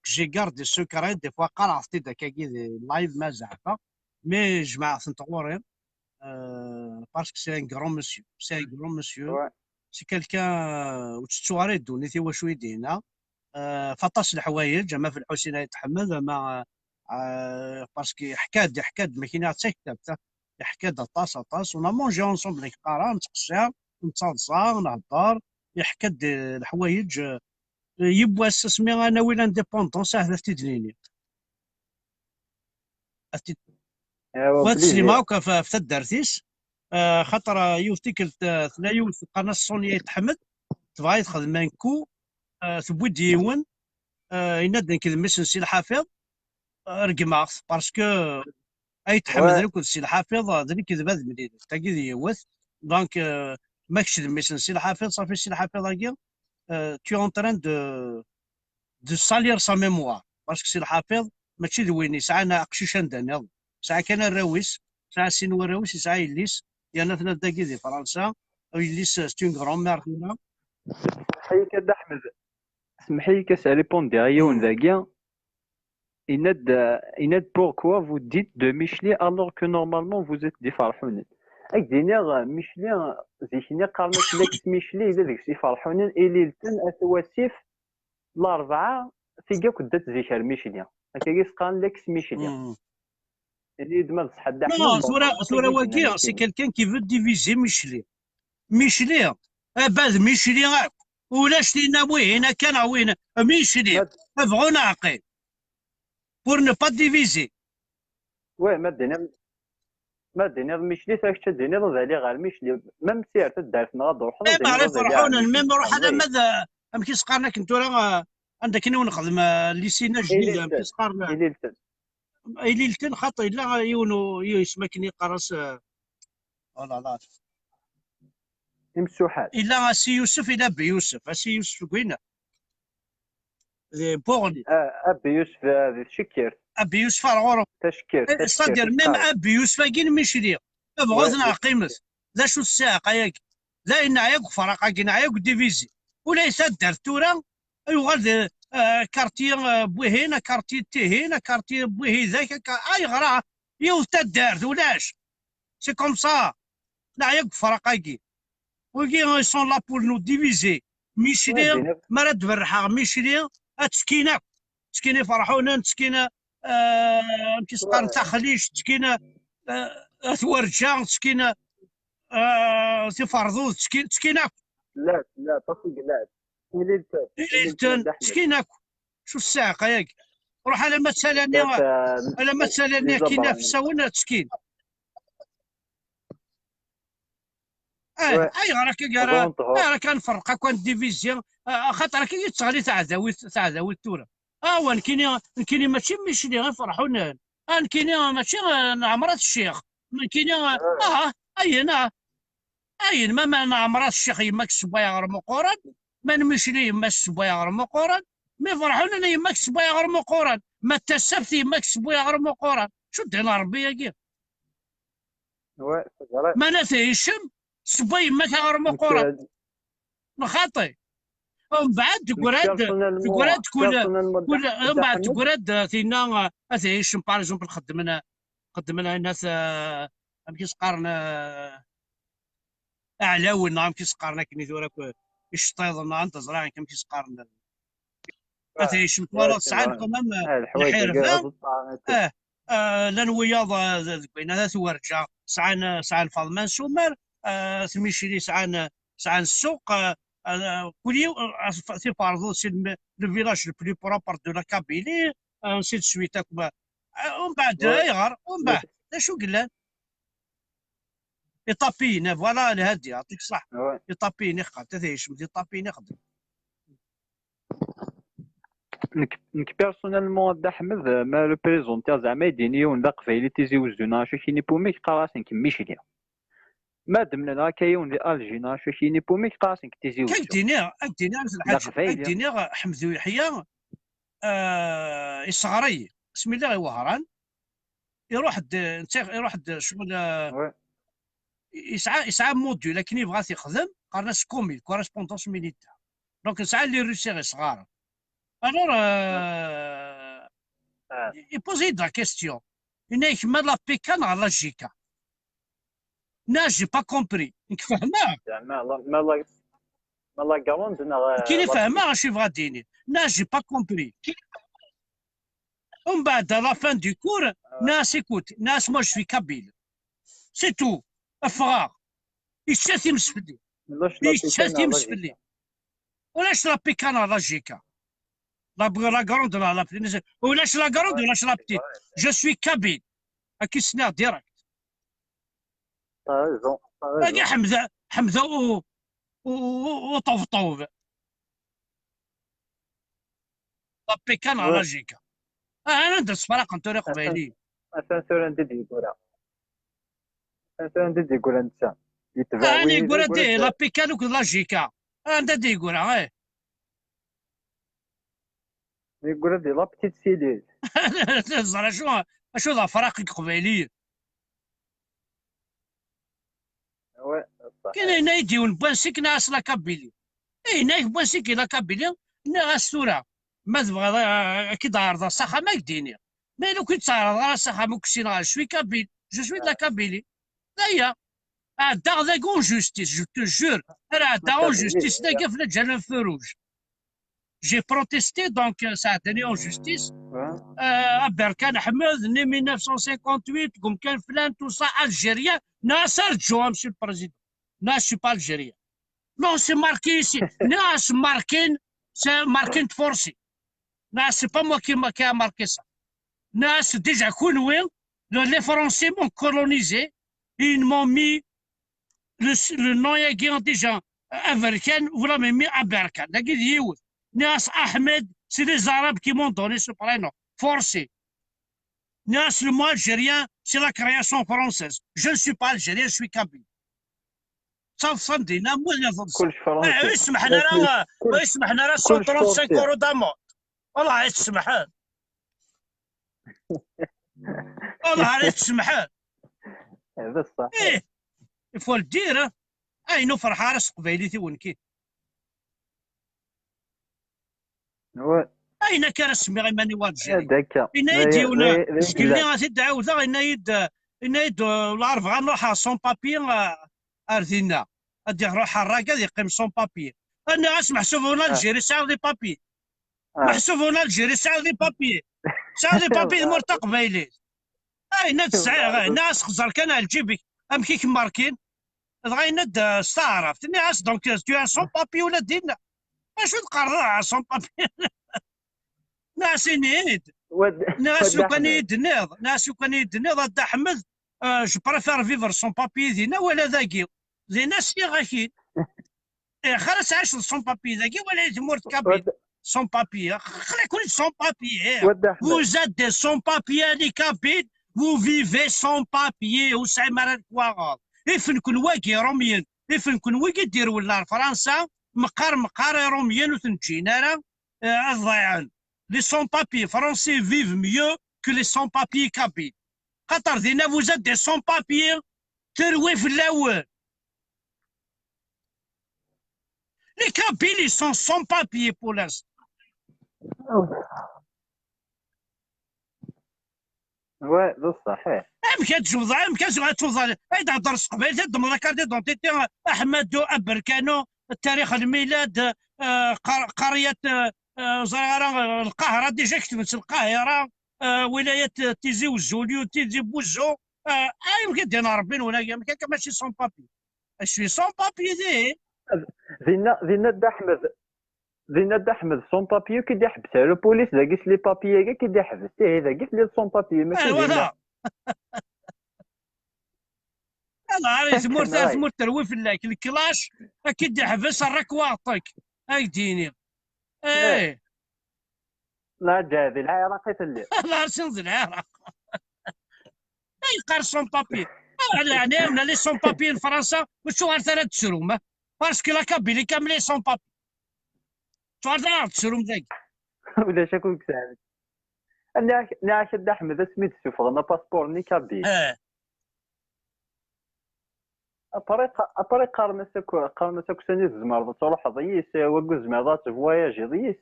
جي غاردي سكريت دي فوا قرعتي داك لايف ما زعفا مي جماعه ثنتغوري. باسكو سي ان غران مسيو سي كالكان وتستواري دونيتي واش يدينا. فطاس الحوايج اما في الحسين يتحمل اما باسكو حكاد ما كاين حتى كتاب حكاد طاس ونا مونجي اونصومبل قرا نتقشر نتصالصا نهضر يحكاد الحوايج يبواس سمي انا وين انديبوندون ساهله في تدليني. وهاد السليماوك في الدارتيس خاطر يوفتيك ثنا يوث قناه الصونيه يتحمد تبغى يدخل مانكو ثبوي ديون ينادن كذا مثل سي الحافظ رقماغ باسكو اي تحمد لك السي الحافظ ذلك كذا بهذا المدينه تاكي يوث دونك ماكش مثل سي الحافظ صافي سي الحافظ هاكي tu es en train de salir sa mémoire باسكو سي الحافظ ماشي دويني ساعه انا قشيش عندنا ساعه كان الراويس ساعه سينو الراويس ساعه يليس يانا ثنا داكي دي فرنسا او يليس ستون غران مير هنا. حيك هذا احمد سمحي كاس ريبوندي غيون ذاكيا إناد pourquoi vous dites de Michelet alors que normalement vous êtes des فرحونين. دينيا ميشلي زيكني قارنت لك ميشلي اذا داك الشيء فرحونين إليلتن أتواسيف الأربعة تيكا كدات زيكر ميشلي هكا يسقان لك ميشلي اللي دما بصح حد احمد. صورة واكي سي كالكان كي فو ديفيزي ميشلي بعد ميشلي ولاش لينا وين كان وين ميشلي ابغونا عقيل pour ne pas diviser. وي ما دينا ميشلي تاك دينا ضالي غير ميشلي ميم سير تدارت نغض روحنا ما عرف فرحونا ميم روح هذا ماذا امكي سقارنا كنتو راه عندك كنا نخدم ليسينا جديد امكي سقارنا إليلتن خاطر لا يونو يسمكني قرص لا يمسوحات الا سي يوسف الى بي يوسف سي يوسف كوينه بورني ابي يوسف هذا شكر ابي يوسف الغرب تشكر صدر ميم ابي يوسف كاين مشري بغوزنا قيمت لا شو الساعه ياك لا ان عياك فرق كاين عياك ديفيزي وليس دارت تورا يغال كارتي بوي هنا كارتي تي هنا كارتي بوي ذاك اي غرا يو تدارت ولاش سي كوم سا لا عياك فرق كاين وكي سون لا بور نو ديفيزي ميشري مراد برحا ميشري تسكينه فرحونا تسكينه كيسقار تاع خليج تسكينه ثورجا تسكينه سي فرضوز تسكيناك. لا لا طفيق لا إليلتن تسكيناك. شو الساعة ياك روح على ما تسالني كي نفسه ولا تسكين. اي راك كنفرق كون ديفيزيون خاطر راك تغلي تاع ذوي التوره. وان كاينين ماشي ميشلي غنفرحونا كاينين ماشي عمرات الشيخ كاينين اين ما عمرات الشيخ يماك السبايا غير مقورن ما نمشلي يماك السبايا غير مقورن ما يفرحونا يماك السبايا غير مقورن ما تسبت يماك السبايا غير مقورن. شو دينا ربي ياكي ما نتهيشم سباي ما غير مقورن خاطي. ومن بعد تقراد كل من بعد تقراد فينا هذه باغ اكزومبل خدمنا الناس كيس قارن اعلاونا كيس قارن كني ذوراك يشطيضنا انت زراعي كم كيس قارن هذه شمتوالا ساعات كمان الحرفه لان وياض بين هذا ورجع ساعان الفضمان سومر سميشلي ساعان السوق كل يوم سي باردو سي لو فيلاج لو بلو بروبر دو لا كابيلي سي دو سويت ومن بعد يغار ومن بعد شو قلنا يطابين فوالا لهادي يعطيك الصح يطابين يخدم تثيش يطابين يخدم. نك بيرسونيلمون دا احمد ما لو بريزونتير زعما يديني وندا قبايلي تيزيوزونا شو كيني بوميك قراسن كميش ليا ما دمنا كايون دي الجينا شو كيني بوميك قراسن كتيزيوزو كديني حمدو يحيى يصغري بسم الله وهران يروح شغل يسعى موديول لكن يبغى يخدم قرنا سكومي كورسبوندونس ميليتير دونك يسعى لي روسي صغار. Alors, il posait la question. Il n'a pas la pécane à la JK. Non, je n'ai pas compris. Qui n'est pas mal, je vais dire. Non, je n'ai pas compris. On va à la fin du cours, non, écoute, non, moi je suis kabyle. C'est tout. Frère. Il s'est مسفلي. ولاش لا pécane à la JK. La grande, la petite. Ou lâche la grande, ou lâche la petite. Je suis kabyle. À qui se n'a direct. حمزة وطوف لا بيكان على جيكا. انا ندرس فرق انت قبيلي. اسانسور انت يقول انت يتبع انا يقول دي لا بيكان ولا جيكا. انت دي يقول يقول دي لا بتيت سيليز. زرا شو ذا فرق قبيلي. كاين نايدي ونبانسيك ناس لا كابيلي. نايك بانسيك لا كابيلي ناس ثورة ما تبغى اكيد عارضه صح ما يديني. ما لو كنت تعرض صح ما كنتش شوي كابيل جو سوي لا كابيلي. هيا عدا ذاك اون جوستيس جو تو جور راه عدا اون جوستيس ذاك في الجنة الفروج. جي بروتيستي دونك ساعدني اون جوستيس بركان احمد ني 1958 قم كان فلان تو سا الجيريا ناس رجعوا مسيو البريزيدون ناس سي با الجيريا نو سي ماركي سي ناس ماركين سي ماركين تفورسي ناس سي با موا كي ماركي سا ناس ديجا كونوين لي فرونسي مون كولونيزي ils m'ont mis le nom ياكي ديجا امريكان ولا مي امريكان لكن يوث ناس احمد سي لي زاراب كي مون دوني سو برينو فورسي ناس لو مو الجيريان سي لا كرياسيون فرونسيز جو سوي با الجيريان سوي كابي صندينا مو كلش فرنسي اسمح لنا اسمح لنا 135 اورو دامون والله يسمح والله يسمح هذا صح ايه يفو الدير اينو فرحه راس قبيلتي ونكي اين كان اسمي غير ماني واد جاي ان يدي ولا شكلني غادي تعاودها ان يد ولا عرف غنروح سون بابي ارثينا غادي نروح الراكا يقيم سون بابي انا غاس محسوبونا الجيري ساعه دي بابي محسوبونا الجيري ساعه دي بابي ساعه دي بابي مرتا قبيلي اين تسعى ناس خزر كان الجيبك ام كيك ماركين غايند استعرفت ناس دونك تو ان سون بابي ولا دينا اش تقرر سون بابي ناس ينيد ناس لو كان يدنيض ناس لو كان يدنيض هاد احمد جو بريفير فيفر سون بابي دينا ولا ذاكي زي ناس يغاكين خلاص عاش سون بابي ذاكي ولا يتمورت كابين سون بابي خلي كل سون بابي vous êtes des sans papiers les cabines vous vivez sans papier وسعي مرات كواغاض إفن كون واقي روميين إفن كون واقي دير ولا فرنسا مقار روميين وتنجينا راه ضايعين لي سون بابي فرونسي فيف ميو كو لي سون بابي كابين خاطر دينا vous êtes des sans papiers تروي في الاول لي كابين لي سون sans papiers pour l'instant وي صحيح يمكن توضع يمكن توضع اذا هضر قبيل تدم لا كارت دونتيتي احمد ابركانو تاريخ الميلاد قريه زراره القاهره ديجا كتبت القاهره ولايه تيزي وزوليو تيزي بوزو يمكن دينا ربي ولا يمكن ماشي سون بابي شوي سون بابي زينا دا احمد سون بابي كيدي حبسها لو بوليس داكيس لي بابي كاع كيدي حبسته داكيس لي سون بابي ماشي ايوا انا تمور تروي في الكلاش اكيد يحبس راك واعطيك ايديني ايه لا جادي العراق اللي لا سنز العراق اي قار سون بابي يعني لي سون بابي فرنسا وشو ثلاث تشروم باسكو لا كابيلي كامل سون بابي شو ثلاث تشروم ذاك ولا شكون كساعد انا عاشد احمد سميت سوفغنا باسبور ني كابيل ابري قارنسك سني زمر تروح ضيس وكو زمرات فواياج ضيس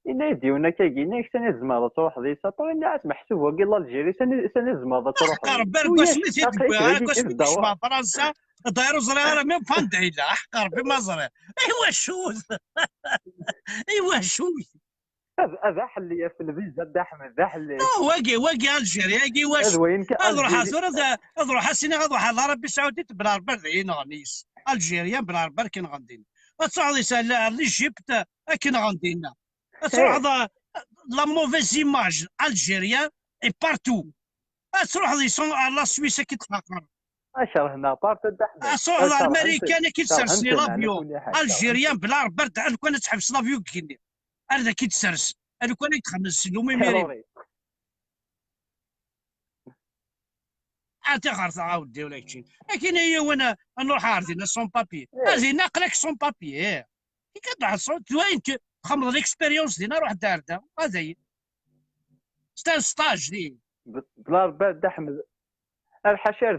إلا يديونا كاكينا ثاني زمر تروح ضيس ابري ناس محسوب وكي لا الجيري ثاني زمر تروح حقر برك سميتي تبع فرنسا دايرو زراره ميم فانديلا حقر بما زرا ايوا شو ايوا شو هذا حل في الفيزا دا احمد ذا حل واقي الجيري واش اضروح سيني غضروح على العربي السعودي بلا 40 غنيس الجيريان بلا 40 كاين غندينا تصعد سال ليجيبت كاين غندينا تروح لا موفيز ايماج الجيريان اي بارتو تروح لي سون لا سويسا كي تفكر اشهر هنا بارتو دا احمد تروح الامريكان كي تسرسني لافيو الجيريان بلا برد كون تحبس لافيو كيني هذا كي تسرس هذا كون يتخمس لومي ميري غارت عاودي ولا شي لكن هي وانا نروح عارضين سون بابي هذه ناقلك سون بابي كي كتروح توين تخمض ليكسبيريونس دينا روح دارتها هذا هي ستاج دي بلا بعد احمد الحشار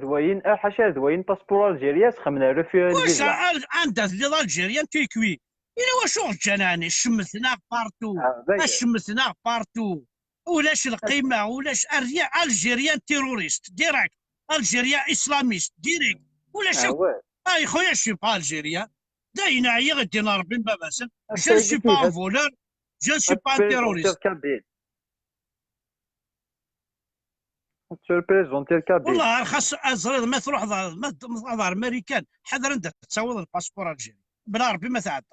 ذوين باسبور الجيريا سخمنا رفيو واش عندها اللي الجيريان تيكوي إلا واش جناني شمثنا بارتو ولاش القيمه ولاش الجيريان تيروريست ديريكت الجيريا اسلاميست ديريكت ولا شوف اي خويا شي با الجيريا داينا عيا غدينا ربي ما باسل جو سي با فولور جو سي با تيروريست تربريزونتي الكابيل والله خاص ازرد ما تروح ظهر امريكان حذر انت تصاوض الباسبور الجيري بلا ربي ما تعدت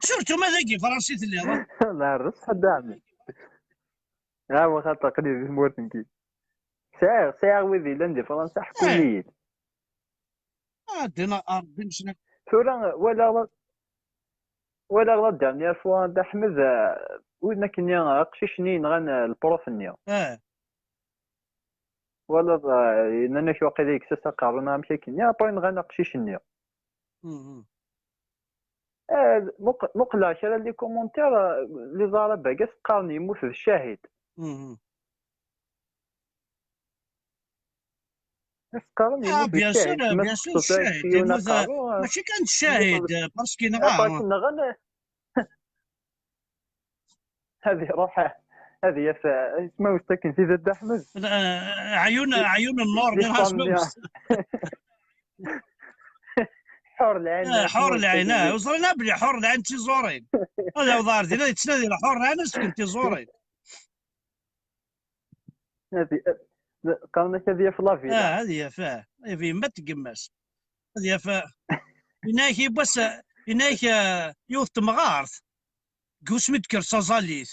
شفتوا ماذا كي فرنسي اللي هذا لا الرص حد عامل هو خاطر قليل مورتنكي ساعة وذي لندي فرنسا حكومية دينا ربي مشنا ثورة ولا غلط دانيير فوا دا حمد وين كنيا قشيشني نغان البروف نيا ولا انا شو واقيلا يكسس قارنا مشي كنيا باين نغان قشيشني مقلا شرا لي كومونتير لي زارا باكاس قارني يموت في الشاهد قارني يموت في الشاهد بيان سور الشاهد ماشي كان الشاهد باسكو نغا هذه روحه هذه اسمها واش ساكن في زاد احمد عيون النور حور العين حور العين وصلنا بلي حور العين تيزورين هذا ظاهر دينا يتسنى حور العين كنتي زورين قالنا هذه في لافيلا. هذه فاه في ما تقماس هذه فاه هناك بس هناك يوث تمغارث قوس متكر صازاليت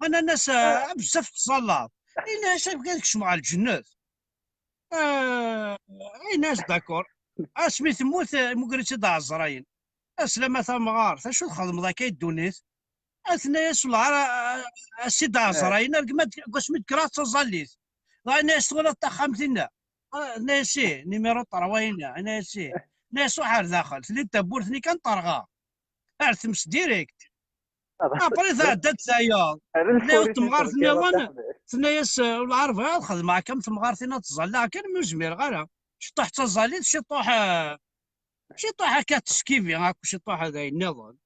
انا ناس بزاف تصلات اي ناس كاش مع الجنات اي ناس داكور اسمي تموت مقريتي دا عزراين اسلامة تمغارث شو تخدم ذاك الدونيت اثناء العرا السيد عزراين رقمت قوس متكر صازاليت ناس ولا تخمتنا ناسي نيميرو طروينا ناسي ناس وحار داخل سلي تبورثني كان طرغا ارثمس ديريكت ابري تعدات سايا لا تمغار ثنيوان ثنياس العرب غير خدم مع كم تمغار ثنا تزلا كان مزمير غير شطح تزاليت شطح هكا تسكيفي هاك شطح هذا النظام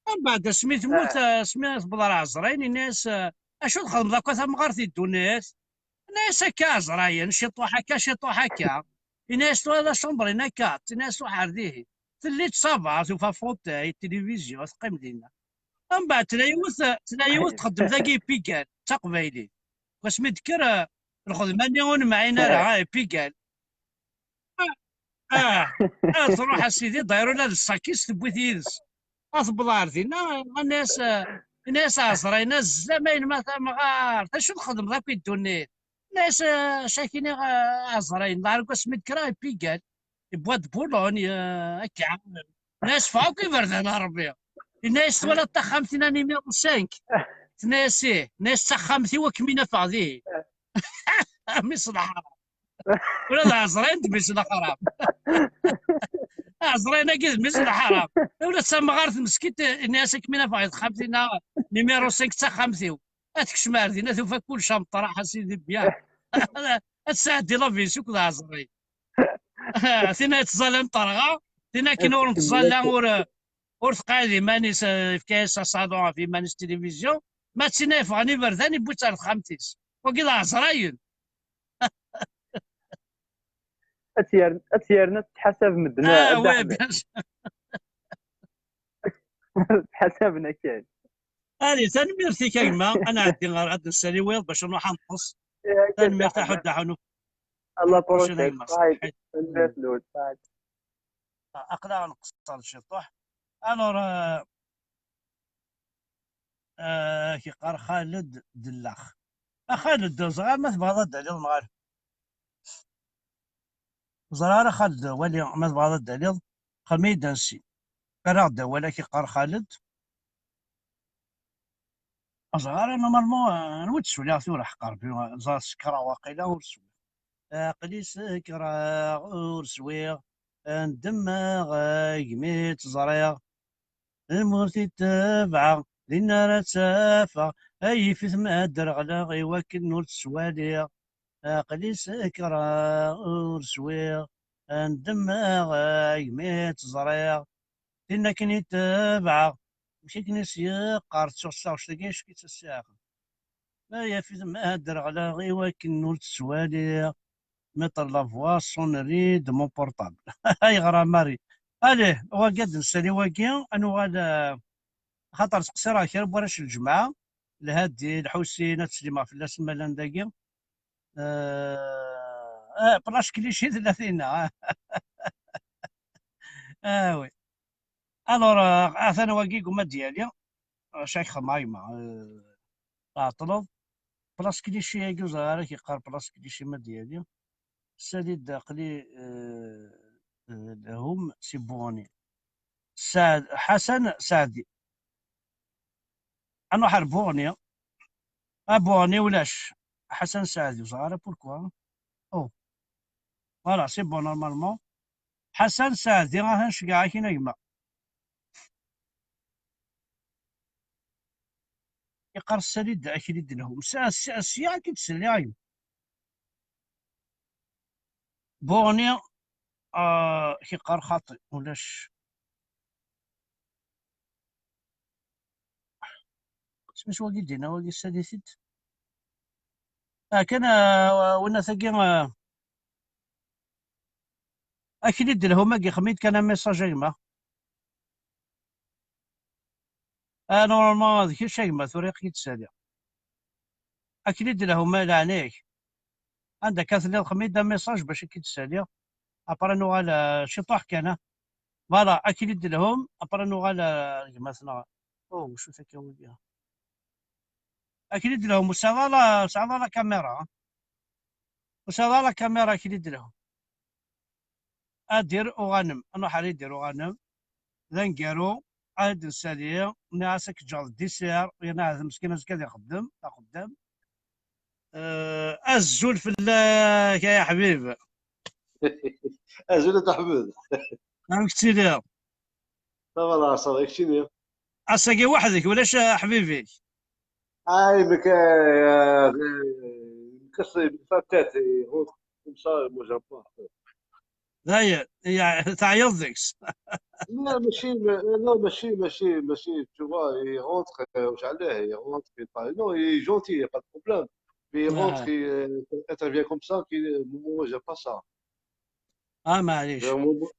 من بعد سميت موت سميت بدر عزرين الناس اشو تخدم ذاك تمغار في الدنيا ناس هكا عزراين شطح هكا شطح هكا الناس هذا شمبر هنا كات الناس وحرديه تلي تصابع تشوف فوتاي التلفزيون تقيم دينا من بعد تلايوث تخدم ذاكي بيكال تقبايلي واش مذكر الخدمه اللي معينا راه بيكال تروح اسيدي دايروا لها الساكيس تبوي يدس اصبر فينا الناس عصري ناس زمان ما مغار شو نخدم ذاك الدنيا ناس شاكين عصرين دارك واش مذكر بيكال بواد بولون هكا ناس فوق يبردان ربي الناس ولا تخمتنا نيميرو 5 تناسيه ناس تخمتي وكمينا فاضيه مصلحة ولا عزرين تمثل حرام عزرين اكيد مثل حرام ولا تسمى غارت مسكيت الناس كمينا فاضيه خمتينا نيميرو 5 تخمتيو اتكشمار دينا توفى كل شام طرح سيدي بيان تساعدي لافي سوك عزرين ثنا تظلم طرغا ثنا كي نور نتظلم ور تقالي مانيس في كاس صادون في مانيس تلفزيون ما تسينا فغني برداني بوتار خمتيس وكي عزراين اتيارنا تحسب مدنا وي باش تحسبنا كاين هذه ثاني ميرتي كايما انا عندي غاد نسالي ويض باش نروح نقص ثاني ميرتاح ودعونو الله بروشيك باي اقدر نقص الشطوح الور كي قال خالد دلاخ خالد صغار ما تبغى ضد عليه المغارب زرارة خالد ولي ما تبغى ضد عليه خميد نسي راه ولا كي قال خالد صغار نورمالمون نود سولا ثورة حقر زار سكرا واقيلا ورسوي قلي سكرا ورسوي ندمغ يميت زريغ المرتي تابعه لنا راه تسافى اي في ثما درغلا غيواكل نور تسوالي قلي سكرا ورسوي ندمغ يميت زريغ لنا كني تابعه ماشي كني سيقار تشوصا واش تلقاش كي تساخ اي في ثما درغلا غيواكل نور تسوالي متر لافوا سونري دو مون بورطابل هاي غرا ماري اليه وقاد نسالي واكي انا خاطر تقصير كي بوراش الجمعه لهادي الحوسين تسليما في اللاس مالان داكي بلاش كليشي 30 وي الور انا واكي كما ديالي شيخ مايما طلب بلاص كليشي كي كيقار بلاص كليشي ما ديالي سالي قلي هم سيبوني سعد حسن سعدي انا حربوني ابوني ولاش حسن سعدي وصغار بوركوا او فوالا سي بون نورمالمون حسن سعدي راه نشكاع كي نجمع يقر السليد اكيد لهم سيا كي تسلي بوني كيقار خاطئ ولاش سميت واقي دينا واقي السادسيت كان وانا ثقي اكيد لهم كي خميت كان ميساج يما نورمالمون هذاك الشيء ما ثوريق يتسالي اكيد لهم لا عليك عندك كاثني الخميدة ميساج باش كي تسالي ابرا نوغال شي طاح كان فوالا اكيد لهم ابرا نوغال مثلا او شو ثاك ولدي اكيد لهم وسعى لا كاميرا وسعى لا كاميرا اكيد لهم ادير وغنم انا حري دير وغنم ذنقرو عاد نسالي ناسك جال ديسير ينعز مسكين كذا خدام الزول في الله يا حبيب ازول تحمد راك تسير طبعا صافي شنو عساكي وحدك ولاش حبيبي اي بك كسر فتات هو كمسا مجمع هي تعيط ديك لا ماشي tu vois il rentre واش عليه il rentre non il est gentil il y a pas de problème mais il rentre il intervient comme ça qui moi j'aime pas ça معليش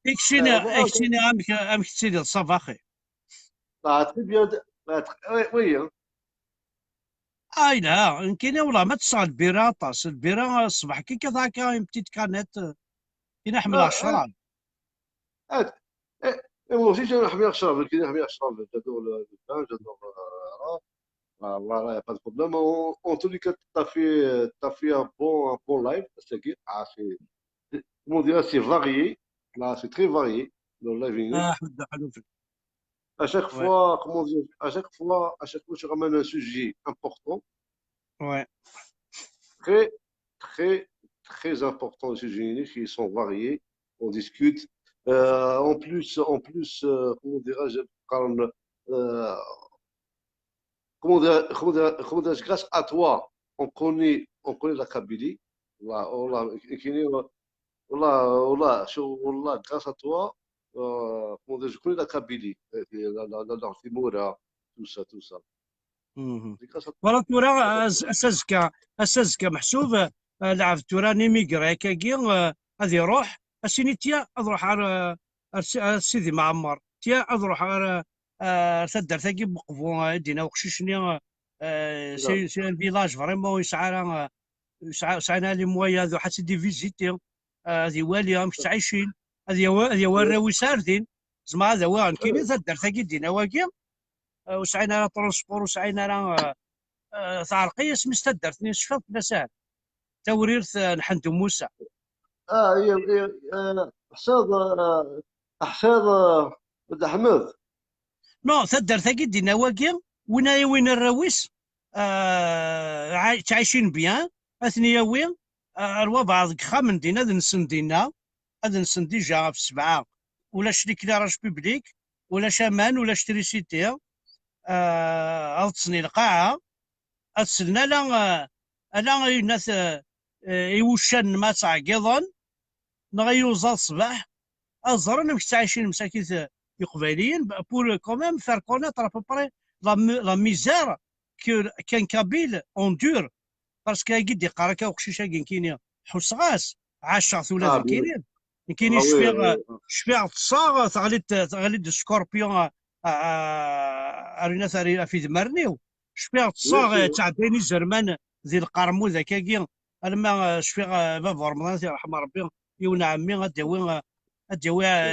اكشيني امك تسير صافا اخي très bien oui hein. لا كاين والله ما تصال البيرة طاس البيرة الصباح كي كذاك بتيت كانت كي نحمل 10 moi aussi j'aime bien اشرب كي نحب اشرب j'adore le vin j'adore voilà il y a pas de problème en tous les cas t'as fait un bon live c'est comment dire c'est varié là c'est très varié le live حلو à chaque fois comment dire à chaque fois tu ramènes un sujet important ouais très très très important les sujets qui sont variés on discute en plus comment dirais-je comment dirais-je grâce à toi on connaît la Kabylie والله grâce à toi comment dire je connais la Kabylie la Timora tout ça والله تورا اساسك محسوب لعب تورا نيميغرا كاكي غادي يروح اسينيتيا اروح على سيدي معمر تيا اروح على تدر ثاقي بقفو دينا وقشيشني سي الفيلاج فريمون يسعى لي مويا ذو حتى دي فيزيتي هذه والي مش عايشين هذه وراوي ساردين زعما هذا وان كاين تدر ثاقي دينا واكي وسعينا ترونسبور وسعينا تاع القيس مستدرتني شفت نسال توريرث نحندو موسى هي حساب ولد احمد نو تدر ثاقي دينا واكي وين الراويس عايشين بيان اثنيا وين الوضع خامن دينا هذا نسن ديجا في 7 ولا كلاراج بيبليك ولا شامان ولا شتريسيتي غتصني القاعه اتسلنا لا الناس يوشان ما تعقيضا نغيوزا الصباح ازرنا مش عايشين مساكين قبيليين بور كوميم فار كونيتر ابوبري لا ميزير كان كابيل اون دور باسكو قد يقرا كوقشيشه كاين حسغاس 10 ثلاثه كاينين شفيع تصاغ تغليد سكوربيون ارينا ثاري في دمرنيو شفيع تصاغ تاع ديني زرمان ذي القرموذ كاكي لما شفيع باب رمضان يرحم ربي يونا عمي غداوي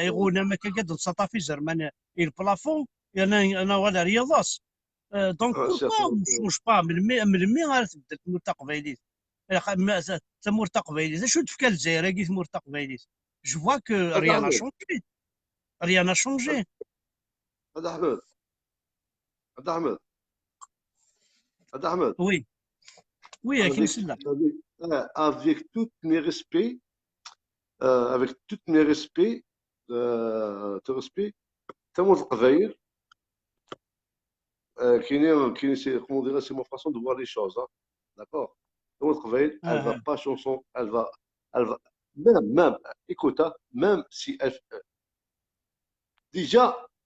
يغونا ما كاد نسطا في زرمان البلافون انا ولا رياضاس دونك مش با من مي غتبدا تمور تقبيليت تمور تقبيليت شو تفكر الجزائر كي تمور تقبيليت جو فوا كو ريان ا شونجي هذا احمد oui avec tous mes respects te respect تمر القبائل كاين comment dire c'est ma façon de voir les choses hein. D'accord تمر القبائل elle va pas chanson elle va même écoute même si elle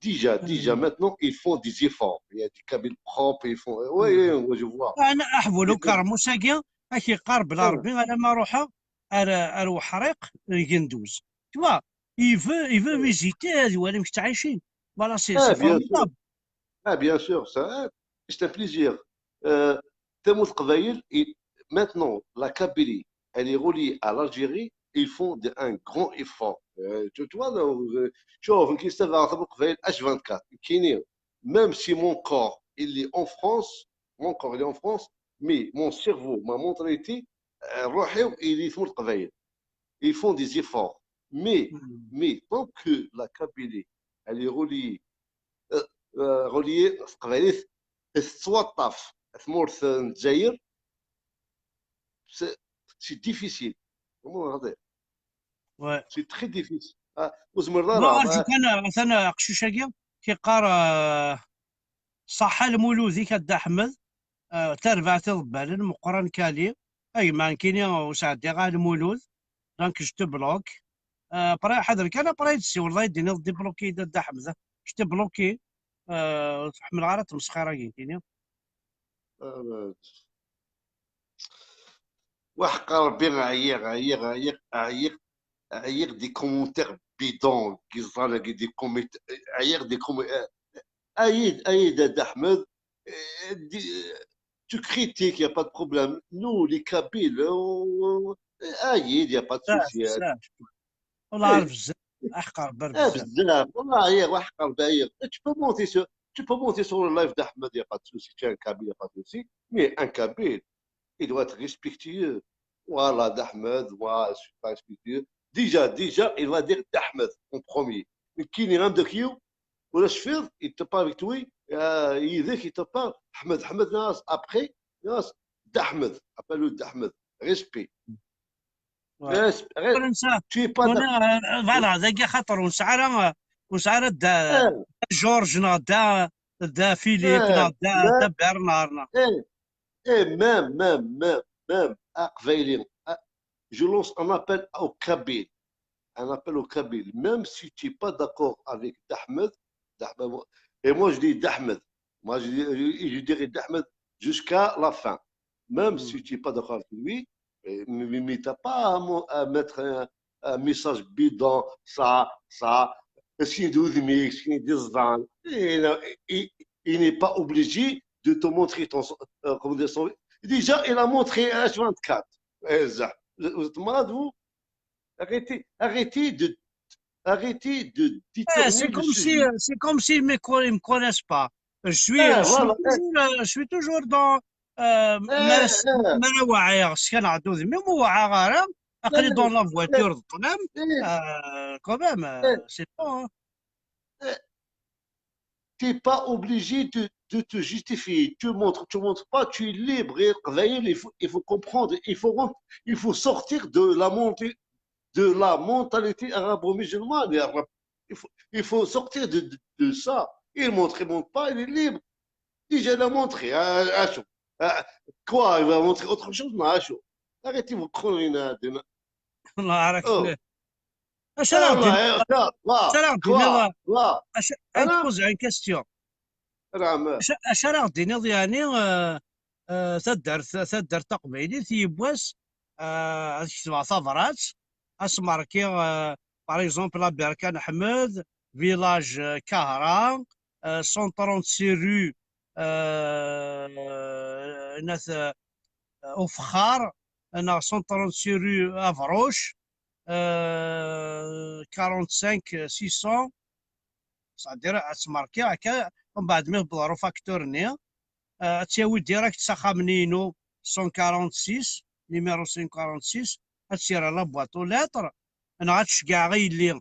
déjà maintenant ils font des efforts il y a des cabines propres ils font oui je vois انا احبولو كرموساكي اكي قارب لربي انا ما روحها اروح حريق يندوز توا يفو فيزيتي هذه ولا مش عايشين فوالا سي فورميدابل bien sûr c'est un plaisir تموت قبائل maintenant la Kabylie elle est reliée à l'Algérie. Ils font un grand effort. Tu vois, شوف كي استبع قبيل H24 كاينين. Même si mon corps il est en France, mon corps il est en France, mais mon cerveau, ma mentalité, روحي il est في القبائل. Ils font des efforts. Mais tant que la Kabylie, elle est reliée قبائل السواطف ثمورث الجزائر, c'est difficile. Comment dire? Ouais. C'est très difficile. ما عرفتش انا مثلا قشوشاكي كيقار صح المولوذي كدا احمد تربعتي ضبالن مقرن كالي اي ما كاينين وسعدي غا المولود دونك جت بلوك برا حضر كان برا يدسي والله يديني ضدي بلوكي دا حمزه جت بلوكي تحمل غير تمسخيره كاينين وحق ربي عيق دي كومونتير بيدون كيزال دي كوميت عيق دي كومي عيد احمد tu critiques, il n'y a pas de problème. Nous, les Kabyles, il n'y a pas de souci. والله عارف بزاف احقر بزاف والله وحقر باير. Tu peux monter sur le live d'Ahmed, il n'y a pas de souci. Tu es un Kabyle, il n'y a pas de souci. Mais un Kabyle, il doit être respectueux. Voilà, d'Ahmed, moi, je ne suis pas respectueux. Déjà, il va dire d'Ahmed en premier. Mais qui n'est rien de qui, ou le chauffeur, il te parle avec toi, il dit qu'il te parle. Ahmed Nas, après, Nas, d'Ahmed, appelle-le d'Ahmed. Respect. Tu es pas d'accord. فوالا ذاك خاطر وسعره دا جورجنا دا فيليبنا دا برنارنا. Même, Akveilin, je lance un appel au Kabyle. Même si tu n'es pas d'accord avec Ahmed, et moi je dis d'Ahmed, moi je dirais d'Ahmed jusqu'à la fin. Même si tu n'es pas d'accord avec lui, mais tu n'as pas à mettre un message bidon, ça, il n'est pas obligé de te montrer son. Déjà, il a montré H24. Vous êtes malade, vous? Arrêtez de c'est comme s'ils ne me connaissent pas. Je suis toujours dans مراوعي كان عدو ذمي موعى غارم اقلي دون لا فواتور الظلام كومام سي بون. Tu n'es pas obligé de te justifier. Tu montres pas, tu es libre. Il faut comprendre, il faut sortir de la mentalité arabo-musulmane. Il faut sortir de ça. Il ne montre pas, il est libre. Déjà, il a montré. Quoi, il va montrer autre chose? Non, arrêtez vos conneries. الله يعرف أنت عن كاستيون أشرا ديني يعني ثدر تقبيلي ثيبواس تبع ثغرات أسماركي باغ اكزومبل بركان أحمد فيلاج كهران 136 رو ناس أوفخار أنا 136 رو أفروش 45 600 صدير أتماركي هكا ومن بعد ما يبدلوا فاكتور ني تساوي ديريكت ساخا منينو 146 نيميرو 146 تسير على بواطو لاتر انا غتشكاع غير اللي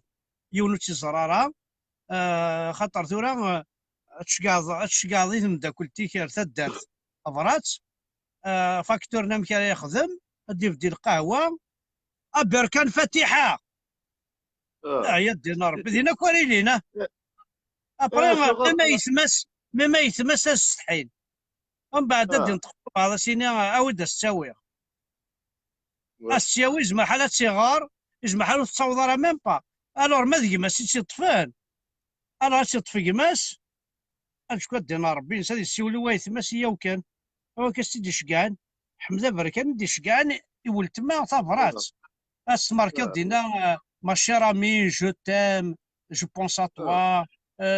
يونو تيزرارا خاطر ثورا تشكاع ضيت من داك التيكير تدارت افرات فاكتورنا مكان يخدم دير القهوه بركان فاتحه يا دينا ربي دينا كوري لينا ابري ما يتمس السحين ومن بعد غادي نتخطب هذا سيني عاود الساويه الساوي جمع حالات صغار جمع حالات تصاوض راه ميم با الور ما ذيك ماس تيطفان الور تيطفي ماس شكون دينا ربي نسى يسولي وايت ماس هي وكان هو كاستي شكان حمزه بركان دي شكان يولد تما صافرات السماركات دينا ما شير امي جو تيم جو بونس ا توا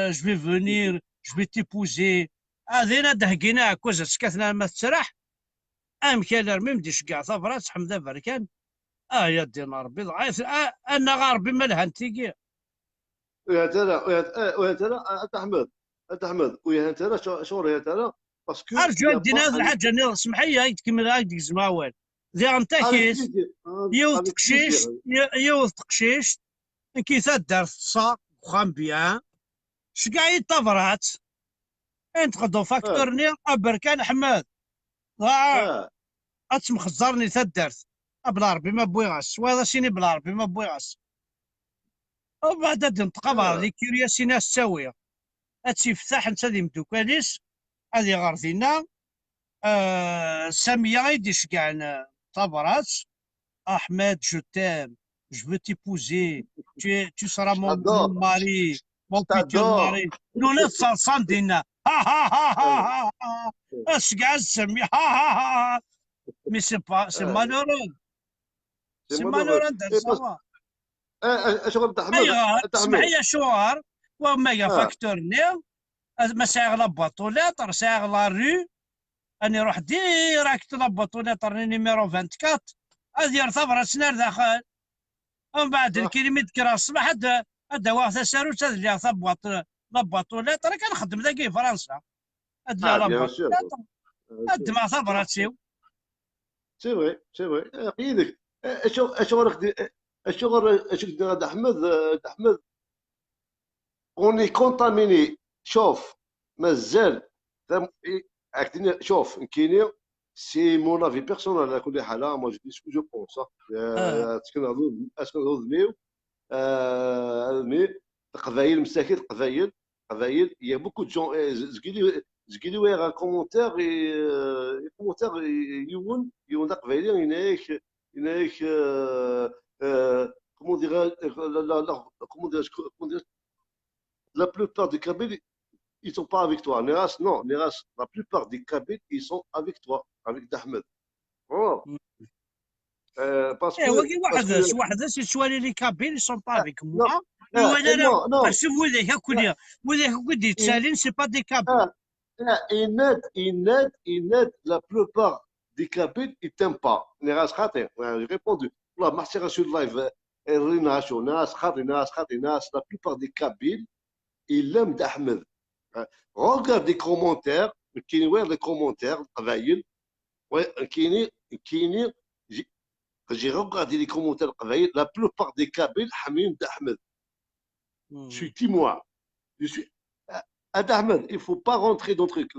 جو في فونير جو في تيبوزي هذينا دهقينا كوزا سكاتنا ما تسرح كان ميم دي شكاع صافرات حمزه بركان يا دينا ربي انا غاربي مالها نتيكي. ويا ترى احمد ويا ترى شغل يا ترى باسكو ارجو دينا هذه الحاجه اللي اسمح لي تكمل هاك زماوال زي انت كيس يوث قشيش يوث قشيش كي دارت الصاق وخام بيان شكاع يطفرات انت غدو فاكتورني بركان حماد اتمخزرني دارت بلا ربي ما بويغاس وهذا سيني بلا ربي ما بويغاس وبعد هاد نتقابل لي كيرياسي ناس ساويه هادشي فتح انت دي مدوكاليس هادي غارزينا ساميه غيدي شكاعنا طابرات احمد جو تام جو veux t'épouser tu seras mon mari mon futur mari نونات صلصان دينا شكاع ساميه مي سي با سي مالورون سي مالورون دار سوا شغل احمد اسمح لي شوار وما فاكتورني ما ساغ لا باطولات راه ساغ لا ري اني روح ديراكت لا باطولات راني نيميرو 24 هذه ارتبرت سنار داخل ومن بعد الكلمه كرا الصباح هذا واحد ساروت هذا اللي ثبط لا باطولات راه كنخدم ذاك فرنسا هذا لا باطولات هاد ما ثبرت سيو سي فري قيدك الشغل هذا احمد اوني كونتاميني شوف مازال شوف كاينين سي مون افي بيرسونال على كل حال مو جو دي سكو جو بونس اسكو ميو قبايل مساكن قبايل يا بوكو جون زكيلي ويغا كومونتير يون دا قبايلي هناك comment dirais la plupart des Kabyles, ils sont pas avec toi. Neras, non. Neras, la plupart des Kabyles, ils sont avec toi, avec Ahmed. Oh. Parce que... واحد سوالي لي كابيل سون با افيك موا لا شوف وذاك هاكودي يتسالين سي با دي كابيل. Il la plupart des Kabyles, ils t'aiment pas. Neras خاطر, j'ai répondu. والله ما حسيت sur live رينا شو ناس خاطر ناس la plupart des Kabyles ils l'aiment d'Ahmed. Regarde les commentaires, كاين وين les commentaires القبايل كاين j'ai regardé les commentaires القبايل la plupart des Kabyles حامين d'Ahmed. Je suis témoin. Je suis Ahmed, il faut pas rentrer dans le truc.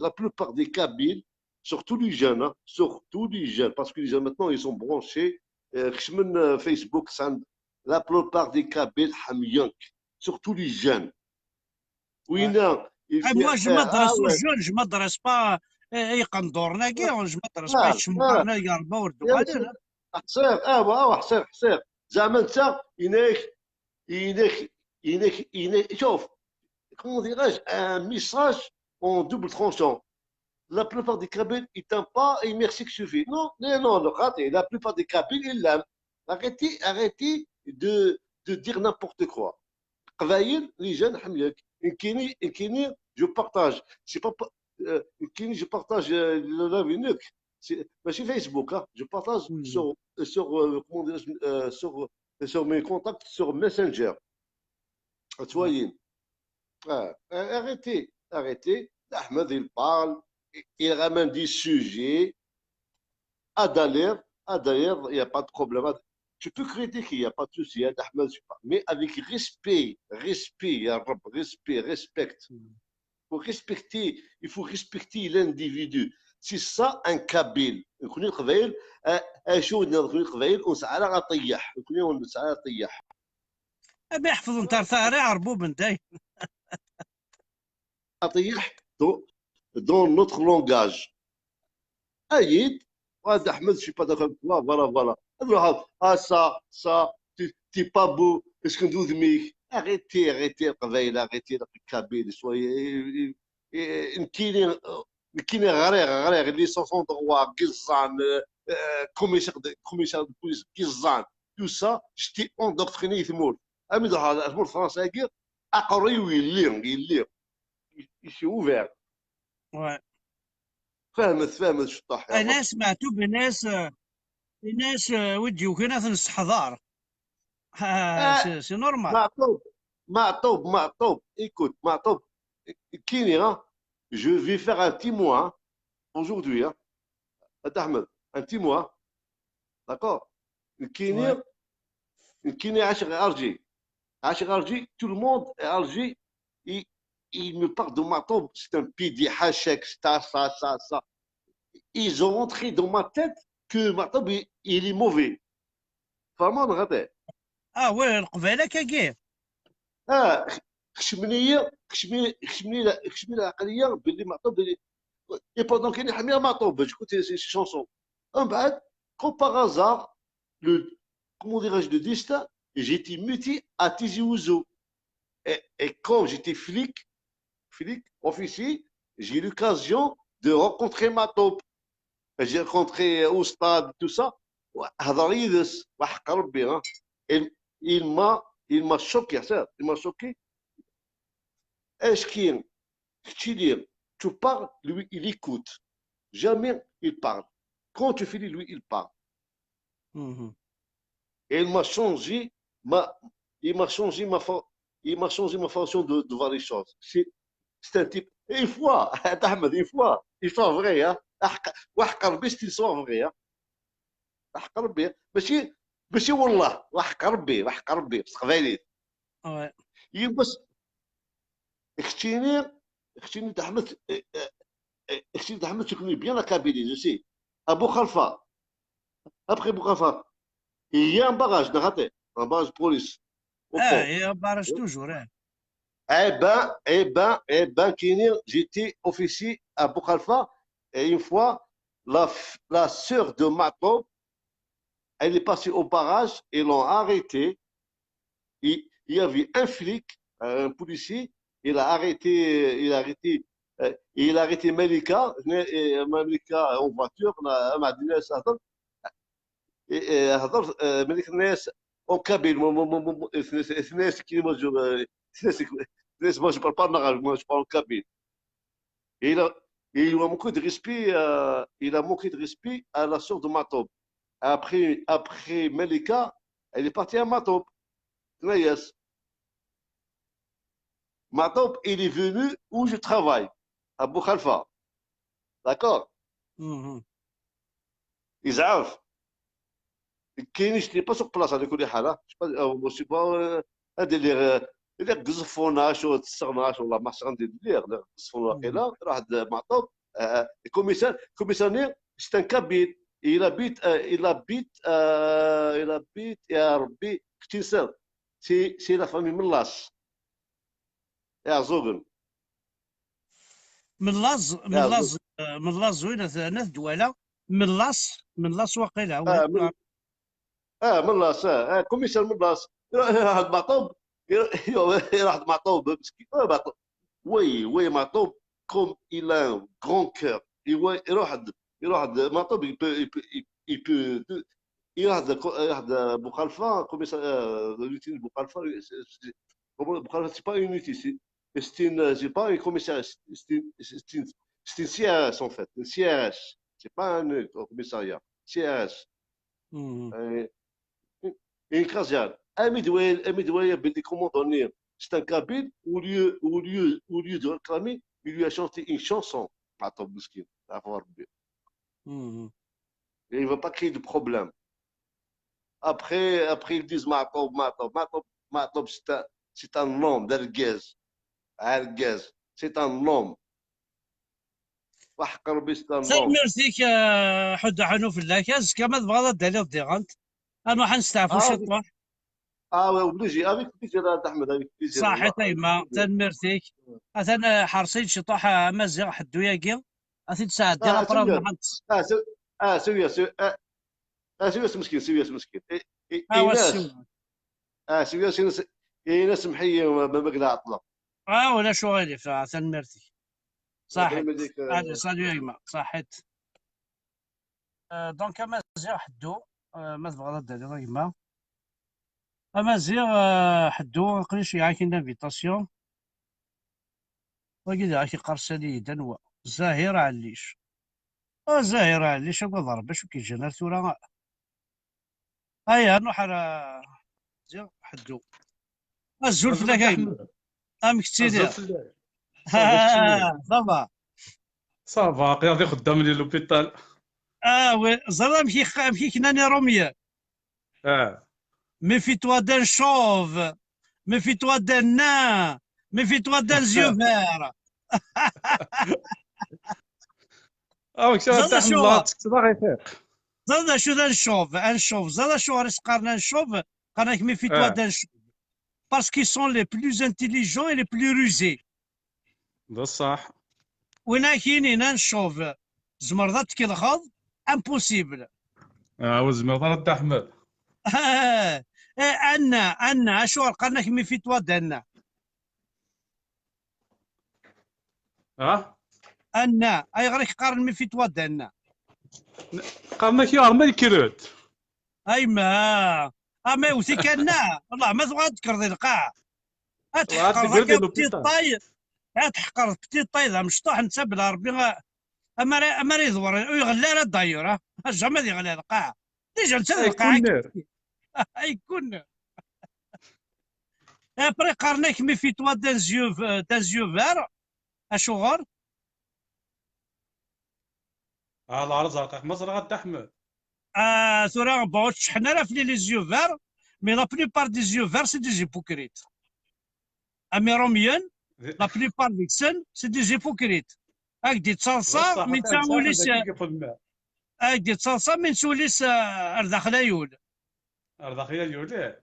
La plupart des Kabyles surtout les jeunes, parce que les jeunes maintenant ils sont branchés. Facebook, la plupart des Kabyles Hamyank, surtout les jeunes. Oui, non. Moi, je m'adresse aux jeunes, je m'adresse pas يقندورنا كاع je m'adresse pas يشمرنا يقربوا وردوا هذا. حسير زعما انت يناك شوف comment dirais-je un message en double tranchant. La plupart des Kabyles, ils t'aiment pas et merci que suffit. Non, la plupart des Kabyles, ils l'aiment. Arrêtez de dire n'importe quoi. Kabyles, les jeunes, Nkini, je partage. C'est pas, Nkini, je partage la Linux. C'est sur Facebook, hein. Je partage sur mes contacts sur Messenger. Soyez. Arrêtez. Ahmed, il parle. Il ramène des sujets à d'ailleurs, il n'y a pas de problème. Tu peux critiquer, il n'y a pas de souci, mais avec respect, respect. Il faut respecter l'individu. C'est ça un Kabyle. نكون القبائل شو نكون القبائل ونسعى على طيح نكون نسعى على طيح. أبي يحفظ أنت ثاري عربوب أنت. طيح dans notre langage. Aïd, Ahmed, je ne suis pas d'accord avec toi, voilà. Ça, t'es pas beau, est-ce que nous demi arrêtez, arrêtez, Kabyle, soyez. Nkini غرير اللي sont droit, Gizan, commissaire de police, Gizan, tout ça, j'étais endoctriné, يثمول. أمي هذا الفول فرنسا يقول أقري ويلير. Il s'est ouvert. Ouais. فهمت الشطاح. انا سمعتو بناس الناس ودي وكاين الاستحضار Ah, سي نورمال. Matob, Matob, écoute, Matob, Kini, hein, je vais faire un petit mois hein, aujourd'hui, hein, Ahmed, un petit mois, d'accord? Kini, Ouais. Kini Alger. Alger, tout le monde est Alger, il, il me parle de Matob, c'est un pidi hachek, ça. Ils ont rentré dans ma tête que Matob, il est mauvais. Vraiment, regarde. وين القبيله كاكيه. اه خشمني العقليه باللي معطوب باللي اي بوندون كاين حميه معطوب جوكوت سي شونسون من بعد كو باغازار لو comment dirais-je le destin j'ai été muté à Tizi Ouzou et comme j'étais flic officier j'ai eu l'occasion de rencontrer Matob j'ai rencontré au stade tout ça هضر يدس وحق ربي ها il il m'a choqué ça il m'a choqué. Est-ce qu'il tu parles, lui, il écoute. Jamais il parle. Quand tu finis, lui, il parle. Et il m'a changé il m'a changé ma façon de voir les choses. C'est un type. Et une fois, Ahmed, histoire vraie, hein. وحق ربي c'est une histoire vraie, hein. وحق ربي ماشي والله وحق ربي بس قبايلي. بس اختيني تحمل tu connais bien la Kabylie, je sais. À Bokhalfa, après Bokhalfa, il y a un barrage, un barrage de police. il y a un barrage toujours. Eh ben, Kini, j'étais officier à Bokhalfa, et une fois, la sœur de Matob, elle est passée au barrage, et l'ont arrêté. Il y avait un flic, un policier, il a arrêté Malika en voiture مع الناس هضر ملك الناس en kabyle الناس كيما الناس moi je parle pas arabe moi je parle kabyle et il a manqué de respect à la sœur de Matob après Malika elle est partie à Matob. Matob il est venu où je travaille à Bokhalfa. D'accord. Ils عارف كاين شتي با سوق بلاصه على كل حال مو سي با هذا اللي قزفوناش ولا تسغناش ولا ما غندير اللي قزفون واقيلا راح معطوب كوميسارنير سي ان كابيت il habite يا ربي اختصار سي لا فامي من لاص يا زوغن من لاص زوينه ناس دوله من لاص واقيلا من لاص كوميسار من لاص هاد معطوب راح معطوب مسكين وي معطوب كوم il a un grand cœur يروح معطوب يروح بوخالفا كوميسار لوتين بوخالفا بوخالفا سي با يونيتي c'est pas un commissaire, c'est une CRS en fait, une CRS. C'est pas un commissariat, CRS. Une casière. Amidouaya, Bédi Commandant, c'est un cabine, au lieu de réclamer, il lui a chanté une chanson. Attends, Bouskin, et il ne va pas créer de problème. Après, ils disent Matob, c'est un nom d'Erguez. عرقاز سي ان نوم وحق ربي سي ان نوم ميرسيك حد حنوف اللاكاز كما تبغى دالي ديغانت انا حنستعفو شطوح وبليجي افيك بليزير احمد افيك بليزير صحيح تيما تنميرتيك اثن حرصين شطوح مازيغ حدو ياكي اثن ساعد ديال ابراف محنت سوياس مسكين سوياس ناس محيي ما مقلع عطله ولا شو غادي تنميرتيك صحيح صالو يما صحيت دونك مازيغ حدو ما تبغى دالي يما مازيغ حدو قريش يعاكي انفيتاسيون وكيد عاكي قرصالي دنوا زاهر عليش زاهر عليش اكو ضربه شو كيجينا ثورة هيا نروح على حدو الزول فلاك احمد امك تسيدي الزول صافا صافا صافا غادي خدام لي لوبيتال. وي زرا مشي كناني رومية. Méfie-toi d'un chauve, méfie-toi d'un nain, méfie-toi d'un yeux verts. زاد شو احمد صداع يفيق. زاد شو ذا un chauve, زاد شو راه قارنا un chauve قارناك méfie-toi d'un chauve. Parce qu'ils sont les plus intelligents et les plus rusés. بصح وين كاينين un chauve زمرضات كي الخض impossible. وزمر ضرب احمد. أنا شو قالناك méfie-toi d'un. أنا أي غير قارن méfie-toi d'un. قالنا كي ارمل كيروت. أي ما يوثي كنا والله ما تبغى تذكر ذي القاع. تحقر ذاك بتي طاي تحقر بتي طاي ذا مشطوح نتبع ربي أما يدور ويغلى راه داير جامي يغلى القاع ديجا نتا القاع يكون ابري قارناك méfie-toi d'un yeux verts اشغر العرض زرقاء مصر غاد احمد. ثورا بغاو تشحن راه في لي زيو فير مي لا بليبار دي زيو فير سي دي زيبوكريت. امي روميان لا بليبار ديكسن سي دي زيبوكريت. هاكدي تصلصا من تاوليس هاكدي تصلصا من توليس ارداخلايول ارداخلايول.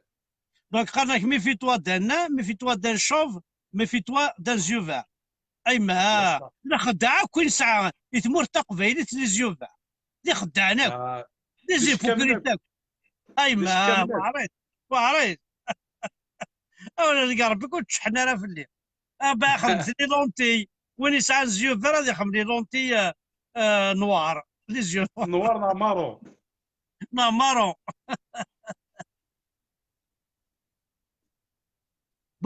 دونك قالك méfie-toi d'un nain, méfie-toi d'un chauve, méfie-toi d'un yeux verts. اي ما لا خداعه كل ساعه يتمر تقبيلة لي زيو فير اللي خدعناك لي زيبوكريتاك. اي ما عريت ولا لقى ربي كنت تشحنا راه في الليل باخذ لي لونتي وين يسعى زيو فير هذا يخدم لي لونتي نوار لي زيو نوار مارون.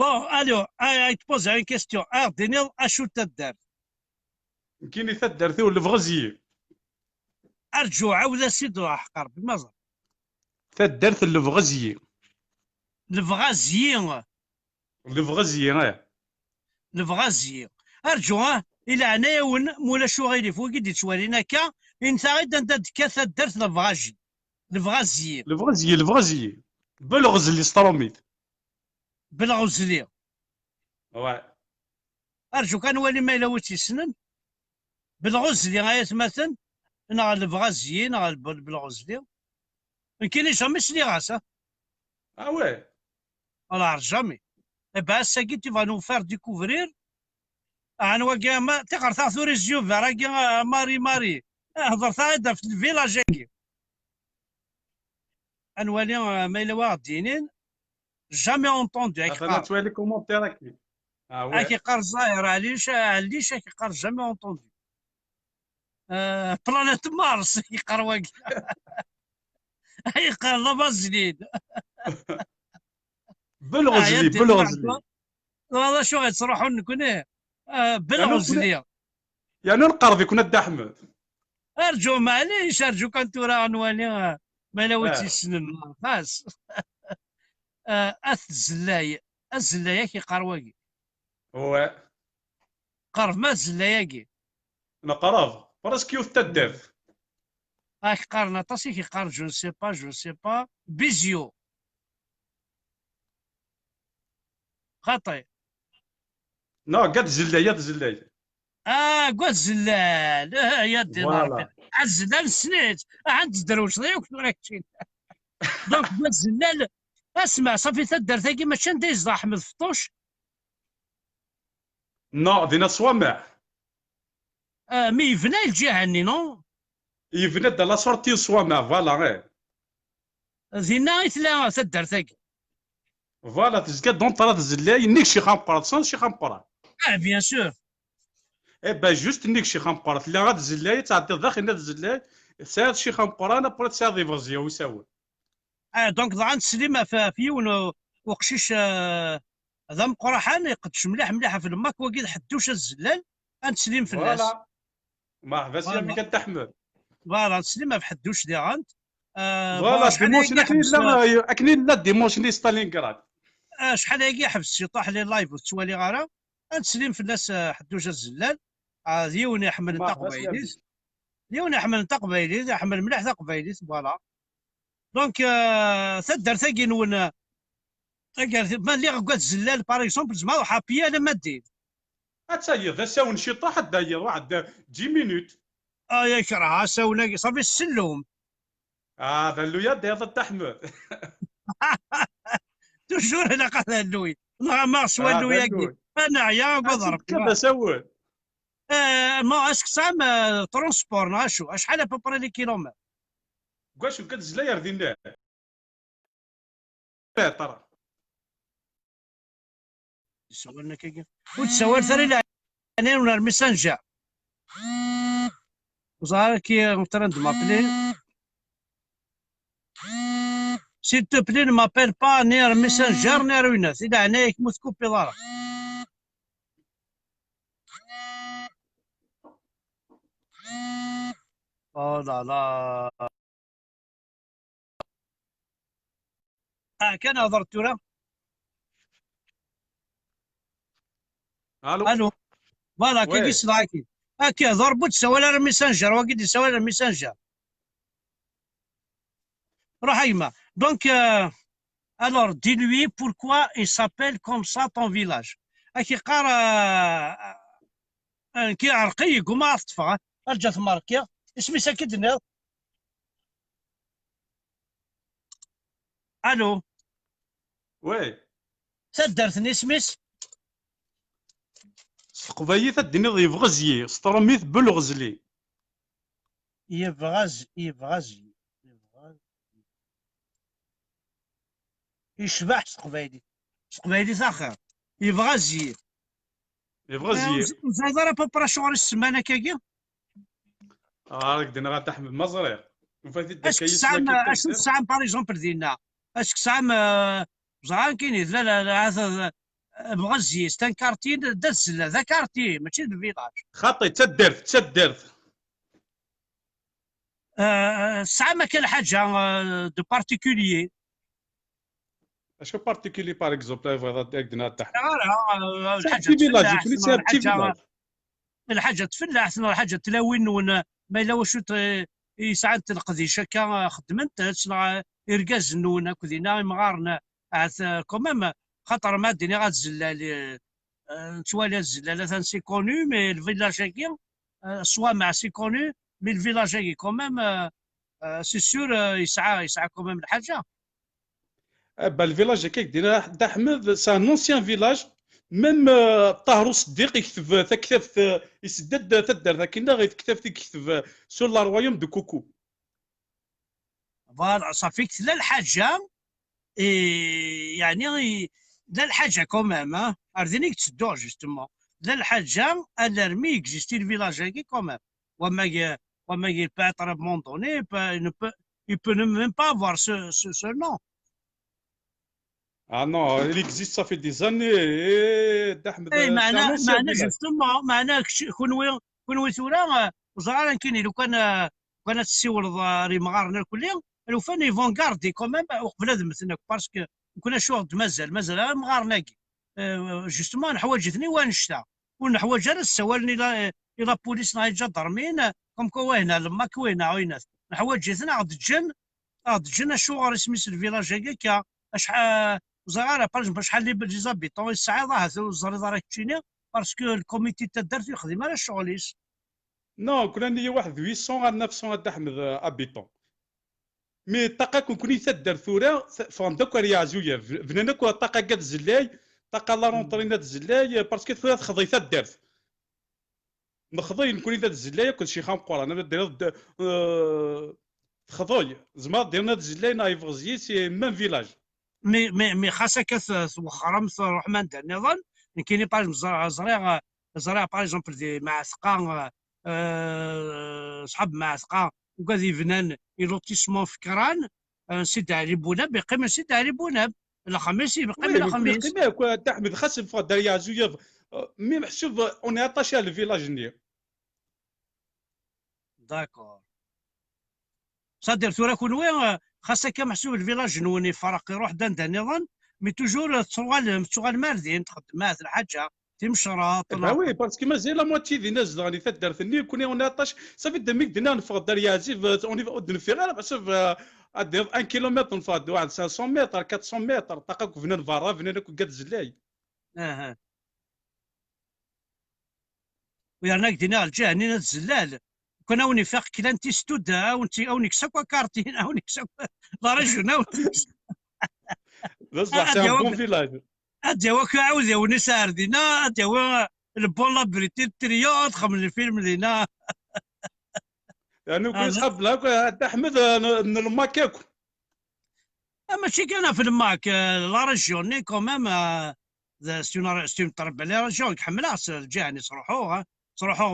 Bon, alors, je te pose une question. Daniel, أشو تدار؟ كاين اللي تدار ولا الفغزيين. أرجو عاود سيد راح قرب مازال. تدار الفغزيين. الفغزيين. الفغزيين. أرجو إلى أنا مولا شو غيري فوق دي تشوالينا كا إن ثاغيد أنت كثا درت الفغاجي. الفغزيين. الفغزيين. بالغز اللي ستروميت. بالغزلي. أرجو كان ولي ما يلوتي سنن بالغزلي غاية مثلا أنا الفغازيين أنا بالغزلي ما كاينش جامي سلي غاسة. والله جامي. با ساكي تي فا نو فار ديكوفرير أنا واقع ما تقدر تاخذ ريزيو فراكي ماري هضرت هذا في الفيلاج كي أنوالي ما يلوا دينين jamais entendu انا توالي كومونتير هاكي قار زاير علاش هاكي قار jamais entendu بلانيت مارس يقار واقي يقار لابازلين بالغزلي والله شو غتروحوا نكون بالغزلي يعني نقرض يكون الدا احمد. ارجو معليش ارجو كنت راه عنواني ما لوتي السنن خاص الزلاي كي قرواقي قرف ما الزلاياكي نقرض براسكيو تداف هاك قارنا طاسي كي قار جو سي با بيزيو خطي قد زلاي قد زلال يا دي ربي الزلال سنيت عند الدروش ضيوك راكشين دونك قد زلال اسمع صافي تدار ثاقي ماشي انت يزرع احمد فطوش دينا صوامع مي يفنى الجهني نو يفنى دا لا سورتي صوامع فوالا دينا يتلا تدار ثاقي فوالا تزكى دون طراد الزلاي نيك شي خامبرات سان شي خامبرات بيان سور با جوست نيك شي خامبرات اللي غاد الزلاي تعطي داخل هاد الزلاي ساعات شي خامبران برا تساعد فازيا ويساوي دونك ضاعت السليمه في وقشيش هذا مقرحان يقدش مليحه في الماك وكيد حدوش الزلال غنتسليم في الناس فوالا ما بس يا كتحمل فوالا نتسليمه في حدوش دي غانت فوالا شحال ديمونشي اكني لا ديمونشي ستالينغراد. شحال هاكي حبس يطيح لي لايف وتسوالي غارة تسليم في الناس حدوجه الزلال ديون يحمل نتا قبايليت ديون يحمل نتا قبايليت يحمل مليح تا قبايليت فوالا دونك تدار ثاقي نون ما اللي غكات الزلال باغ اكزومبل زعما حابيه انا ما دير اتاي ذا ساون شيطا حتى هي واحد 10 مينوت يا كره ساونا صافي السلوم هذا اللويا داير التحمل توجور انا قال اللوي ما سوى اللويا انا عيا بضرب كذا سوى ما اسك سام ترونسبور ناشو شحال ابوبري لي كيلومتر واش كتزلاير دينا ترى سولنا كي وتسوال ثري انا ولا الميسنجر وظهر كي مترند مابلي s'il te plaît ne m'appelle pas نير ميسنجر نير ويناس اذا عنايك مسكوبي ضرب لا لا كان هضرت له الو فوالا كي يصدعكي هاكي ضربت سوى لها الميسنجر وقد يسوى لها الميسنجر روح ايما دونك alors dis-lui pourquoi il s'appelle comme ça ton village هاكي قارا كي عرقي يقوم ما عرفت رجعت ماركي اسمي ساكدنا الو وي تدرتني سميس قبايل تدني يبغزي سترميث بالغزلي يبغزي يشبح سقبايلي ساخر يبغزي زاد راه بابرا شغل السمانه كاكي راك دينا غتحمل مزريق اسك الساعه باغ اكزومبل ديالنا اسك الساعه زعان كاين لا هذا بغزي ستان كارتين داز ذا كارتي ماشي الفيلاج خطي تدرت الساعه ما كان حاجه دو بارتيكوليي اشكو بارتيكولي باغ اكزومبل بغا دينا تحت الحاجه تفلاح الحاجه تلاوين ما الا واش ساعات القديشه كا خدمت يركز نون كذينا مغارنا كومام خاطر ما ديني غتزلال نتوالى الزلالة سي كونو مي الفيلاج هاكي سوا مع سي كونو مي الفيلاج هاكي كومام سي سور يسعى كومام الحاجه الفيلاج هكاك دينا حدا احمد سي ان اونسيان فيلاج ميم طاهر الصديق يكتب كتاب يسدد تدار لكن غير كتاب يكتب سور لا رويوم دو كوكو فوالا صافي لا الحاجه يعني لا الحاجه كومام اردينيك تسدو جوستومون لا الحاجه الارمي اكزيستي الفيلاج هاكي كومام وما il peut être à un moment donné il peut ne même pas avoir ce nom. Ah non, il existe, ça fait des années. معناه جوستومون معناه كون ثورا زعما كاين لو كانت تسول ري مغارنا الكل لو فاني فونغاردي كومام وقبل هذا مثلا باسكو كنا شغل مازال مغارناكي جوستومون نحواجتني ونشتا ونحواج انا السوالني الى بوليس جدرمين كوم كو هنا لما كوينا عينات نحواجتنا غاد تجينا شغل سميت الفيلاج هكاك شحال زغاره باش شحال لي بالجيزابيتون الساعه راه الزريضه راه كتشيني باسكو الكوميتي تاع دارت يخدم على الشغليس نو كنا هي واحد 800 على 900 د احمد ابيتون مي الطاقه كوني تدار ثوره فاندوك ريا زويا بنانا كو الطاقه قاد الزلاي طاقه لا رونطرينات الزلاي باسكو ثوره تخضي تدارت نخضي نكوني ذات الزلاي كلشي خام قران انا دير تخضي زعما ديرنا الزلاي نايف غزي سي ميم فيلاج مي خاصك وخرم الرحمن تاع النظام كاين باج زريع باغ اكزومبل مع ثقه صحاب مع ثقه وكذا فنان لوتيسمون فكران سيدي علي بوناب يقيم سيدي علي بوناب الخميس يقيم الخميس يقيم تحمد خاص في دريا زويا مي محسوب اوني اتاشي على الفيلاج نير داكور صادر ثورة كونوي خاصة كمحسوب الفيلاج نوني فرق يروح دندن نظن مي توجور تشغل ماردين تخدمات الحاجة تمشرط وي باسكو مازال لا موتي ديال الناس غادي تدرثني كوني وناطاش صافي دميك دنا نفقد دار يازيف اوني ودن في غير بحسب 1 كيلومتر نفقد واحد 500 متر 400 متر طاقك فينا نفارا فينا قد الزلاي ويرناك دينا الجهه هنا الزلال كنا وني فاق كلان تيستود اوني كساكوا كارتين اوني كساكوا لا رجل بصح سي بون فيلاج اديوا كعاود وني ساردينا اديوا البون لابريتي التريود خمن الفيلم لينا يعني كل صحاب لك احمد من الماكاكو ماشي كان في الماك لا ريجيون كومام ستون تربى لا ريجيون كحملها الجهه صروحوها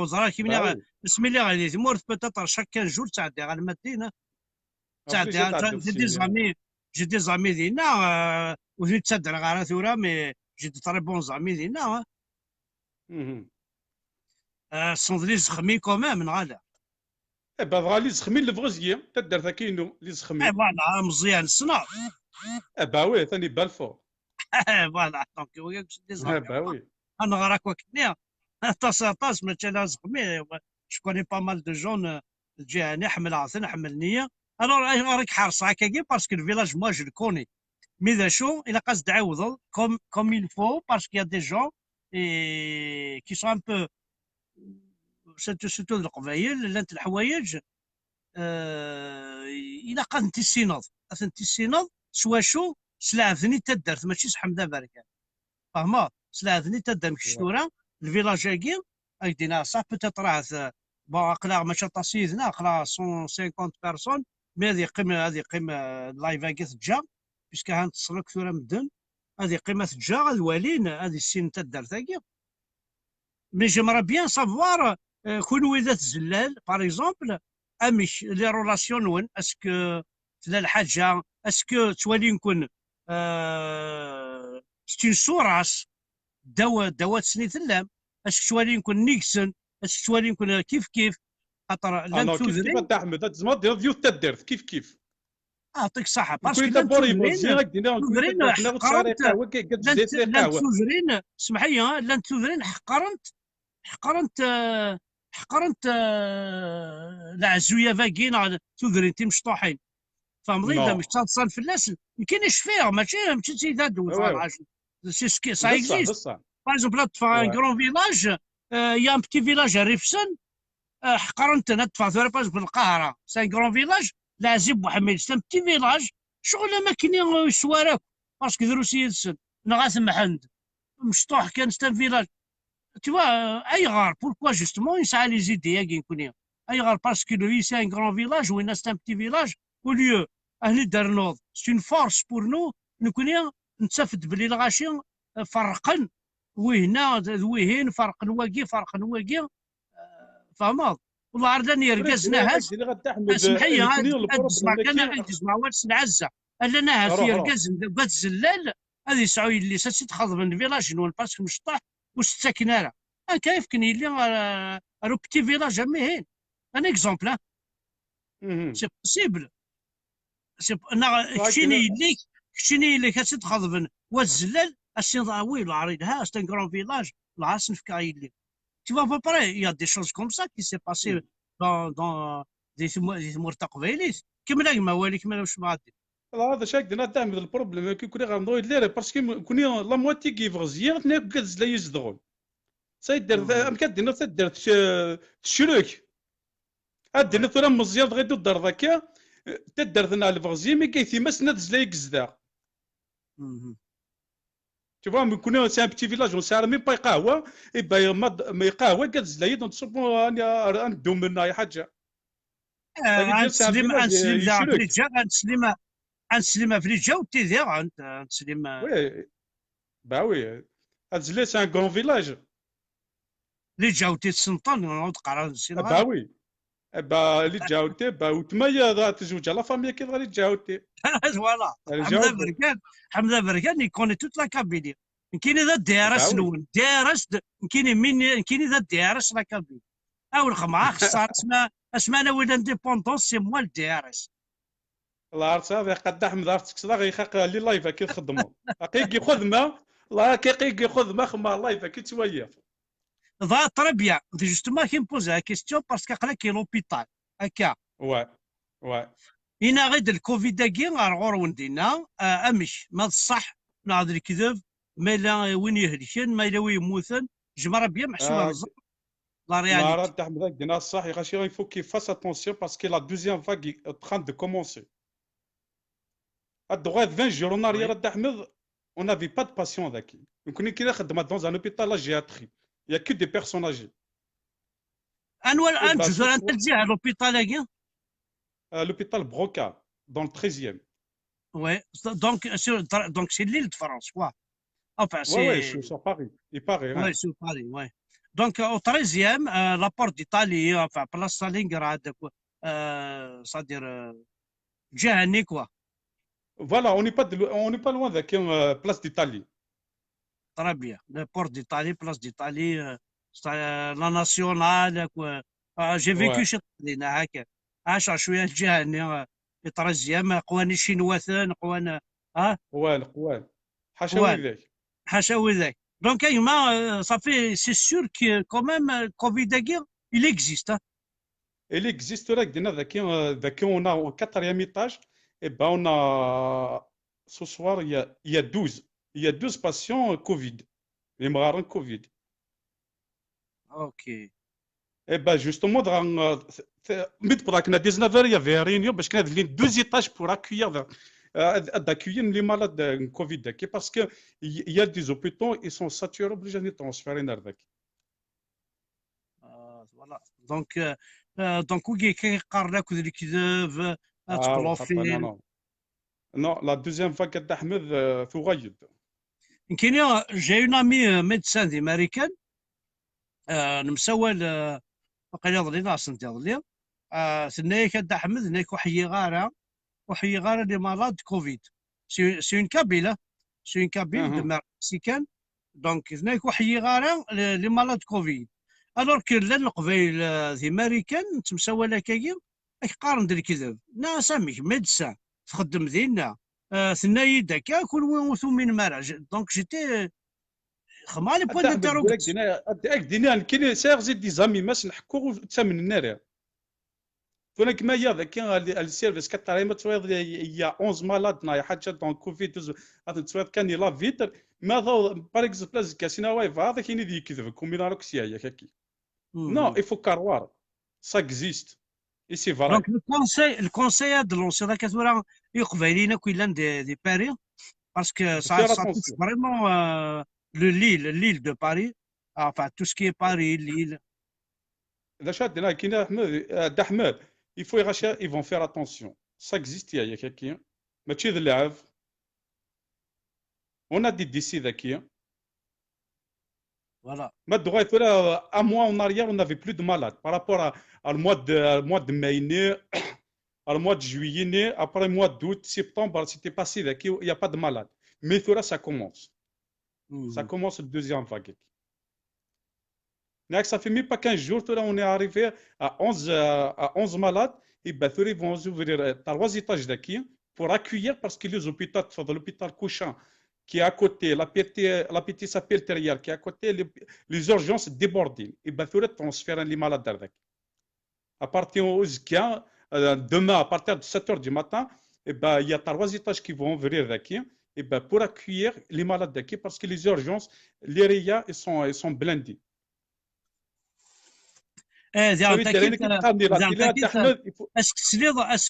وزرا كيما بسم الله غادي تمور بتاتر شاك جور تعدي على المدينه تعدي جي دي زامي دينا وجيت تصدر غير ثوره مي جي دي تري بون زامي دينا صندلي زخمي كومام من غادا بغا لي زخمي الفغزية تدار ذا كاينو لي زخمي فوالا مزيان الصنع وي ثاني بالفور فوالا دونك وياك دي زخمي وي انا غراك وكنيا طاس ما تشالا زخمي شكوني با مال دو جون الجهه حمل عاصن حمل نيه الوغ راك حارس هكاكي باسكو الفيلاج موا جو كوني مي ذا شو الا قصد عوض كوم il faut parce qu'il y a des gens qui sont un peu سيرتو القبايل لانت الحوايج الى قد انت السيناض انت السيناض سوا شو سلعثني تدرت ماشي حمده بركان فهما سلعثني تدر مكشتوره الفيلاج هاكي دينا صح بتات راه بون اقلا ماشي طاسيدنا اقلا 150 بيرسون مي هذه قيمه اللايف هاكي تجا باسكو هانتصل كثيره مدن هذه قيمه تجا الوالين هذه السين تدرت هاكي مي جيمرا بيان سافوار كون ذات الزلال باغ اكزومبل امش لي رولاسيون نون اسكو تلا الحاجه اسكو توالي نكون ستين سوراس دوا سني تلام اسكو توالي نكون نيكسون اسكو توالي نكون كيف خاطر لا كيف انت احمد تزمر ديال فيو تدرت كيف يعطيك الصحه باسكو لا تزرين اسمح لي لا تزرين حقرنت العزويه فاكين تزرين تي مشطوحين فهمتي اذا مش تصان في الناس يمكن يشفيها ماشي سيدات دوز سي سكي سا اكزيست باغ اكزومبل تفا ان كرون فيلاج يا ان بتي فيلاج ريفسن حقرنت نتفا ثوري باغ في القاهره سي ان كرون فيلاج العزيب بوحميد سي ان بتي فيلاج شغل ما كاين يسوارك باسكو دروسي السن نغاث محمد مشطوح كان ستان فيلاج tu vois, Aïgar, pourquoi justement il s'est les idées à Guinée? Aïgar, parce que lui, c'est un grand village ou c'est un petit village, au lieu, c'est une force pour nous, nous connaissons, nous savons que les Rachins, فرقن وهين فرق نواقي فهمت والله عرضني يرقزنا هاس اسمحي اسمع كان تسمع واش نعزه لنا هاس يرقز قد زلال هذه سعوي اللي تخضب من فيلاج نون باسكو مشطح والساكنه كيف كان يلي رو بتي فيلاج مهين ان اكزومبل سي بوسيبل سي كشيني اللي كتخضب والزلال السينضاوي العريض ها سي ان كرون فيلاج العاصم في كايلي tu vois à peu près il y a des choses comme ça qui s'est passé dans des مرتق قبيليت كمل ما والي كمل واش معدي هذا شاك دنا تعمل البروبليم كي كوني غنضوي لير باسكو كوني لا موتي كي فغزيان تناك كاز لا يزدغون سيدير ام كدير تدير الشروك ادينا ثورا مزيان غيدو الدار ذاك تدير ثنا الفغزي مي كيثي مسنا دزلا يكزدا تشوفوا من كنا سي ان بتي فيلاج ونسار مي با قهوه يبا ما قهوه كتزلا يد نصبوا انا ندوم منها اي حاجه نسلم في الجو تيدير نسلم وي وي هاد سي ان كرون فيلاج لي جاوتي السلطان نعاود قرا نسير وي لي جاوتي وتمايا تزوج على فامي كي غادي جاوتي فوالا حمزه بركان يكوني توت لا كابيلي كاين ذا دارس نون دارس كاين ذا دارس لا كابيلي الخمعه خصها اسمها انا ولا انديبوندونس سي موا الدي ار اس. الله عرفت هذا قد احمد عرفتك صدا غيخاق لي لايف كي تخدموا كي خدمه الله كي خدمه خما لايف كي تويا ضا تري بيان جوستومون كي مبوز لا كيستيون باسكو قال كاين لوبيتال هكا واه إنا غير الكوفيد داكي غار وندينا امش ما الصح نعاد الكذب ما لا وين يهلكن ما لا وين يموتن جمره بيان محسوبه بزاف لا رياليتي. لا راه احمد دينا الصح غاشي il faut qu'il fasse attention parce que la deuxième vague est en train de commencer. الدغاء 20 جور en arrière احمد on n'avait pas de patient ذاك يمكن كي خدمه dans un hôpital la gériatrie il y a que des personnes âgées. انوال الجزر انت تجي لوبيتال هكا l'hôpital Broca dans le 13e. Ouais, donc c'est l'île de France, quoi. Enfin, c'est. Ouais, je suis sur Paris. Il paraît. Ouais, sur Paris, ouais. Donc, au 13e, la porte d'Italie, enfin, place Stalingrad, c'est-à-dire, Djahani, quoi. Voilà, on n'est pas loin de la place d'Italie. Très bien. La porte d'Italie, place d'Italie, la nationale, quoi. J'ai vécu chez Talina, عاش شويه الجهني يترجم قواني شينواثان قوان قوان حاشا ذاك حاشا ذاك دونك ايما صافي سي سور كي كوميم كوفيد داكي il existe. Il existe là دينا ذاك on a au 4e étage et ben on a ce soir il y a 12 patients Covid les مغارين Covid. OK. Eh ben justement, pendant qu'on a 19h, il y avait une réunion parce qu'on avait 2 étages pour accueillir les malades de Covid. Parce qu'il y a des hôpitaux, ils sont saturés, obligés de transférer vers voilà. Donc, où est-ce qu'il y a non, la deuxième vague d'Ahmed, j'ai une amie médecin américaine. نمسول وقيلا ظلينا سنتي ظلي ثنايا كدا احمد هناك وحي غاره لي مالاد كوفيد سي اون كابيله دو مكسيكان دونك هناك وحي غاره لي مالاد كوفيد الوغ كو لا قبيل ذي امريكان تمسول هكاكي قارن دير الكذب نا ساميك ميدسان تخدم دينا ثنايا داكا كل وين من مرج دونك جيتي خما لي بوين دانتيروغاسيون دينا كاين سير زيد دي زامي ماس نحكو تامن النار هناك ما يا ذاك السيرفيس كتريما تويض يا 11 مالاد ناي حاجه دون كوفيد تويض كان لا فيتر ماذا باغ اكزومبل كاسينا وايف هذا كاين اللي يكذب كوميناروكسيا ياك هكي نو il faut كاروار سا اكزيست اي سي فري دونك الكونساي هاد لونسي ذاك تورا يقبلينا كويلان دي باري باسكو سا فريمون l'île de Paris, enfin tout ce qui est Paris, l'île. Il faut ils vont faire attention. Ça existe, il y a quelqu'un. Mais tu es de l'Ave. On a des décès d'acquis. Voilà. Mais un mois en arrière, on n'avait plus de malades. Par rapport au mois de mai, au mois de juillet, après le mois d'août, septembre, c'était passé d'acquis, il n'y a pas de malades. Mais là, ça commence. Ça commence le deuxième vague. Ça fait même pas 15 jours, on est arrivé à 11 malades. Et ils vont ouvrir 3 étages d'acquis pour accueillir, parce que les hôpitaux, l'hôpital Couchant, qui est à côté, la PT s'appelle Terrière, qui est à côté, les urgences débordées. Et ils transfèrent les malades d'Ardak. À partir demain, à partir de 7h du matin, il y a 3 étages qui vont ouvrir d'acquis. Et pour accueillir les malades d'acquis, parce que les urgences, les RIA, ils sont blindés. Est-ce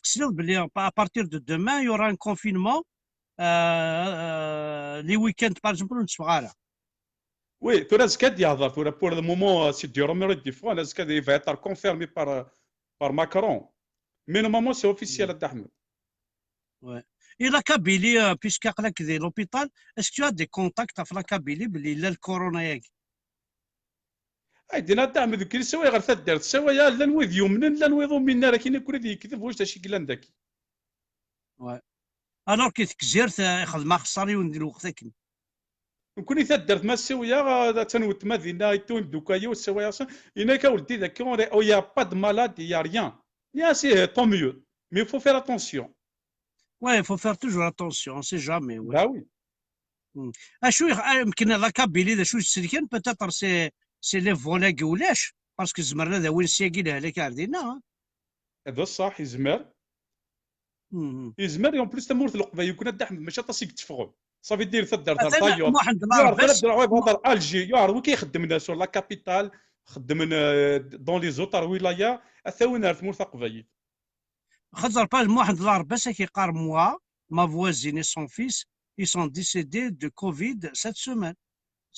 que à partir de demain, il y aura un confinement les week-ends, par exemple, Oui, pour le moment, c'est du rumeur des fois, il va être confirmé par Macron. Mais normalement, c'est officiel à Ahmed. Ouais. Et la Kabylie, puisque c'est l'hôpital, est-ce que tu as des contacts avec la Kabylie باللي le corona دينا تعمل كل سوايا غير تدار سوايا لا نويض يمنن لا نويض منا راه كاين كل اللي يكذب واش داكشي كلان داك وي الوغ كي تكزير خدمه خساري وندير وقتك نكون درت ما سويا تنوت ما دينا يتون دوكايو سويا إنا كولدي ذاك او يا با دو مالاد يا ريان يا سي طون ميو مي فو فير اتونسيون. Ouais, il faut faire toujours attention, on sait jamais. Ouais. Bah oui. اشو يمكن لا كابيلي ذا شو السلكان بتاتر سي لي فولا ولاش باسكو زمرنا ذا وين سياكي لها كاردينا. هذا صح يزمر يزمر اون بليس تمورت القبايل يكون هاد احمد ماشي طاسيك تفغل صافي دير ثدر تاع الطيور يعرف هذا الجي يعرف وين كيخدم الناس لا كابيتال خدم دون لي زوتر ولايا اثاونا في مورث قبايل خاطر با واحد العربسه كيقار موا ما فوازين سون فيس ils sont décédés de Covid cette semaine.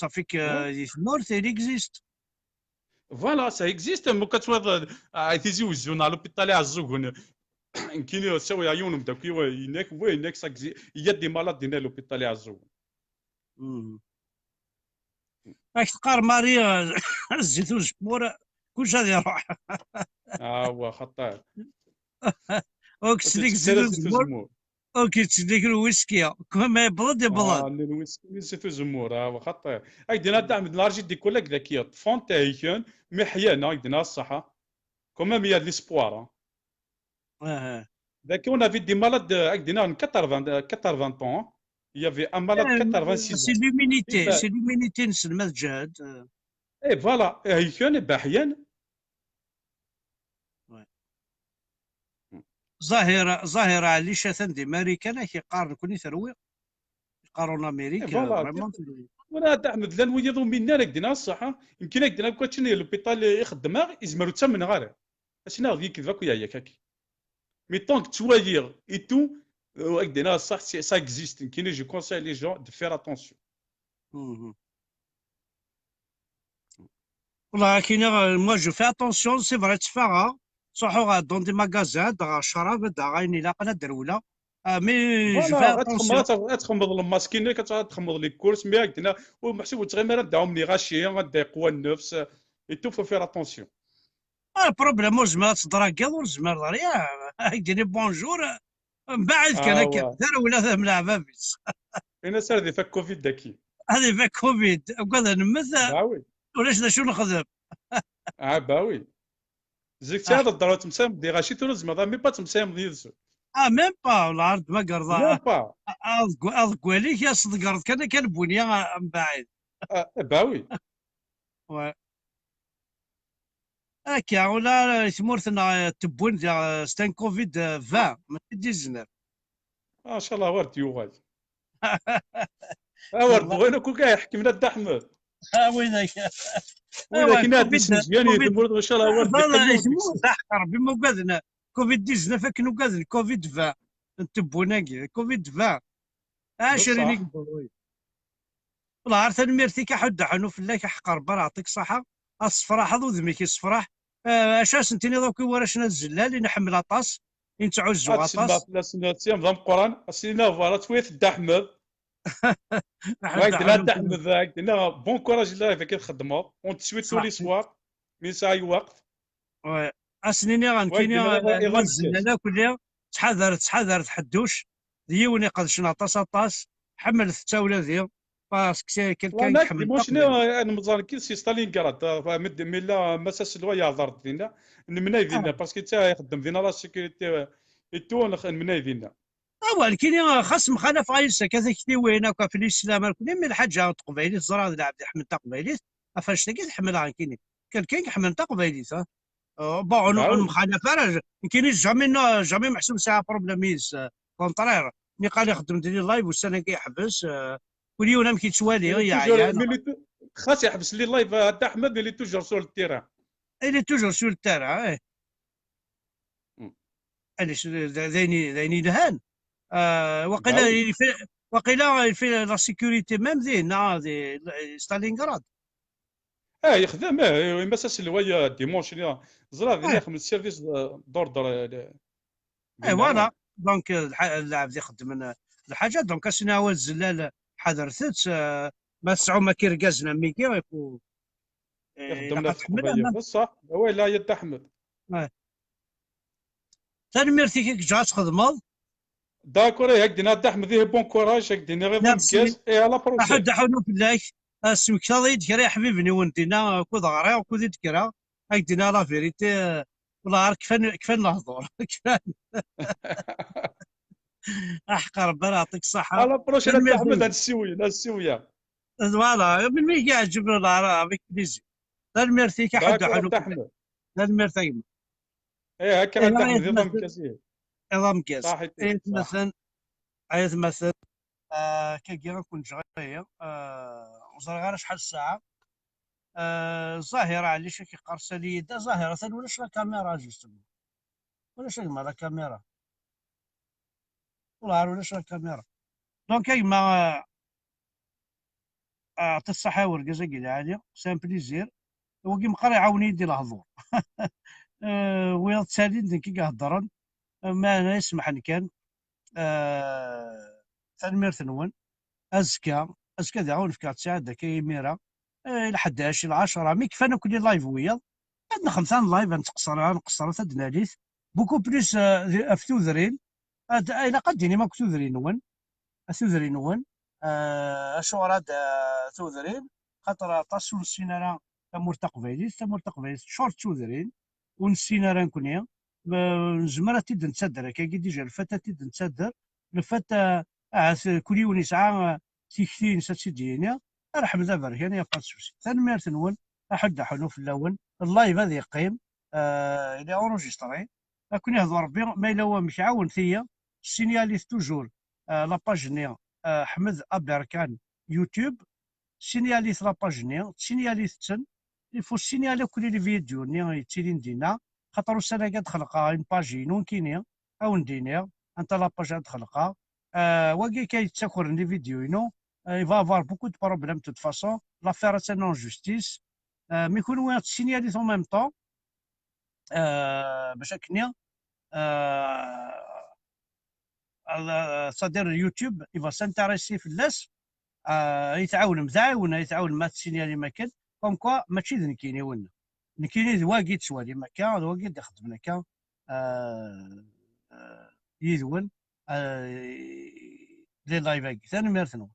Ça fait que North il existe. Voilà, ça existe. مو كتوض تيجي وزونا لوبيطال عزوغون يمكن يسوي عيونهم داك هناك وهناك هي دي مالاد ديال لوبيطال عزوغون. راك تقار ماريا الزيتون جمهور كلشي غادي يروح. هو خطير. وكسليك الزيتون جمهور اوكي تسديك الويسكي كما يبلد يبلد الويسكي سيتو زمور هو خطير هايدينا دعم لارجي دي كوليك ذاكيه فونتايكن محيانا هايدينا الصحه كومام يا ليسبوار ذاك اون افي دي مالاد هايدينا 80 طون يافي ان مالاد 86 سي لومينيتي نسلم الجهد اي فوالا هيكن باحيان ظاهرة على شاثن دي ماريكان كيقارن كوني ثروي يقارون امريكا فريمون وانا احمد لان ويضو منا لك دينا الصحه يمكن لك دينا كوتشني لوبيطال يخدم يزمرو تمن غير اشنا غادي كذاك ويا ياك مي طونك تواير اي تو هاك دينا الصح سا اكزيست يمكن جو كونساي لي جون دو فير اتونسيون والله كاين موا جو في اتونسيون سي فري تفاغا صحوا دون دي ماغازان دا شراب دا غاين لا قنا دروله مي تخمض الماسكين كتخمض لي كورس مي هكذا ومحسوب تغير داهم لي غاشي غدا يقوى النفس يتوفى فير اتونسيون البروبليم زعما تدراكيض وزعما ريا هكذا بونجور من بعد كان كثر ولا من عبابيس انا سار دي فاك كوفيد داكي هذه فاك كوفيد وكذا نمث ولاش شنو نخدم باوي زيك هذا الضرورة تمسام دي غاشي تونس ما مي با تمسام ديالسو ميم با العرض ما قرضا ميم با قاليك يا صدق كان بنيه من بعد باوي وي هكا ولا ثمورتنا تبون ستان كوفيد 20 ماشي 19 ان شاء الله ورد يوغاي ورد بغينا كون كيحكي من الدا احمد وين ذاك ولكن هاد مزيان يدمر ان شاء الله ورد تحقر بما قادنا كوفيد 19 كانوا قادنا كوفيد 20 نتبوناكي كوفيد 20 عاشرين والله عرفت الميرتي كحد حنو فلاك حقر برا يعطيك صحه الصفراح ذو ذميك الصفراح اساس انتني دوك وراش الزلال اللي نحمل اطاس ينتعوزو اطاس لا سيام ضم القران اسينا فوالا تويت دا احمد لا تحمد ذاك لا بون كوراج الله اذا كتخدموا اون تسويتو لي سوار من ساعه اي وقت اسنيني غنكيني الزلال كلها تحذر تحدوش ديوني قد شناطاس اطاس حمل التاوله ذي باسكو كان يحمل واش انا مزال كي سي ستالينغراد مد ملا مساس الوا يهضر دينا من دينا باسكو تا يخدم دينا لا سيكوريتي تو من دينا ولكن خاص مخالف غايسا كذا كثي وين في الاسلام كل من الحاجه تقبيلي الزرا عبد الحميد تقبيلي افاش تلقى تحمل عن كاين يحمل تقبيلي بون مخالفه كاين جامي محسوب ساعه بروبليميز كونترير ملي قال يخدم ديال اللايف والسنه كيحبس كل يوم كيتوالي يا عيان خاص يحبس لي اللايف هذا احمد اللي توجور سور التيران اللي توجور سور التيران علاش ذيني لهان وقيلا في لا سيكوريتي ميم ذينا ستالينغراد يخدم مساس الوايا ديمونش زرا ذي يخدم السيرفيس دوردر فوالا دونك اللاعب يخدم الحاجه دونك اسنا هو الزلال حضرتت ما تسعو ما كيركازنا ميكي يكون يخدم لها بصح هو لا يد احمد ثاني ميرتي كيك جات خدمه داكور ياك دينا احمد بون كوراج ياك دينا غير مكاز على بروشين احد حنو بالله اسمك شاضي يدكرا يا حبيبي وندينا كود غرا وكود يدكرا هاك دينا لا فيريتي والله كفانا نهضر كفانا احقر ربنا يعطيك الصحة على بروشين احمد هاد السويه فوالا من مي يعجبنا العرب افيك بليزير لا الميرتيك حد حنو احمد لا الميرتيك هكا غاد احمد يضم كاسيه نظام كاس صحيح مثلا عيط مثلا كي غنكون شغايه وزرا غير شحال الساعه ظاهره على شي كيقرص لي يدا ظاهره ولا لا كاميرا جوستومون ولا مع لا كاميرا ولا لا كاميرا دونك كيما عطي الصحه ورقه كي عادي سان بليزير هو كي مقرا يعاوني يدي الهضور ويا تسالي كي كهضرن ما انا يسمح لي كان تنميرت نون ازكى داون في كات ساعه كي ميرا الى 11 الى 10 مي كفانا كل لايف ويا عندنا 5 لايف نقصر تدناليث بوكو بليس افتوذرين الى قديني ما كثوذرين نون اثوذرين نون اشور هاد ثوذرين خاطر طاسو السينارا تمور تقبيليت شورت ثوذرين ونسينا نكونيا زمرة تيد نتصدر كي ديجا الفتاة تيد نتصدر الفتاة كل يوم يسعى تيكتين ساتسيدينيا رحم ذا بركان يا باسوسي ثاني ميرت نون احد حنو في اللون اللايف هذا يقيم الى اونجستري كون يهضر ربي ما الا هو مش عاون فيا سينياليز توجور لاباج نيا حمد ابركان يوتيوب سينياليز لاباج نيا سينياليز تن يفو سينيالي كل لي فيديو نيا يتسيلين دينا خاطر السنه قد خلقها اون باجي نون كينيا او ندينيا انت لاباج قد خلقها وكي كيتساكر لي فيديو ينو il va avoir beaucoup de problèmes de toute façon l'affaire est en justice mais يكون وين تسينيالي en même temps باش كنيا صدير اليوتيوب il va s'intéresser في الناس يتعاون ما تسينيالي ما كان كوم كوا ماشي ذن كيني ونا نكيني واقي تسوالي ما كان واقي يخدم لك يذون لي لايف ثاني ميرثنو